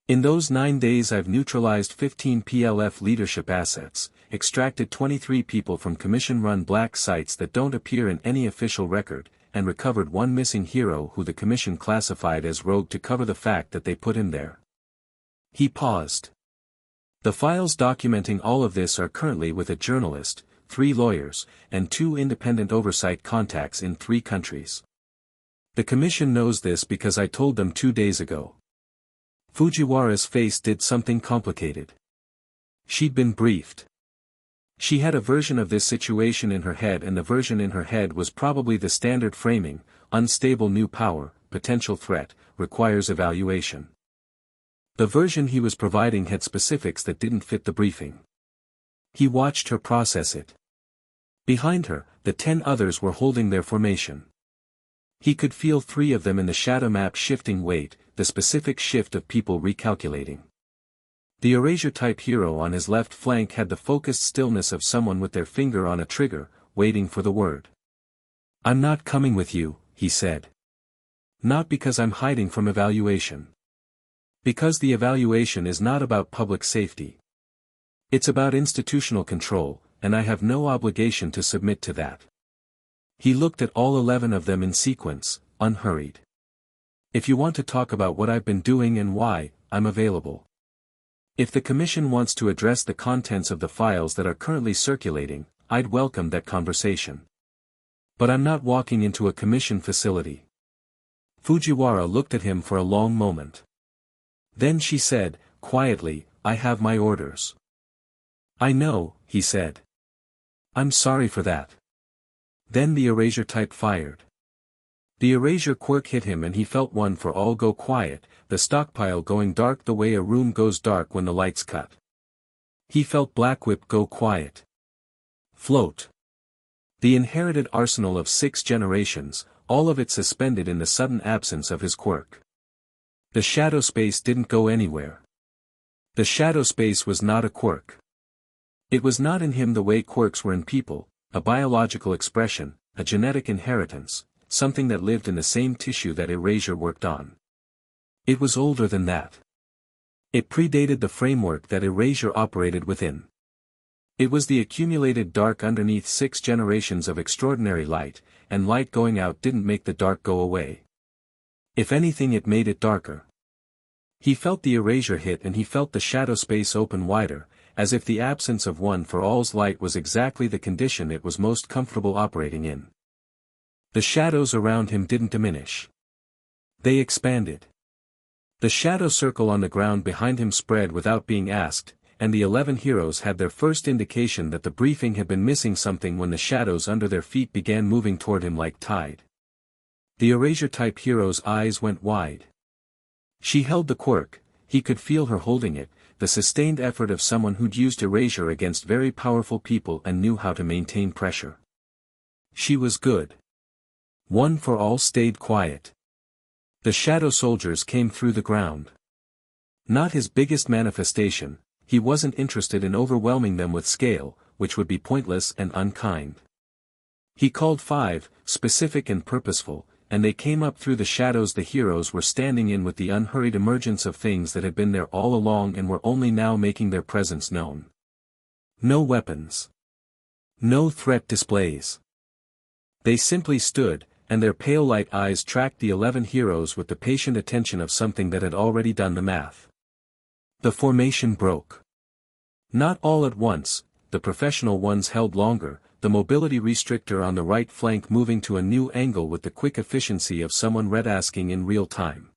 In those 9 days I've neutralized 15 PLF leadership assets, extracted 23 people from commission-run black sites that don't appear in any official record, and recovered one missing hero who the commission classified as rogue to cover the fact that they put him there. He paused. The files documenting all of this are currently with a journalist, 3 lawyers, and 2 independent oversight contacts in 3 countries. The commission knows this because I told them 2 days ago. Fujiwara's face did something complicated. She'd been briefed. She had a version of this situation in her head, and the version in her head was probably the standard framing: unstable new power, potential threat, requires evaluation. The version he was providing had specifics that didn't fit the briefing. He watched her process it. Behind her, the 10 others were holding their formation. He could feel 3 of them in the shadow map shifting weight, the specific shift of people recalculating. The erasure-type hero on his left flank had the focused stillness of someone with their finger on a trigger, waiting for the word. "I'm not coming with you," he said. "Not because I'm hiding from evaluation. Because the evaluation is not about public safety. It's about institutional control, and I have no obligation to submit to that." He looked at all 11 of them in sequence, unhurried. "If you want to talk about what I've been doing and why, I'm available. If the commission wants to address the contents of the files that are currently circulating, I'd welcome that conversation. But I'm not walking into a commission facility." Fujiwara looked at him for a long moment. Then she said, quietly, "I have my orders." "I know," he said. "I'm sorry for that." Then the erasure type fired. The erasure quirk hit him and he felt one for all go quiet, the stockpile going dark the way a room goes dark when the lights cut. He felt Black Whip go quiet. Float. The inherited arsenal of 6 generations, all of it suspended in the sudden absence of his quirk. The shadow space didn't go anywhere. The shadow space was not a quirk. It was not in him the way quirks were in people, a biological expression, a genetic inheritance, something that lived in the same tissue that erasure worked on. It was older than that. It predated the framework that erasure operated within. It was the accumulated dark underneath 6 generations of extraordinary light, and light going out didn't make the dark go away. If anything, it made it darker. He felt the erasure hit and he felt the shadow space open wider, as if the absence of one for all's light was exactly the condition it was most comfortable operating in. The shadows around him didn't diminish. They expanded. The shadow circle on the ground behind him spread without being asked, and the 11 heroes had their first indication that the briefing had been missing something when the shadows under their feet began moving toward him like tide. The erasure-type hero's eyes went wide. She held the quirk, he could feel her holding it, the sustained effort of someone who'd used erasure against very powerful people and knew how to maintain pressure. She was good. One for all stayed quiet. The shadow soldiers came through the ground. Not his biggest manifestation, he wasn't interested in overwhelming them with scale, which would be pointless and unkind. He called 5, specific and purposeful, and they came up through the shadows the heroes were standing in with the unhurried emergence of things that had been there all along and were only now making their presence known. No weapons. No threat displays. They simply stood, and their pale light eyes tracked the 11 heroes with the patient attention of something that had already done the math. The formation broke. Not all at once, the professional ones held longer, the mobility restrictor on the right flank moving to a new angle with the quick efficiency of someone red asking in real time.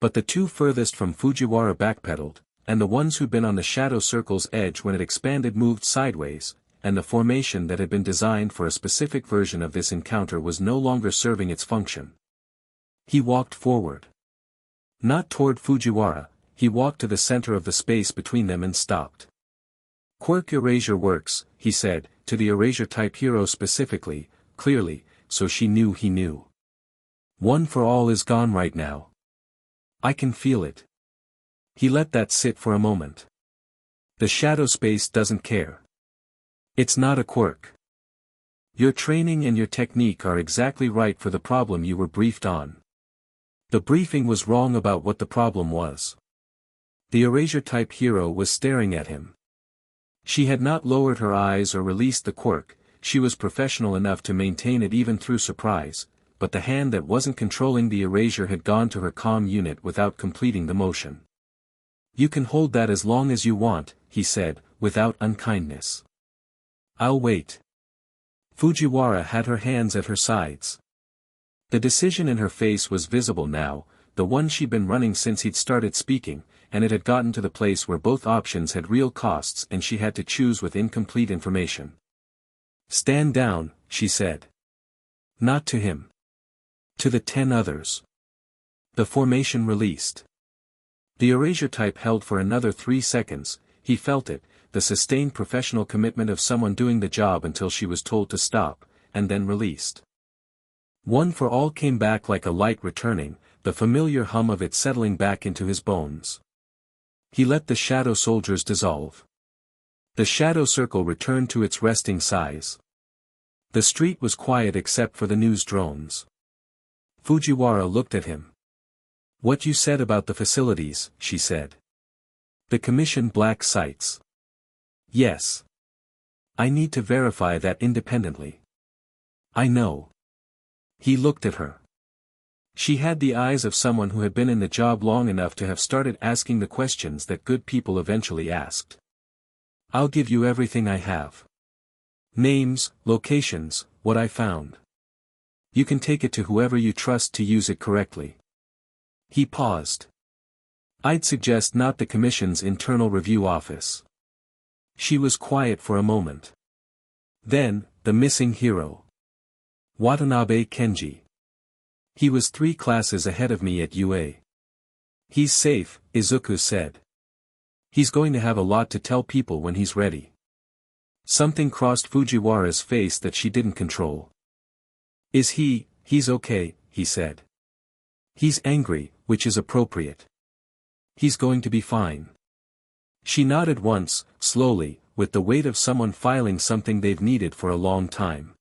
But the 2 furthest from Fujiwara backpedaled, and the ones who'd been on the shadow circle's edge when it expanded moved sideways, and the formation that had been designed for a specific version of this encounter was no longer serving its function. He walked forward. Not toward Fujiwara, he walked to the center of the space between them and stopped. "Quirk erasure works," he said, to the erasure-type hero specifically, clearly, so she knew he knew. "One for all is gone right now. I can feel it." He let that sit for a moment. The shadow space doesn't care. It's not a quirk. Your training and your technique are exactly right for the problem you were briefed on. The briefing was wrong about what the problem was. The erasure-type hero was staring at him. She had not lowered her eyes or released the quirk, she was professional enough to maintain it even through surprise, but the hand that wasn't controlling the erasure had gone to her comm unit without completing the motion. "You can hold that as long as you want," he said, without unkindness. "I'll wait." Fujiwara had her hands at her sides. The decision in her face was visible now, the one she'd been running since he'd started speaking, and it had gotten to the place where both options had real costs and she had to choose with incomplete information. "Stand down," she said. Not to him. To the 10 others. The formation released. The erasure type held for another 3 seconds, he felt it, the sustained professional commitment of someone doing the job until she was told to stop, and then released. One for all came back like a light returning, the familiar hum of it settling back into his bones. He let the shadow soldiers dissolve. The shadow circle returned to its resting size. The street was quiet except for the news drones. Fujiwara looked at him. "What you said about the facilities," she said. "The commission black sites." "Yes. I need to verify that independently." "I know." He looked at her. She had the eyes of someone who had been in the job long enough to have started asking the questions that good people eventually asked. "I'll give you everything I have. Names, locations, what I found. You can take it to whoever you trust to use it correctly." He paused. "I'd suggest not the Commission's internal review office." She was quiet for a moment. Then, the missing hero. Watanabe Kenji. "He was 3 classes ahead of me at UA. He's safe," Izuku said. "He's going to have a lot to tell people when he's ready." Something crossed Fujiwara's face that she didn't control. He's okay," he said. "He's angry, which is appropriate. He's going to be fine." She nodded once, slowly, with the weight of someone filing something they've needed for a long time.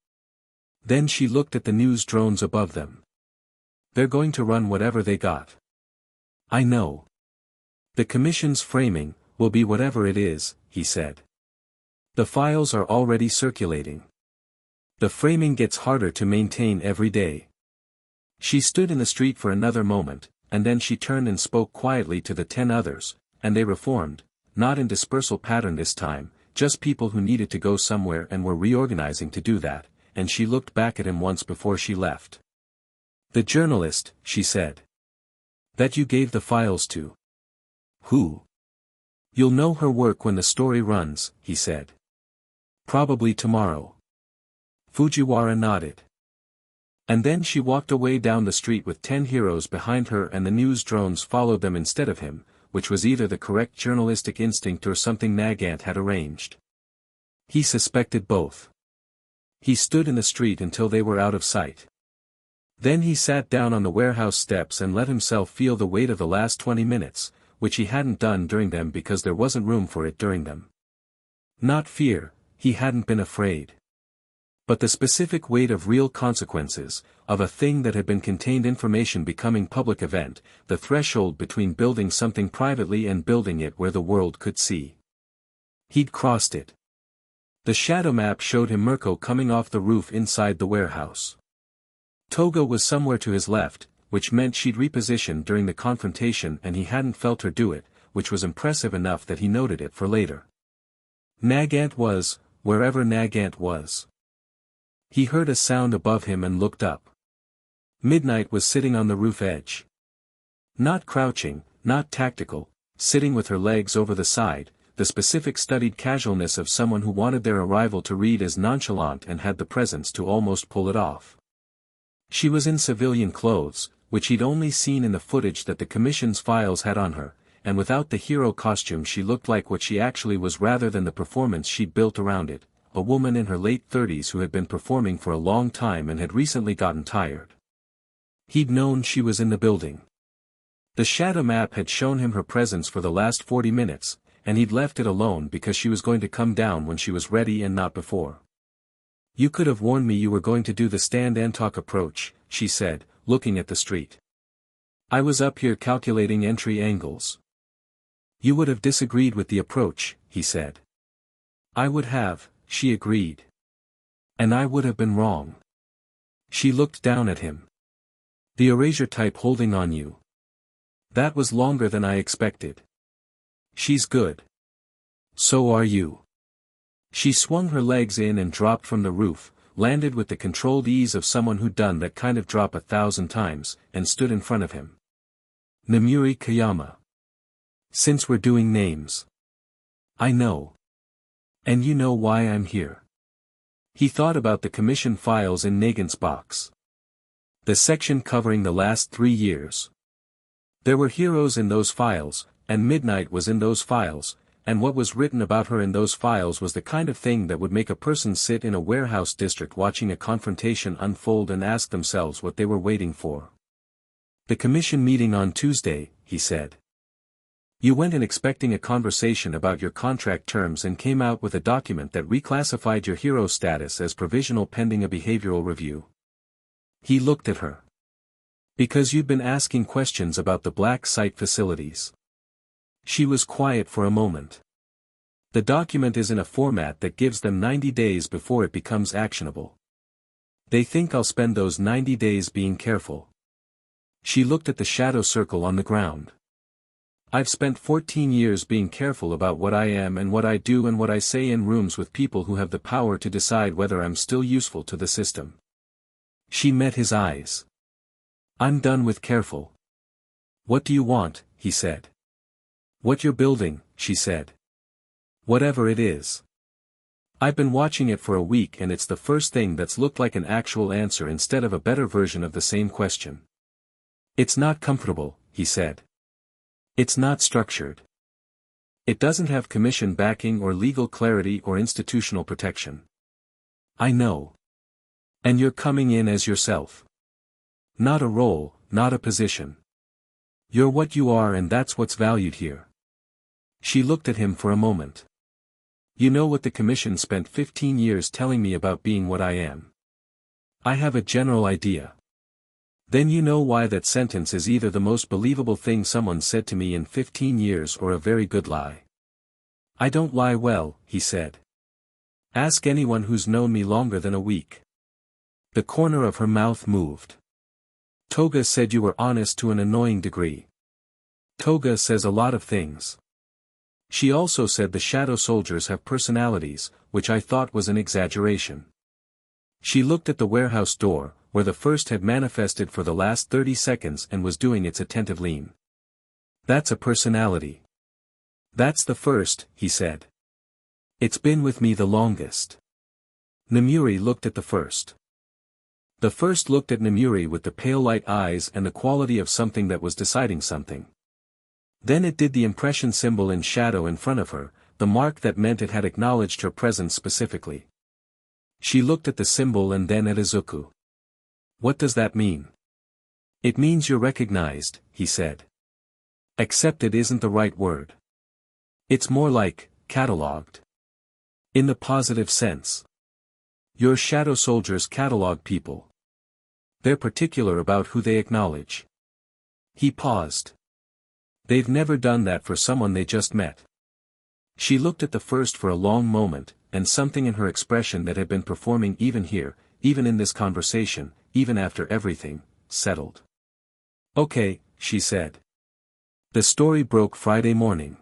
Then she looked at the news drones above them. "They're going to run whatever they got." "I know. The Commission's framing will be whatever it is," he said. "The files are already circulating. The framing gets harder to maintain every day." She stood in the street for another moment, and then she turned and spoke quietly to the 10 others, and they reformed, not in dispersal pattern this time, just people who needed to go somewhere and were reorganizing to do that, and she looked back at him once before she left. "The journalist," she said. "That you gave the files to." "Who?" "You'll know her work when the story runs," he said. "Probably tomorrow." Fujiwara nodded. And then she walked away down the street with 10 heroes behind her and the news drones followed them instead of him, which was either the correct journalistic instinct or something Nagant had arranged. He suspected both. He stood in the street until they were out of sight. Then he sat down on the warehouse steps and let himself feel the weight of the last 20 minutes, which he hadn't done during them because there wasn't room for it during them. Not fear, he hadn't been afraid. But the specific weight of real consequences, of a thing that had been contained information becoming public event, the threshold between building something privately and building it where the world could see. He'd crossed it. The shadow map showed him Mirko coming off the roof inside the warehouse. Toga was somewhere to his left, which meant she'd repositioned during the confrontation and he hadn't felt her do it, which was impressive enough that he noted it for later. Nagant was, wherever Nagant was. He heard a sound above him and looked up. Midnight was sitting on the roof edge. Not crouching, not tactical, sitting with her legs over the side, the specific studied casualness of someone who wanted their arrival to read as nonchalant and had the presence to almost pull it off. She was in civilian clothes, which he'd only seen in the footage that the Commission's files had on her, and without the hero costume she looked like what she actually was rather than the performance she'd built around it. A woman in her late 30s who had been performing for a long time and had recently gotten tired. He'd known she was in the building. The shadow map had shown him her presence for the last 40 minutes, and he'd left it alone because she was going to come down when she was ready and not before. "You could have warned me you were going to do the stand and talk approach," she said, looking at the street. "I was up here calculating entry angles." You would have disagreed with the approach, he said. I would have, she agreed. And I would have been wrong. She looked down at him. The erasure type holding on you. That was longer than I expected. She's good. So are you. She swung her legs in and dropped from the roof, landed with the controlled ease of someone who'd done that kind of drop 1,000 times, and stood in front of him. Namuri Kayama. Since we're doing names. I know. And you know why I'm here. He thought about the commission files in Nagant's box. The section covering the last 3 years. There were heroes in those files, and Midnight was in those files, and what was written about her in those files was the kind of thing that would make a person sit in a warehouse district watching a confrontation unfold and ask themselves what they were waiting for. The commission meeting on Tuesday, he said. You went in expecting a conversation about your contract terms and came out with a document that reclassified your hero status as provisional pending a behavioral review. He looked at her. Because you'd been asking questions about the black site facilities. She was quiet for a moment. The document is in a format that gives them 90 days before it becomes actionable. They think I'll spend those 90 days being careful. She looked at the shadow circle on the ground. I've spent 14 years being careful about what I am and what I do and what I say in rooms with people who have the power to decide whether I'm still useful to the system. She met his eyes. I'm done with careful. What do you want, he said. What you're building, she said. Whatever it is. I've been watching it for a week and it's the first thing that's looked like an actual answer instead of a better version of the same question. It's not comfortable, he said. It's not structured. It doesn't have commission backing or legal clarity or institutional protection. I know. And you're coming in as yourself. Not a role, not a position. You're what you are and that's what's valued here. She looked at him for a moment. You know what the commission spent 15 years telling me about being what I am. I have a general idea. Then you know why that sentence is either the most believable thing someone said to me in 15 years or a very good lie. I don't lie well, he said. Ask anyone who's known me longer than a week. The corner of her mouth moved. Toga said you were honest to an annoying degree. Toga says a lot of things. She also said the shadow soldiers have personalities, which I thought was an exaggeration. She looked at the warehouse door, where the first had manifested for the last 30 seconds and was doing its attentive lean. That's a personality. That's the first, he said. It's been with me the longest. Namuri looked at the first. The first looked at Namuri with the pale light eyes and the quality of something that was deciding something. Then it did the impression symbol in shadow in front of her, the mark that meant it had acknowledged her presence specifically. She looked at the symbol and then at Izuku. What does that mean? It means you're recognized, he said. Accepted isn't the right word. It's more like, catalogued. In the positive sense. Your shadow soldiers catalog people. They're particular about who they acknowledge. He paused. They've never done that for someone they just met. She looked at the first for a long moment, and something in her expression that had been performing even here, even in this conversation, even after everything, settled. Okay, she said. The story broke Friday morning.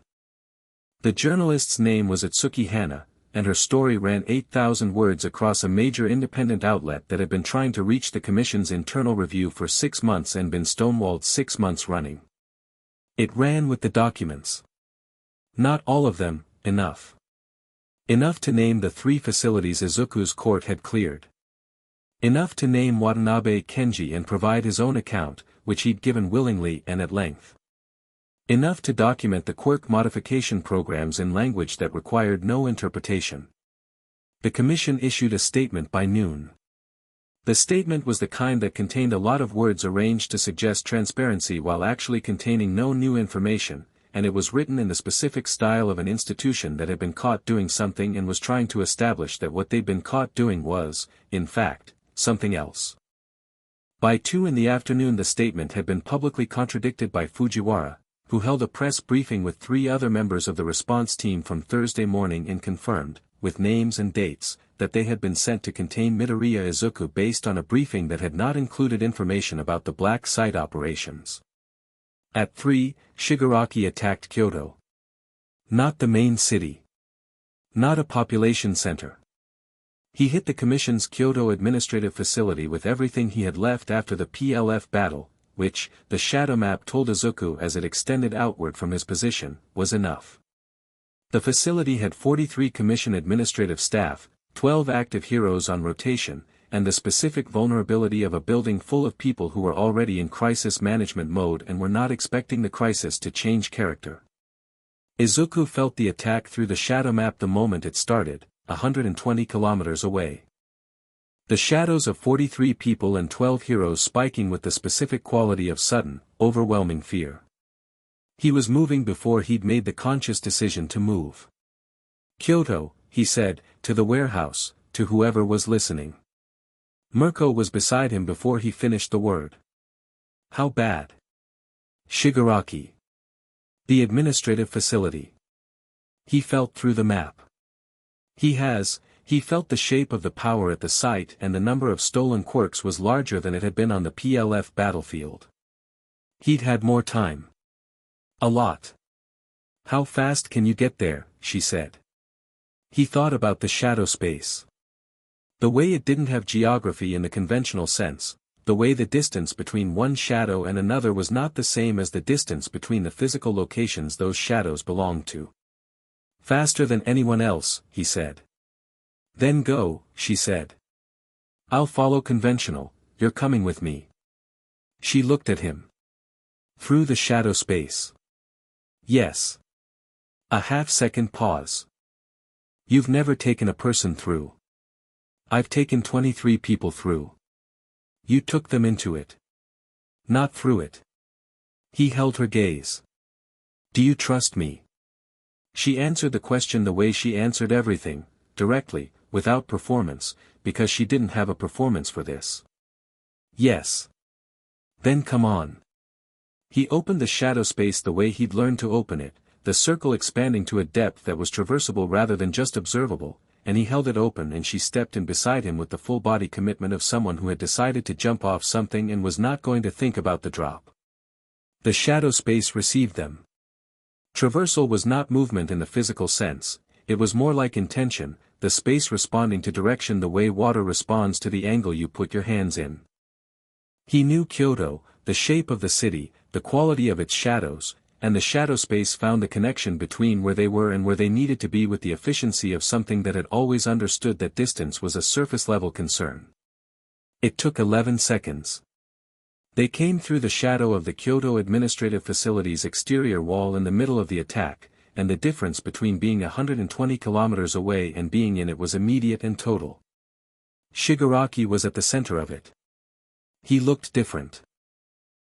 The journalist's name was Atsuki Hana, and her story ran 8,000 words across a major independent outlet that had been trying to reach the commission's internal review for 6 months and been stonewalled 6 months running. It ran with the documents. Not all of them, enough. Enough to name the 3 facilities Izuku's court had cleared. Enough to name Watanabe Kenji and provide his own account, which he'd given willingly and at length. Enough to document the quirk modification programs in language that required no interpretation. The commission issued a statement by noon. The statement was the kind that contained a lot of words arranged to suggest transparency while actually containing no new information, and it was written in the specific style of an institution that had been caught doing something and was trying to establish that what they'd been caught doing was, in fact, something else. By 2 in the afternoon the statement had been publicly contradicted by Fujiwara, who held a press briefing with 3 other members of the response team from Thursday morning and confirmed, with names and dates, that they had been sent to contain Midoriya Izuku based on a briefing that had not included information about the Black Site operations. At 3, Shigaraki attacked Kyoto. Not the main city. Not a population center. He hit the Commission's Kyoto administrative facility with everything he had left after the PLF battle, which, the shadow map told Izuku as it extended outward from his position, was enough. The facility had 43 Commission administrative staff, 12 active heroes on rotation, and the specific vulnerability of a building full of people who were already in crisis management mode and were not expecting the crisis to change character. Izuku felt the attack through the shadow map the moment it started, 120 kilometers away. The shadows of 43 people and 12 heroes spiking with the specific quality of sudden, overwhelming fear. He was moving before he'd made the conscious decision to move. Kyoto, he said, to the warehouse, to whoever was listening. Mirko was beside him before he finished the word. How bad? Shigaraki. The administrative facility. He felt through the map. He felt the shape of the power at the site and the number of stolen quirks was larger than it had been on the PLF battlefield. He'd had more time. A lot. How fast can you get there, she said. He thought about the shadow space. The way it didn't have geography in the conventional sense, the way the distance between one shadow and another was not the same as the distance between the physical locations those shadows belonged to. Faster than anyone else, he said. Then go, she said. I'll follow conventional, you're coming with me. She looked at him. Through the shadow space. Yes. A half-second pause. You've never taken a person through. I've taken 23 people through. You took them into it. Not through it. He held her gaze. Do you trust me? She answered the question the way she answered everything, directly, without performance, because she didn't have a performance for this. Yes. Then come on. He opened the shadow space the way he'd learned to open it, the circle expanding to a depth that was traversable rather than just observable, and he held it open and she stepped in beside him with the full-body commitment of someone who had decided to jump off something and was not going to think about the drop. The shadow space received them. Traversal was not movement in the physical sense, it was more like intention, the space responding to direction the way water responds to the angle you put your hands in. He knew Kyoto, the shape of the city, the quality of its shadows, and the shadow space found the connection between where they were and where they needed to be with the efficiency of something that had always understood that distance was a surface-level concern. It took 11 seconds. They came through the shadow of the Kyoto administrative facility's exterior wall in the middle of the attack, and the difference between being 120 kilometers away and being in it was immediate and total. Shigaraki was at the center of it. He looked different.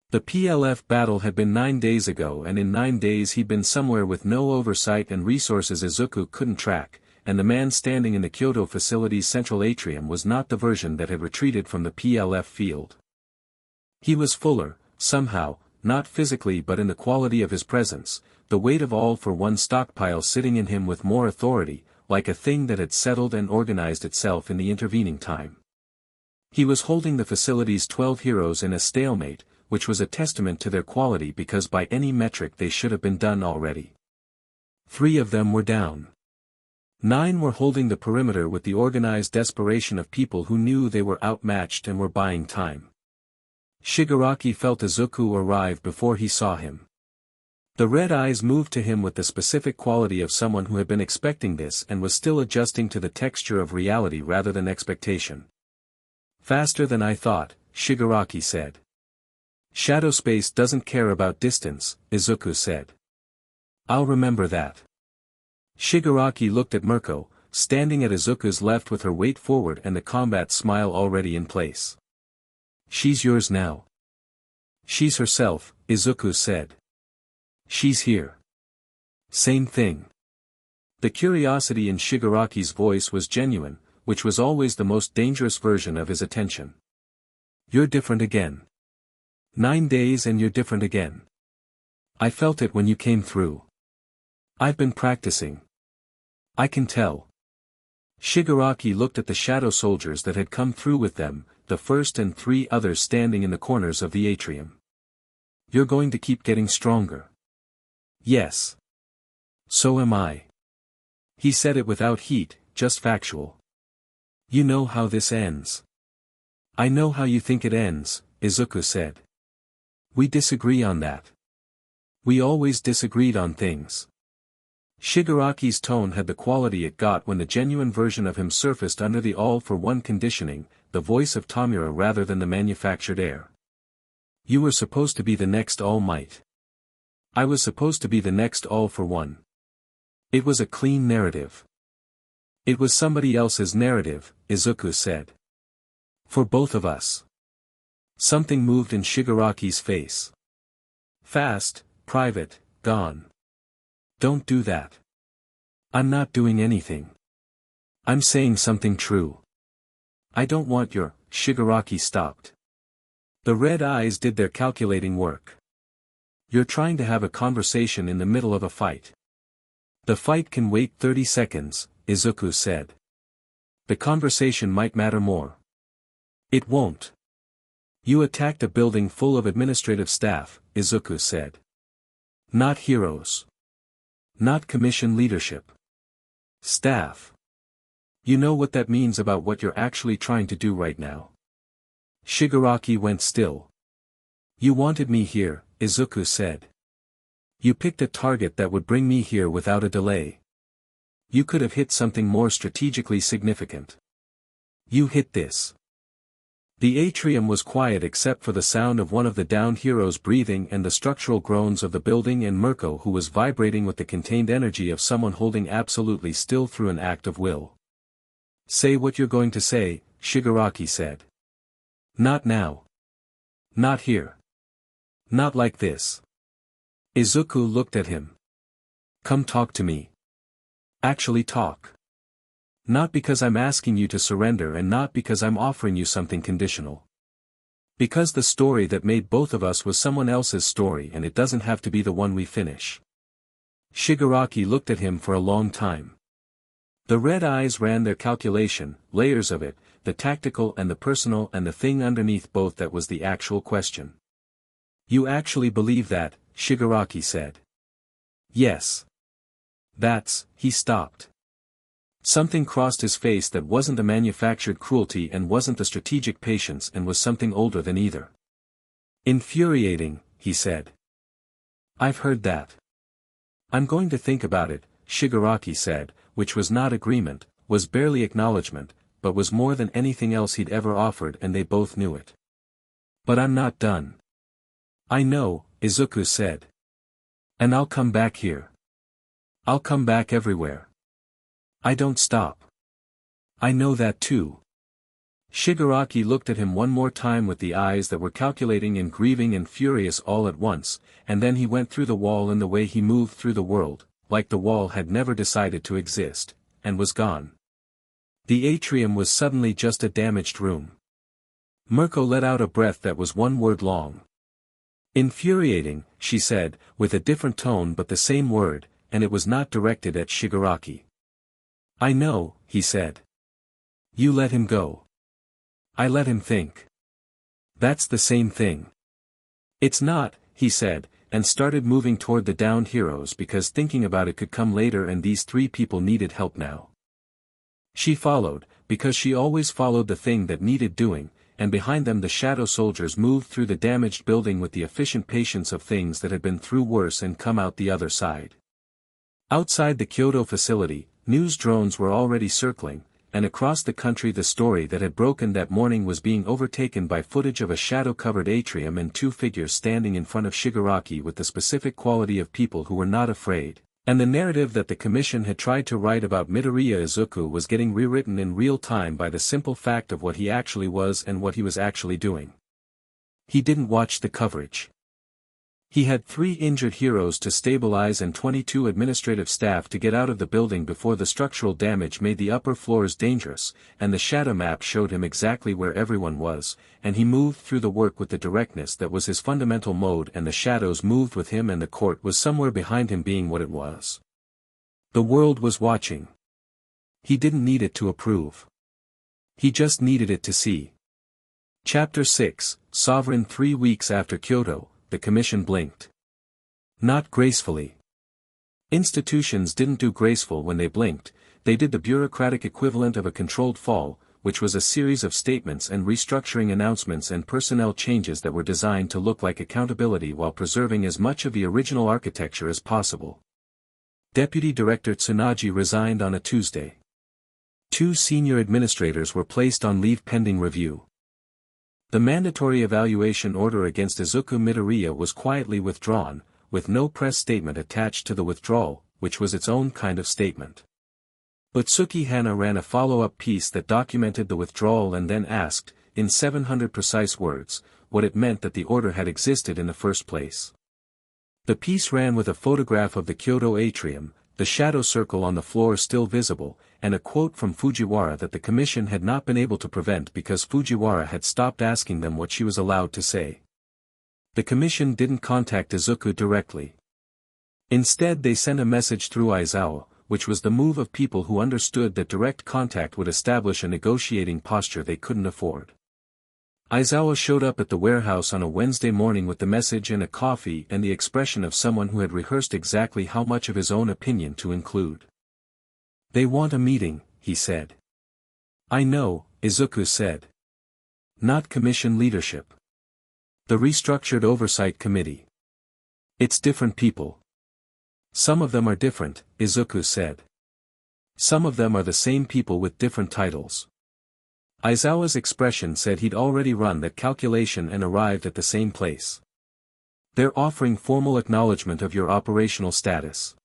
The PLF battle had been 9 days ago and in 9 days he'd been somewhere with no oversight and resources Izuku couldn't track, and the man standing in the Kyoto facility's central atrium was not the version that had retreated from the PLF field. He was fuller, somehow, not physically but in the quality of his presence, the weight of all for one stockpile sitting in him with more authority, like a thing that had settled and organized itself in the intervening time. He was holding the facility's 12 heroes in a stalemate, which was a testament to their quality because by any metric they should have been done already. 3 of them were down. 9 were holding the perimeter with the organized desperation of people who knew they were outmatched and were buying time. Shigaraki felt Izuku arrive before he saw him. The red eyes moved to him with the specific quality of someone who had been expecting this and was still adjusting to the texture of reality rather than expectation. Faster than I thought, Shigaraki said. Shadow space doesn't care about distance, Izuku said. I'll remember that. Shigaraki looked at Mirko, standing at Izuku's left with her weight forward and the combat smile already in place. She's yours now. She's herself, Izuku said. She's here. Same thing. The curiosity in Shigaraki's voice was genuine, which was always the most dangerous version of his attention. You're different again. 9 days and you're different again. I felt it when you came through. I've been practicing. I can tell. Shigaraki looked at the shadow soldiers that had come through with them, the first and 3 others standing in the corners of the atrium. You're going to keep getting stronger. Yes. So am I. He said it without heat, just factual. You know how this ends. I know how you think it ends, Izuku said. We disagree on that. We always disagreed on things. Shigaraki's tone had the quality it got when the genuine version of him surfaced under the all-for-one conditioning, the voice of Tamura rather than the manufactured air. You were supposed to be the next All Might. I was supposed to be the next All-for-One. It was a clean narrative. It was somebody else's narrative, Izuku said. For both of us. Something moved in Shigaraki's face. Fast, private, gone. Don't do that. I'm not doing anything. I'm saying something true. I don't want your. Shigaraki stopped. The red eyes did their calculating work. You're trying to have a conversation in the middle of a fight. The fight can wait 30 seconds, Izuku said. The conversation might matter more. It won't. You attacked a building full of administrative staff, Izuku said. Not heroes. Not commission leadership. Staff. You know what that means about what you're actually trying to do right now. Shigaraki went still. You wanted me here, Izuku said. You picked a target that would bring me here without a delay. You could have hit something more strategically significant. You hit this. The atrium was quiet except for the sound of one of the downed heroes breathing and the structural groans of the building and Mirko who was vibrating with the contained energy of someone holding absolutely still through an act of will. Say what you're going to say, Shigaraki said. Not now. Not here. Not like this. Izuku looked at him. Come talk to me. Actually talk. Not because I'm asking you to surrender and not because I'm offering you something conditional. Because the story that made both of us was someone else's story and it doesn't have to be the one we finish. Shigaraki looked at him for a long time. The red eyes ran their calculation, layers of it, the tactical and the personal and the thing underneath both that was the actual question. You actually believe that, Shigaraki said. Yes. He stopped. Something crossed his face that wasn't the manufactured cruelty and wasn't the strategic patience and was something older than either. Infuriating, he said. I've heard that. I'm going to think about it, Shigaraki said, which was not agreement, was barely acknowledgement, but was more than anything else he'd ever offered and they both knew it. But I'm not done. I know, Izuku said. And I'll come back here. I'll come back everywhere. I don't stop. I know that too. Shigaraki looked at him one more time with the eyes that were calculating and grieving and furious all at once, and then he went through the wall in the way he moved through the world, like the wall had never decided to exist, and was gone. The atrium was suddenly just a damaged room. Mirko let out a breath that was one word long. Infuriating, she said, with a different tone but the same word, and it was not directed at Shigaraki. I know, he said. You let him go. I let him think. That's the same thing. It's not, he said, and started moving toward the downed heroes because thinking about it could come later and these 3 people needed help now. She followed, because she always followed the thing that needed doing, and behind them the shadow soldiers moved through the damaged building with the efficient patience of things that had been through worse and come out the other side. Outside the Kyoto facility, news drones were already circling, and across the country the story that had broken that morning was being overtaken by footage of a shadow-covered atrium and 2 figures standing in front of Shigaraki with the specific quality of people who were not afraid, and the narrative that the commission had tried to write about Midoriya Izuku was getting rewritten in real time by the simple fact of what he actually was and what he was actually doing. He didn't watch the coverage. He had 3 injured heroes to stabilize and 22 administrative staff to get out of the building before the structural damage made the upper floors dangerous, and the shadow map showed him exactly where everyone was, and he moved through the work with the directness that was his fundamental mode, and the shadows moved with him, and the court was somewhere behind him being what it was. The world was watching. He didn't need it to approve. He just needed it to see. Chapter 6, Sovereign. 3 weeks after Kyoto, the commission blinked. Not gracefully. Institutions didn't do graceful when they blinked, they did the bureaucratic equivalent of a controlled fall, which was a series of statements and restructuring announcements and personnel changes that were designed to look like accountability while preserving as much of the original architecture as possible. Deputy Director Tsunaji resigned on a Tuesday. 2 senior administrators were placed on leave pending review. The mandatory evaluation order against Izuku Midoriya was quietly withdrawn, with no press statement attached to the withdrawal, which was its own kind of statement. Utsuki Hana ran a follow-up piece that documented the withdrawal and then asked, in 700 precise words, what it meant that the order had existed in the first place. The piece ran with a photograph of the Kyoto atrium, the shadow circle on the floor still visible, and a quote from Fujiwara that the commission had not been able to prevent because Fujiwara had stopped asking them what she was allowed to say. The commission didn't contact Izuku directly. Instead they sent a message through Aizawa, which was the move of people who understood that direct contact would establish a negotiating posture they couldn't afford. Aizawa showed up at the warehouse on a Wednesday morning with the message and a coffee and the expression of someone who had rehearsed exactly how much of his own opinion to include. "They want a meeting," he said. "I know," Izuku said. "Not commission leadership. The restructured oversight committee. It's different people." "Some of them are different," Izuku said. "Some of them are the same people with different titles." Aizawa's expression said he'd already run that calculation and arrived at the same place. "They're offering formal acknowledgement of your operational status.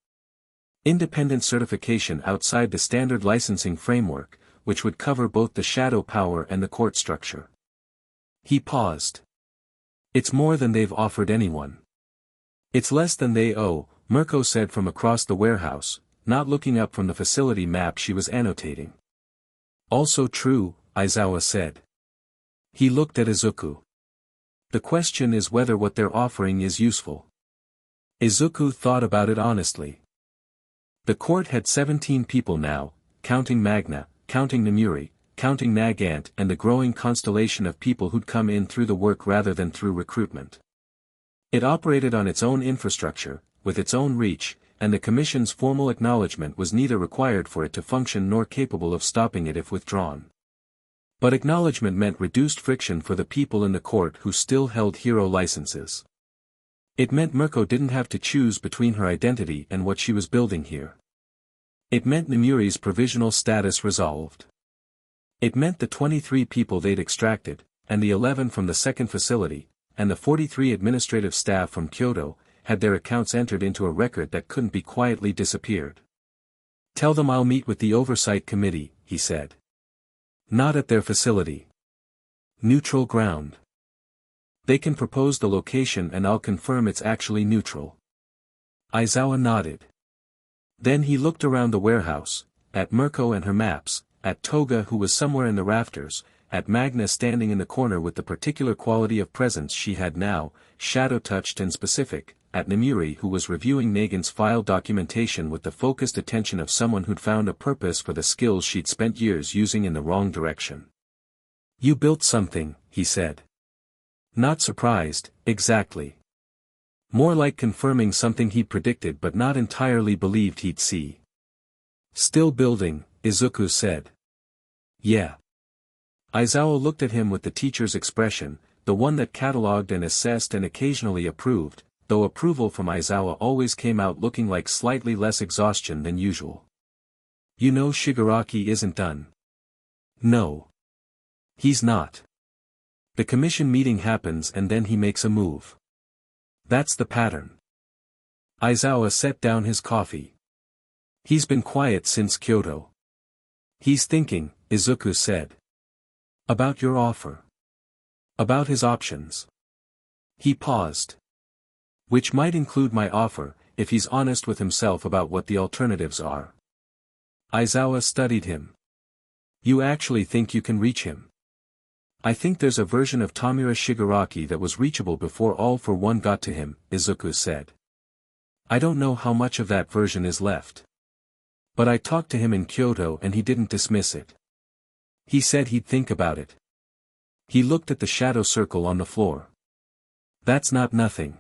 Independent certification outside the standard licensing framework, which would cover both the shadow power and the court structure." He paused. "It's more than they've offered anyone. It's less than they owe," Mirko said from across the warehouse, not looking up from the facility map she was annotating. "Also true," Aizawa said. He looked at Izuku. "The question is whether what they're offering is useful." Izuku thought about it honestly. The court had 17 people now, counting Magna, counting Namuri, counting Nagant and the growing constellation of people who'd come in through the work rather than through recruitment. It operated on its own infrastructure, with its own reach, and the commission's formal acknowledgement was neither required for it to function nor capable of stopping it if withdrawn. But acknowledgement meant reduced friction for the people in the court who still held hero licenses. It meant Mirko didn't have to choose between her identity and what she was building here. It meant Namuri's provisional status resolved. It meant the 23 people they'd extracted, and the 11 from the second facility, and the 43 administrative staff from Kyoto, had their accounts entered into a record that couldn't be quietly disappeared. "Tell them I'll meet with the oversight committee," he said. "Not at their facility. Neutral ground. They can propose the location and I'll confirm it's actually neutral." Aizawa nodded. Then he looked around the warehouse, at Mirko and her maps, at Toga who was somewhere in the rafters, at Magna standing in the corner with the particular quality of presence she had now, shadow-touched and specific, at Namuri who was reviewing Nagant's file documentation with the focused attention of someone who'd found a purpose for the skills she'd spent years using in the wrong direction. "You built something," he said. Not surprised, exactly. More like confirming something he'd predicted but not entirely believed he'd see. "Still building," Izuku said. "Yeah." Aizawa looked at him with the teacher's expression, the one that catalogued and assessed and occasionally approved, though approval from Aizawa always came out looking like slightly less exhaustion than usual. "You know Shigaraki isn't done." "No. He's not. The commission meeting happens and then he makes a move. That's the pattern." Aizawa set down his coffee. "He's been quiet since Kyoto." "He's thinking," Izuku said. "About your offer. About his options." He paused. Which might include my offer, if he's honest with himself about what the alternatives are. Aizawa studied him. You actually think you can reach him? I think there's a version of Tamura Shigaraki that was reachable before All for One got to him, Izuku said. I don't know how much of that version is left. But I talked to him in Kyoto and he didn't dismiss it. He said he'd think about it. He looked at the shadow circle on the floor. That's not nothing.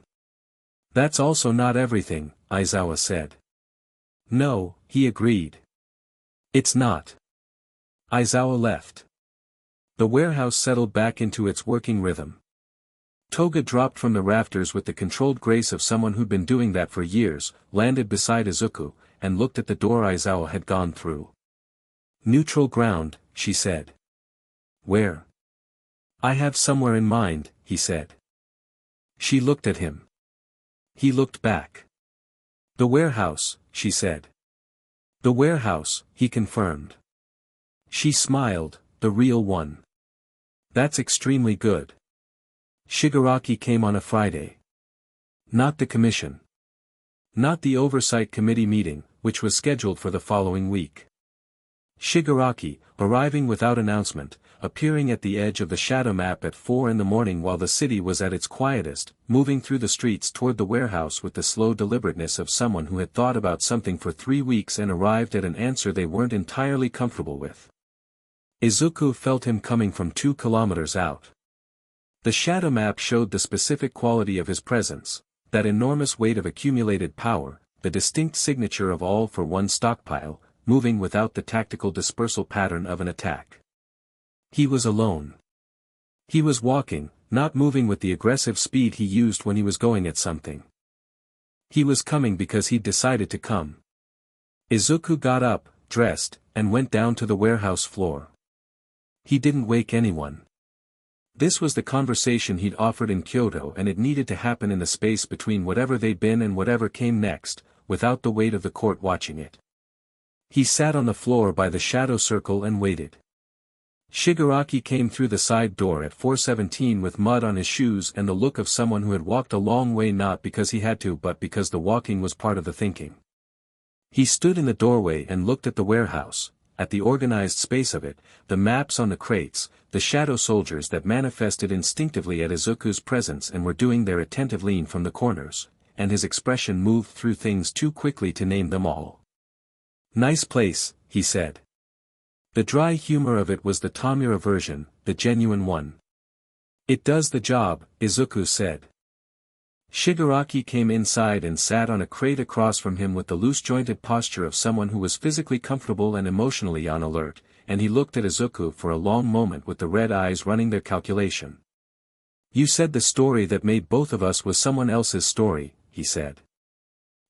That's also not everything, Aizawa said. No, he agreed. It's not. Aizawa left. The warehouse settled back into its working rhythm. Toga dropped from the rafters with the controlled grace of someone who'd been doing that for years, landed beside Izuku, and looked at the door Aizawa had gone through. Neutral ground, she said. Where? I have somewhere in mind, he said. She looked at him. He looked back. The warehouse, she said. The warehouse, he confirmed. She smiled, the real one. That's extremely good. Shigaraki came on a Friday. Not the commission. Not the oversight committee meeting, which was scheduled for the following week. Shigaraki, arriving without announcement, appearing at the edge of the shadow map at 4 in the morning while the city was at its quietest, moving through the streets toward the warehouse with the slow deliberateness of someone who had thought about something for 3 weeks and arrived at an answer they weren't entirely comfortable with. Izuku felt him coming from 2 kilometers out. The shadow map showed the specific quality of his presence, that enormous weight of accumulated power, the distinct signature of All for One stockpile, moving without the tactical dispersal pattern of an attack. He was alone. He was walking, not moving with the aggressive speed he used when he was going at something. He was coming because he'd decided to come. Izuku got up, dressed, and went down to the warehouse floor. He didn't wake anyone. This was the conversation he'd offered in Kyoto and it needed to happen in the space between whatever they'd been and whatever came next, without the weight of the court watching it. He sat on the floor by the shadow circle and waited. Shigaraki came through the side door at 4:17 with mud on his shoes and the look of someone who had walked a long way not because he had to but because the walking was part of the thinking. He stood in the doorway and looked at the warehouse, at the organized space of it, the maps on the crates, the shadow soldiers that manifested instinctively at Izuku's presence and were doing their attentive lean from the corners, and his expression moved through things too quickly to name them all. Nice place, he said. The dry humor of it was the Tamura version, the genuine one. It does the job, Izuku said. Shigaraki came inside and sat on a crate across from him with the loose-jointed posture of someone who was physically comfortable and emotionally on alert, and he looked at Izuku for a long moment with the red eyes running their calculation. You said the story that made both of us was someone else's story, he said.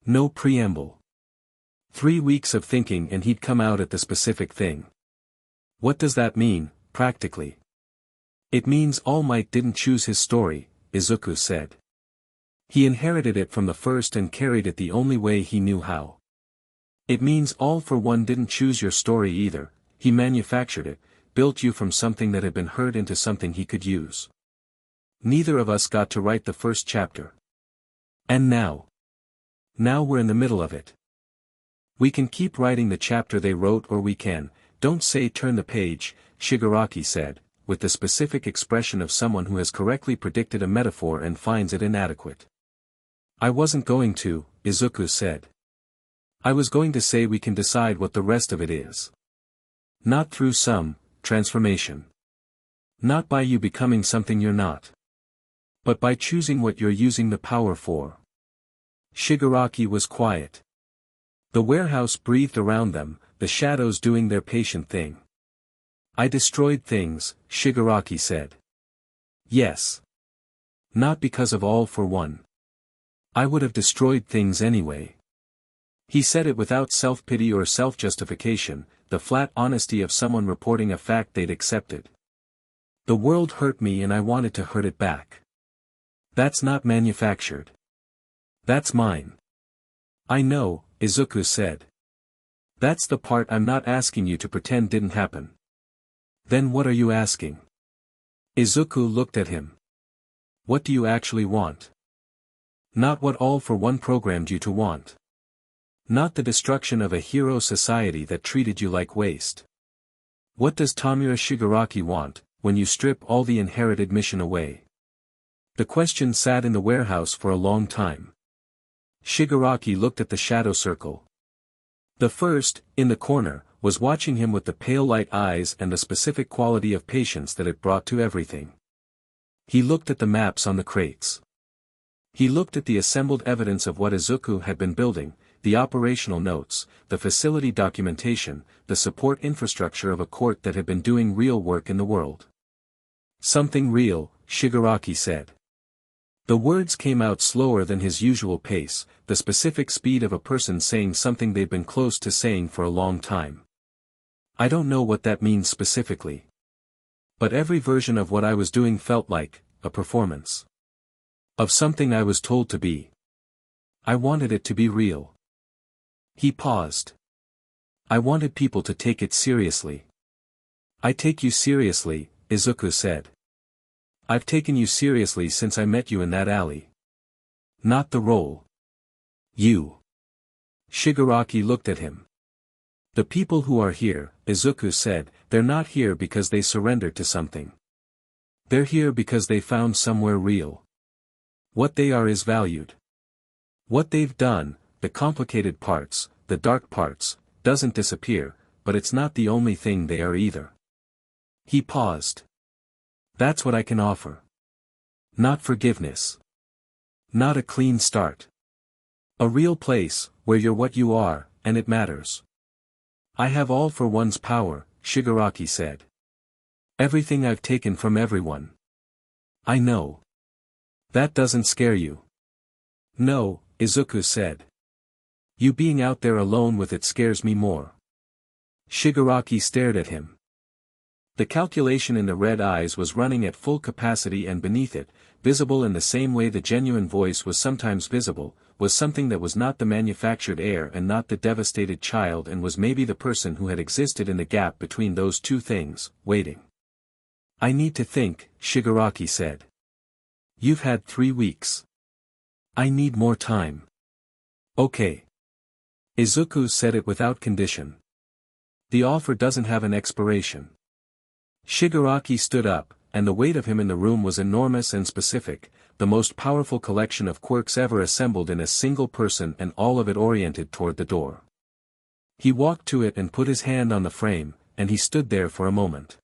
No preamble. 3 weeks of thinking and he'd come out at the specific thing. What does that mean, practically? It means All Might didn't choose his story, Izuku said. He inherited it from the first and carried it the only way he knew how. It means All for One didn't choose your story either, he manufactured it, built you from something that had been heard into something he could use. Neither of us got to write the first chapter. And now? Now we're in the middle of it. We can keep writing the chapter they wrote or we can, don't say turn the page, Shigaraki said, with the specific expression of someone who has correctly predicted a metaphor and finds it inadequate. I wasn't going to, Izuku said. I was going to say we can decide what the rest of it is. Not through some transformation. Not by you becoming something you're not. But by choosing what you're using the power for. Shigaraki was quiet. The warehouse breathed around them, the shadows doing their patient thing. I destroyed things, Shigaraki said. Yes. Not because of All for One. I would have destroyed things anyway. He said it without self-pity or self-justification, the flat honesty of someone reporting a fact they'd accepted. The world hurt me and I wanted to hurt it back. That's not manufactured. That's mine. I know, Izuku said. That's the part I'm not asking you to pretend didn't happen. Then what are you asking? Izuku looked at him. What do you actually want? Not what All for One programmed you to want. Not the destruction of a hero society that treated you like waste. What does Tamura Shigaraki want, when you strip all the inherited mission away? The question sat in the warehouse for a long time. Shigaraki looked at the shadow circle. The first, in the corner, was watching him with the pale light eyes and the specific quality of patience that it brought to everything. He looked at the maps on the crates. He looked at the assembled evidence of what Izuku had been building, the operational notes, the facility documentation, the support infrastructure of a court that had been doing real work in the world. Something real, Shigaraki said. The words came out slower than his usual pace, the specific speed of a person saying something they've been close to saying for a long time. I don't know what that means specifically. But every version of what I was doing felt like a performance. Of something I was told to be. I wanted it to be real. He paused. I wanted people to take it seriously. I take you seriously, Izuku said. I've taken you seriously since I met you in that alley. Not the role. You. Shigaraki looked at him. The people who are here, Izuku said, they're not here because they surrendered to something. They're here because they found somewhere real. What they are is valued. What they've done, the complicated parts, the dark parts, doesn't disappear, but it's not the only thing they are either. He paused. That's what I can offer. Not forgiveness. Not a clean start. A real place, where you're what you are, and it matters. I have all for one's power, Shigaraki said. Everything I've taken from everyone. I know. That doesn't scare you. No, Izuku said. You being out there alone with it scares me more. Shigaraki stared at him. The calculation in the red eyes was running at full capacity, and beneath it, visible in the same way the genuine voice was sometimes visible, was something that was not the manufactured heir and not the devastated child, and was maybe the person who had existed in the gap between those two things, waiting. I need to think, Shigaraki said. You've had 3 weeks. I need more time. Okay. Izuku said it without condition. The offer doesn't have an expiration. Shigaraki stood up, and the weight of him in the room was enormous and specific, the most powerful collection of quirks ever assembled in a single person, and all of it oriented toward the door. He walked to it and put his hand on the frame, and he stood there for a moment.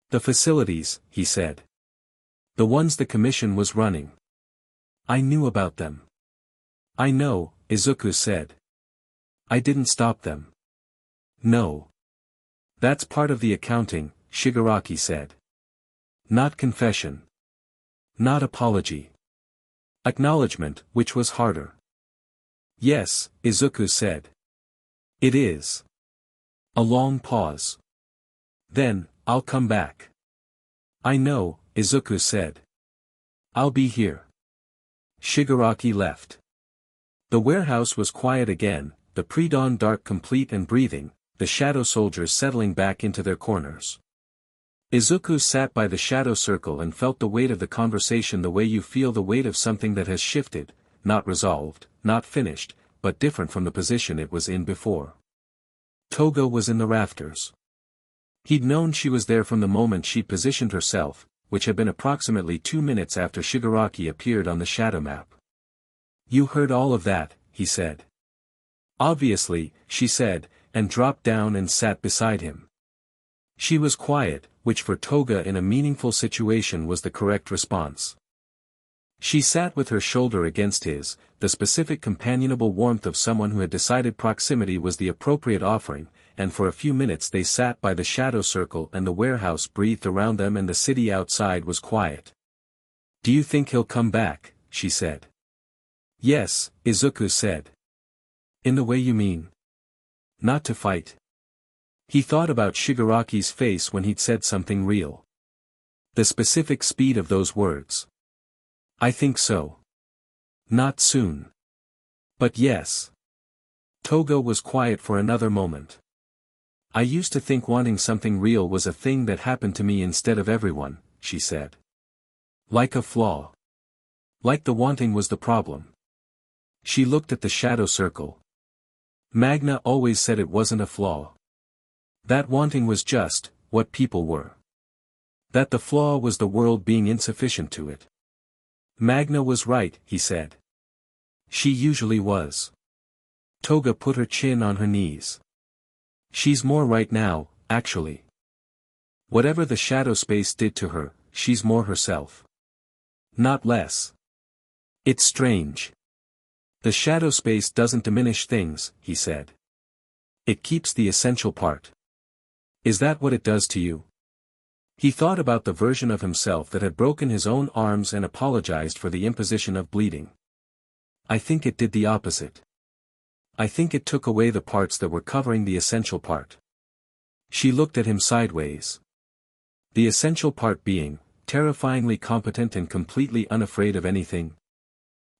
The facilities, he said. The ones the commission was running. I knew about them. I know, Izuku said. I didn't stop them. No. That's part of the accounting, Shigaraki said. Not confession. Not apology. Acknowledgement, which was harder. Yes, Izuku said. It is. A long pause. Then, I'll come back. I know, Izuku said. I'll be here. Shigaraki left. The warehouse was quiet again, the pre-dawn dark complete and breathing, the shadow soldiers settling back into their corners. Izuku sat by the shadow circle and felt the weight of the conversation the way you feel the weight of something that has shifted, not resolved, not finished, but different from the position it was in before. Toga was in the rafters. He'd known she was there from the moment she'd positioned herself, which had been approximately 2 minutes after Shigaraki appeared on the shadow map. You heard all of that, he said. Obviously, she said, and dropped down and sat beside him. She was quiet, which for Toga in a meaningful situation was the correct response. She sat with her shoulder against his, the specific companionable warmth of someone who had decided proximity was the appropriate offering, and for a few minutes they sat by the shadow circle and the warehouse breathed around them and the city outside was quiet. Do you think he'll come back? She said. Yes, Izuku said. In the way you mean? Not to fight. He thought about Shigaraki's face when he'd said something real. The specific speed of those words. I think so. Not soon. But yes. Toga was quiet for another moment. I used to think wanting something real was a thing that happened to me instead of everyone, she said. Like a flaw. Like the wanting was the problem. She looked at the shadow circle. Magna always said it wasn't a flaw. That wanting was just what people were. That the flaw was the world being insufficient to it. Magna was right, he said. She usually was. Toga put her chin on her knees. She's more right now, actually. Whatever the shadow space did to her, she's more herself. Not less. It's strange. The shadow space doesn't diminish things, he said. It keeps the essential part. Is that what it does to you? He thought about the version of himself that had broken his own arms and apologized for the imposition of bleeding. I think it did the opposite. I think it took away the parts that were covering the essential part. She looked at him sideways. The essential part being, terrifyingly competent and completely unafraid of anything.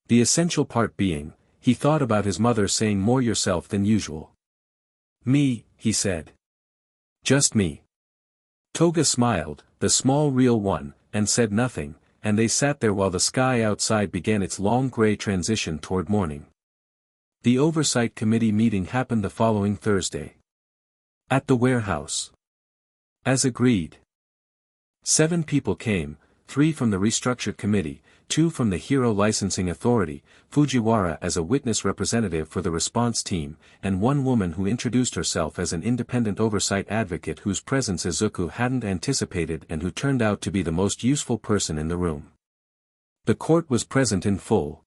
The essential part being, he thought about his mother saying more yourself than usual. Me, he said. Just me. Toga smiled, the small real one, and said nothing, and they sat there while the sky outside began its long gray transition toward morning. The Oversight Committee meeting happened the following Thursday. At the warehouse. As agreed. 7 people came, 3 from the Restructured Committee, 2 from the Hero Licensing Authority, Fujiwara as a witness representative for the response team, and 1 woman who introduced herself as an independent oversight advocate whose presence Izuku hadn't anticipated and who turned out to be the most useful person in the room. The court was present in full.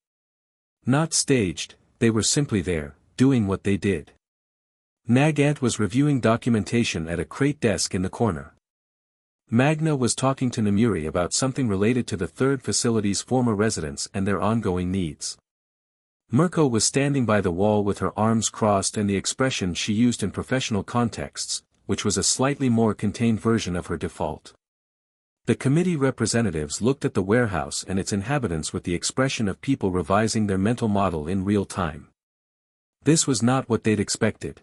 Not staged, they were simply there, doing what they did. Nagant was reviewing documentation at a crate desk in the corner. Magna was talking to Namuri about something related to the third facility's former residents and their ongoing needs. Mirko was standing by the wall with her arms crossed and the expression she used in professional contexts, which was a slightly more contained version of her default. The committee representatives looked at the warehouse and its inhabitants with the expression of people revising their mental model in real time. This was not what they'd expected.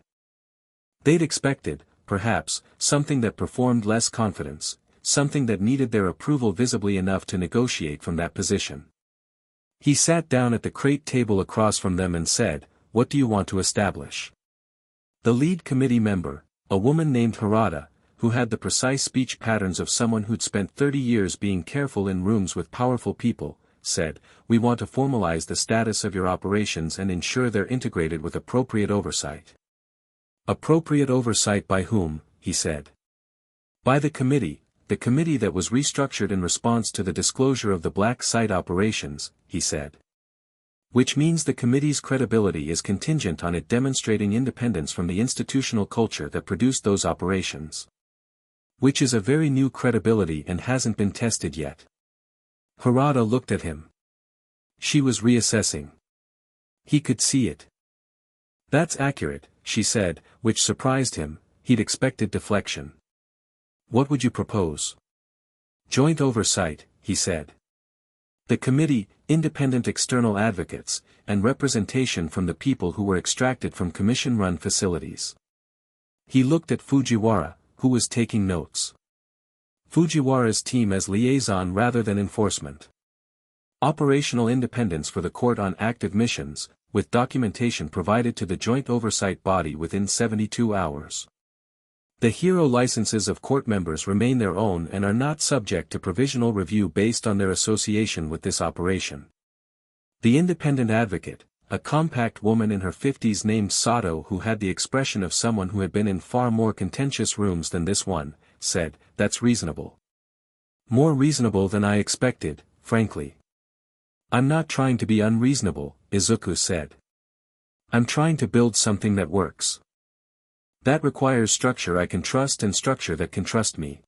They'd expected, perhaps, something that performed less confidence, something that needed their approval visibly enough to negotiate from that position. He sat down at the crate table across from them and said, "What do you want to establish?" The lead committee member, a woman named Harada, who had the precise speech patterns of someone who'd spent 30 years being careful in rooms with powerful people, said, "We want to formalize the status of your operations and ensure they're integrated with appropriate oversight." Appropriate oversight by whom, he said. By the committee that was restructured in response to the disclosure of the black site operations, he said. Which means the committee's credibility is contingent on it demonstrating independence from the institutional culture that produced those operations. Which is a very new credibility and hasn't been tested yet. Harada looked at him. She was reassessing. He could see it. That's accurate, she said, which surprised him. He'd expected deflection. What would you propose? Joint oversight, he said. The committee, independent external advocates, and representation from the people who were extracted from commission-run facilities. He looked at Fujiwara, who was taking notes. Fujiwara's team as liaison rather than enforcement. Operational independence for the court on active missions, with documentation provided to the joint oversight body within 72 hours. The hero licenses of court members remain their own and are not subject to provisional review based on their association with this operation. The independent advocate, a compact woman in her 50s named Sato who had the expression of someone who had been in far more contentious rooms than this one, said, "That's reasonable. More reasonable than I expected, frankly." "I'm not trying to be unreasonable," Izuku said. "I'm trying to build something that works. That requires structure I can trust and structure that can trust me."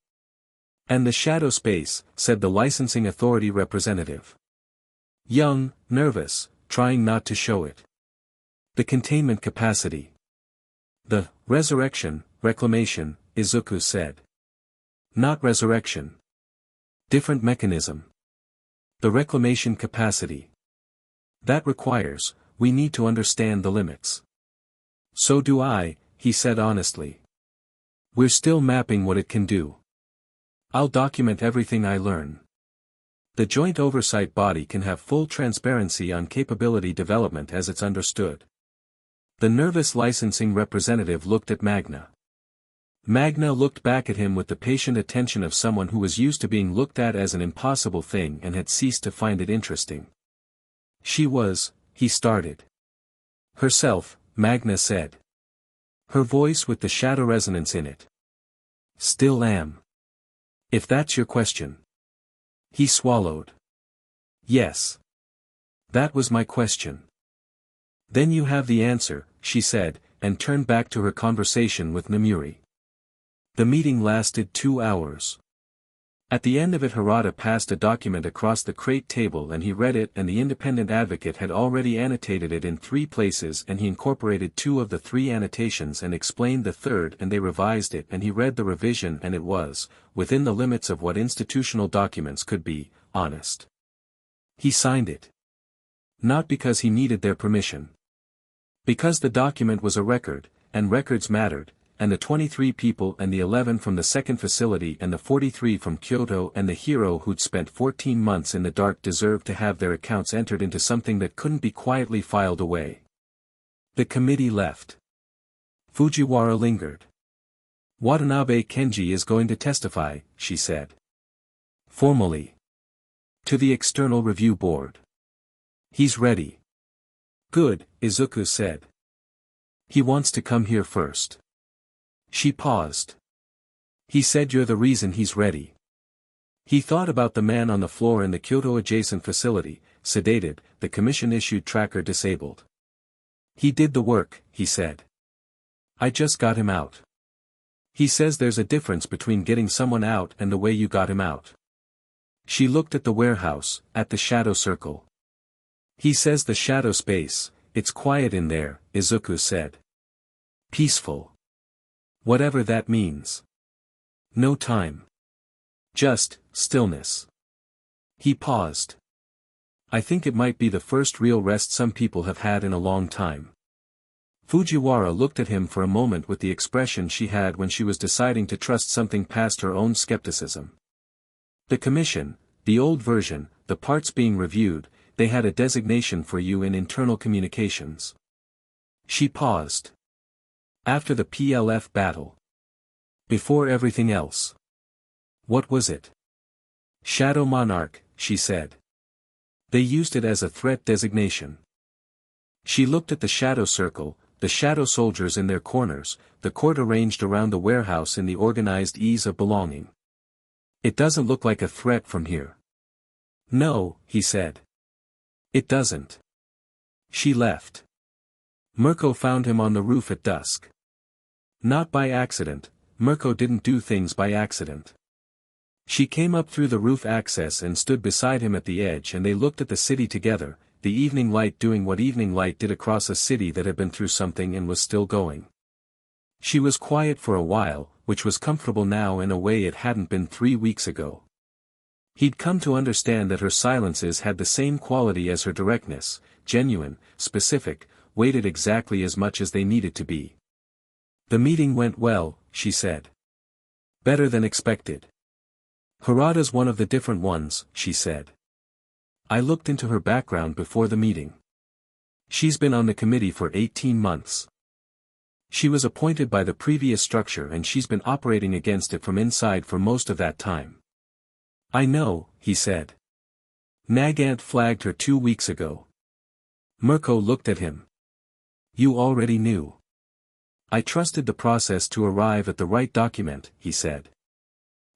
"And the shadow space," said the licensing authority representative. Young, nervous, trying not to show it. "The containment capacity." "The resurrection, reclamation," Izuku said. "Not resurrection. Different mechanism. The reclamation capacity. That requires, we need to understand the limits." "So do I," he said honestly. "We're still mapping what it can do. I'll document everything I learn. The joint oversight body can have full transparency on capability development as it's understood. The nervous licensing representative looked at Magna. Magna looked back at him with the patient attention of someone who was used to being looked at as an impossible thing and had ceased to find it interesting. She was, he started. Herself, Magna said. Her voice with the shadow resonance in it. Still am. If that's your question. He swallowed. Yes. That was my question. Then you have the answer, she said, and turned back to her conversation with Namuri. The meeting lasted 2 hours. At the end of it Harada passed a document across the crate table and he read it, and the independent advocate had already annotated it in 3 places and he incorporated 2 of the 3 annotations and explained the third, and they revised it and he read the revision, and it was, within the limits of what institutional documents could be, honest. He signed it. Not because he needed their permission. Because the document was a record, and records mattered, and the 23 people and the 11 from the second facility and the 43 from Kyoto and the hero who'd spent 14 months in the dark deserved to have their accounts entered into something that couldn't be quietly filed away. The committee left. Fujiwara lingered. Watanabe Kenji is going to testify, she said. Formally. To the External Review Board. He's ready. Good, Izuku said. He wants to come here first. She paused. He said you're the reason he's ready. He thought about the man on the floor in the Kyoto-adjacent facility, sedated, the commission-issued tracker disabled. He did the work, he said. I just got him out. He says there's a difference between getting someone out and the way you got him out. She looked at the warehouse, at the shadow circle. He says the shadow space, it's quiet in there, Izuku said. Peaceful. Whatever that means. No time. Just, stillness. He paused. I think it might be the first real rest some people have had in a long time. Fujiwara looked at him for a moment with the expression she had when she was deciding to trust something past her own skepticism. The commission, the old version, the parts being reviewed, they had a designation for you in internal communications. She paused. After the PLF battle. Before everything else. What was it? Shadow Monarch, she said. They used it as a threat designation. She looked at the shadow circle, the shadow soldiers in their corners, the court arranged around the warehouse in the organized ease of belonging. It doesn't look like a threat from here. No, he said. It doesn't. She left. Mirko found him on the roof at dusk. Not by accident, Mirko didn't do things by accident. She came up through the roof access and stood beside him at the edge, and they looked at the city together, the evening light doing what evening light did across a city that had been through something and was still going. She was quiet for a while, which was comfortable now in a way it hadn't been 3 weeks ago. He'd come to understand that her silences had the same quality as her directness, genuine, specific, weighted exactly as much as they needed to be. The meeting went well, she said. Better than expected. Harada's one of the different ones, she said. I looked into her background before the meeting. She's been on the committee for 18 months. She was appointed by the previous structure and she's been operating against it from inside for most of that time. I know, he said. Nagant flagged her 2 weeks ago. Mirko looked at him. You already knew. I trusted the process to arrive at the right document, he said.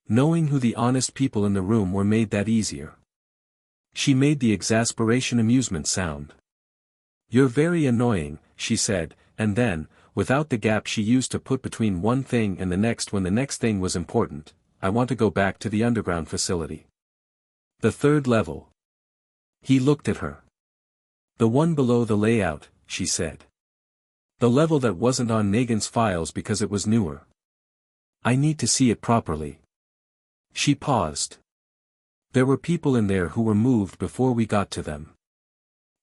Knowing who the honest people in the room were made that easier. She made the exasperation amusement sound. You're very annoying, she said, and then, without the gap she used to put between one thing and the next when the next thing was important, I want to go back to the underground facility. The third level. He looked at her. The one below the layout, she said. The level that wasn't on Nagant's files because it was newer. I need to see it properly. She paused. There were people in there who were moved before we got to them.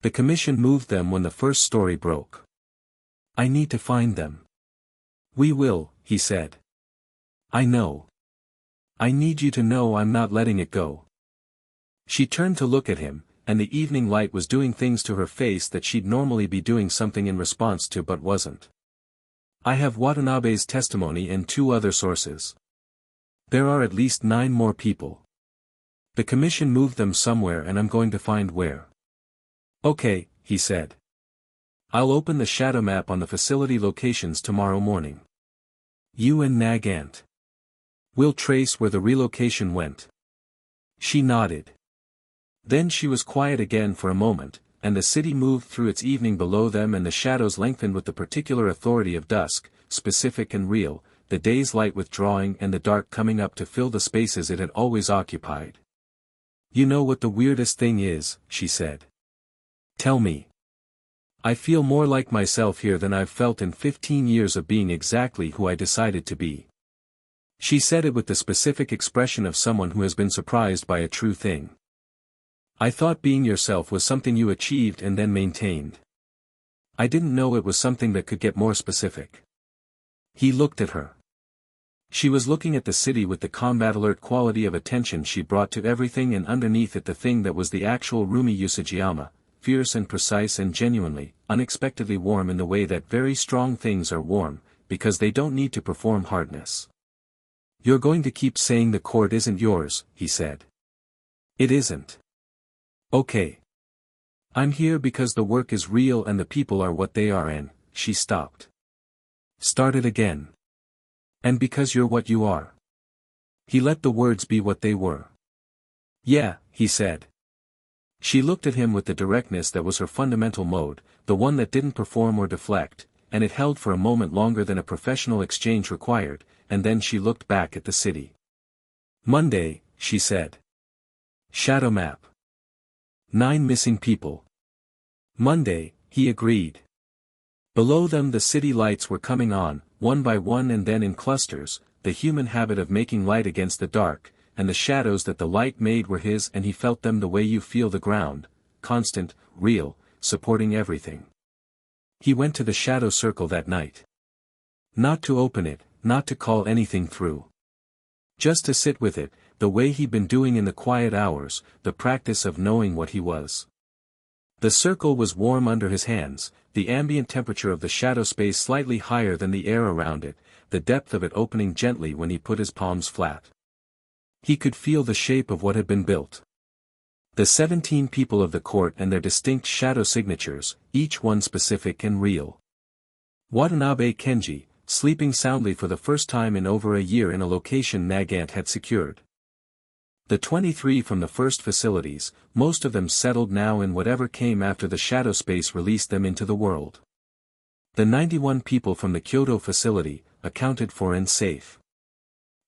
The commission moved them when the first story broke. I need to find them. We will, he said. I know. I need you to know I'm not letting it go. She turned to look at him, and the evening light was doing things to her face that she'd normally be doing something in response to but wasn't. I have Watanabe's testimony and 2 other sources. There are at least 9 more people. The commission moved them somewhere and I'm going to find where. Okay, he said. I'll open the shadow map on the facility locations tomorrow morning. You and Nagant. We'll trace where the relocation went. She nodded. Then she was quiet again for a moment, and the city moved through its evening below them and the shadows lengthened with the particular authority of dusk, specific and real, the day's light withdrawing and the dark coming up to fill the spaces it had always occupied. You know what the weirdest thing is, she said. Tell me. I feel more like myself here than I've felt in 15 years of being exactly who I decided to be. She said it with the specific expression of someone who has been surprised by a true thing. I thought being yourself was something you achieved and then maintained. I didn't know it was something that could get more specific. He looked at her. She was looking at the city with the combat alert quality of attention she brought to everything, and underneath it the thing that was the actual Rumi Usajiyama, fierce and precise and genuinely, unexpectedly warm in the way that very strong things are warm, because they don't need to perform hardness. You're going to keep saying the court isn't yours, he said. It isn't. Okay. I'm here because the work is real and the people are what they are, and, she stopped. Started again. And because you're what you are. He let the words be what they were. Yeah, he said. She looked at him with the directness that was her fundamental mode, the one that didn't perform or deflect, and it held for a moment longer than a professional exchange required, and then she looked back at the city. Monday, she said. Shadow map. 9 missing people. Monday, he agreed. Below them the city lights were coming on, one by one and then in clusters, the human habit of making light against the dark, and the shadows that the light made were his, and he felt them the way you feel the ground, constant, real, supporting everything. He went to the shadow circle that night. Not to open it, not to call anything through. Just to sit with it, the way he'd been doing in the quiet hours, the practice of knowing what he was. The circle was warm under his hands, the ambient temperature of the shadow space slightly higher than the air around it, the depth of it opening gently when he put his palms flat. He could feel the shape of what had been built. The 17 people of the court and their distinct shadow signatures, each one specific and real. Watanabe Kenji, sleeping soundly for the first time in over a year in a location Nagant had secured. The 23 from the first facilities, most of them settled now in whatever came after the shadow space released them into the world. The 91 people from the Kyoto facility, accounted for and safe.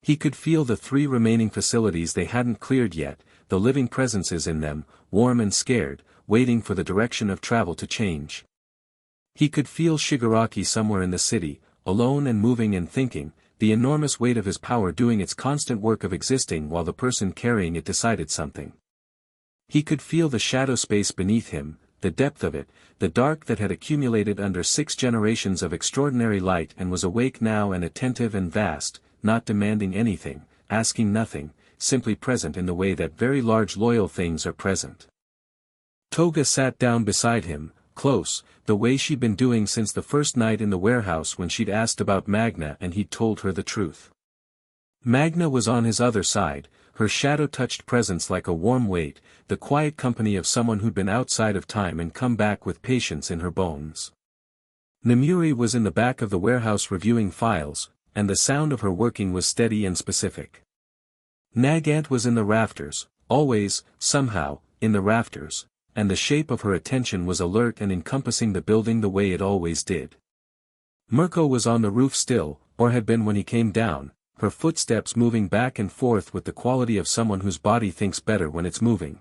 He could feel the 3 remaining facilities they hadn't cleared yet, the living presences in them, warm and scared, waiting for the direction of travel to change. He could feel Shigaraki somewhere in the city, alone and moving and thinking, the enormous weight of his power doing its constant work of existing while the person carrying it decided something. He could feel the shadow space beneath him, the depth of it, the dark that had accumulated under 6 generations of extraordinary light and was awake now and attentive and vast, not demanding anything, asking nothing, simply present in the way that very large loyal things are present. Toga sat down beside him, close, the way she'd been doing since the first night in the warehouse when she'd asked about Magna and he'd told her the truth. Magna was on his other side, her shadow-touched presence like a warm weight, the quiet company of someone who'd been outside of time and come back with patience in her bones. Nemuri was in the back of the warehouse reviewing files, and the sound of her working was steady and specific. Nagant was in the rafters, always, somehow, in the rafters, and the shape of her attention was alert and encompassing the building the way it always did. Mirko was on the roof still, or had been when he came down, her footsteps moving back and forth with the quality of someone whose body thinks better when it's moving.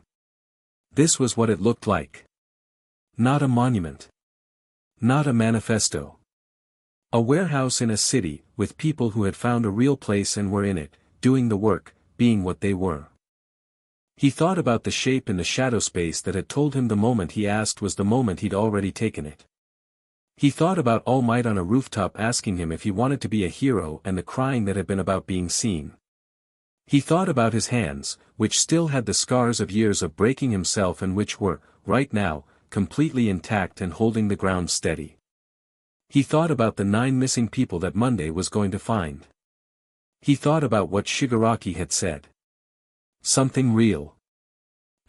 This was what it looked like. Not a monument. Not a manifesto. A warehouse in a city, with people who had found a real place and were in it, doing the work, being what they were. He thought about the shape in the shadow space that had told him the moment he asked was the moment he'd already taken it. He thought about All Might on a rooftop asking him if he wanted to be a hero and the crying that had been about being seen. He thought about his hands, which still had the scars of years of breaking himself and which were, right now, completely intact and holding the ground steady. He thought about the 9 missing people that Monday was going to find. He thought about what Shigaraki had said. Something real.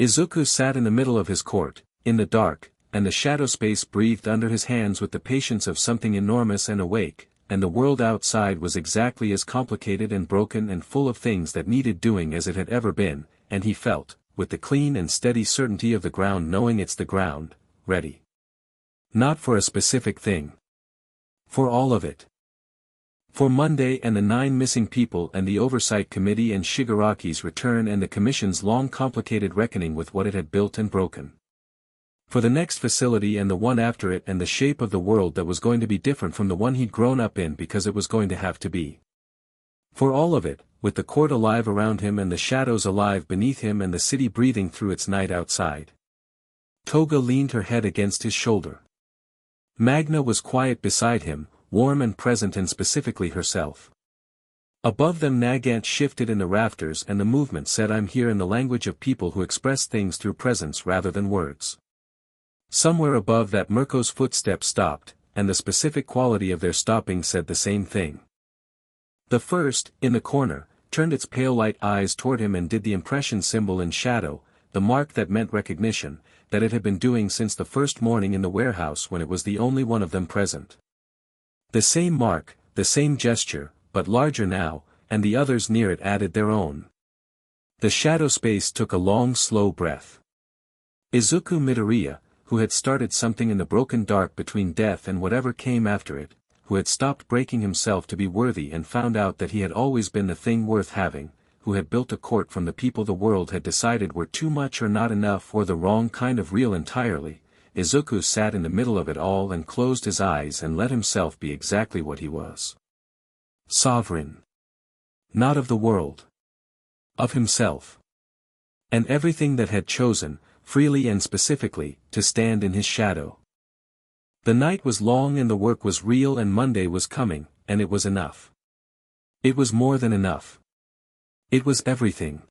Izuku sat in the middle of his court, in the dark, and the shadow space breathed under his hands with the patience of something enormous and awake, and the world outside was exactly as complicated and broken and full of things that needed doing as it had ever been, and he felt, with the clean and steady certainty of the ground knowing it's the ground, ready. Not for a specific thing. For all of it. For Monday and the 9 missing people and the Oversight Committee and Shigaraki's return and the Commission's long complicated reckoning with what it had built and broken. For the next facility and the one after it and the shape of the world that was going to be different from the one he'd grown up in because it was going to have to be. For all of it, with the court alive around him and the shadows alive beneath him and the city breathing through its night outside. Toga leaned her head against his shoulder. Magna was quiet beside him, warm and present and specifically herself. Above them Nagant shifted in the rafters and the movement said I'm here in the language of people who express things through presence rather than words. Somewhere above that Mirko's footsteps stopped, and the specific quality of their stopping said the same thing. The first, in the corner, turned its pale light eyes toward him and did the impression symbol in shadow, the mark that meant recognition, that it had been doing since the first morning in the warehouse when it was the only one of them present. The same mark, the same gesture, but larger now, and the others near it added their own. The shadow space took a long slow breath. Izuku Midoriya, who had started something in the broken dark between death and whatever came after it, who had stopped breaking himself to be worthy and found out that he had always been the thing worth having, who had built a court from the people the world had decided were too much or not enough or the wrong kind of real entirely, Izuku sat in the middle of it all and closed his eyes and let himself be exactly what he was. Sovereign. Not of the world. Of himself. And everything that had chosen, freely and specifically, to stand in his shadow. The night was long and the work was real and Monday was coming, and it was enough. It was more than enough. It was everything.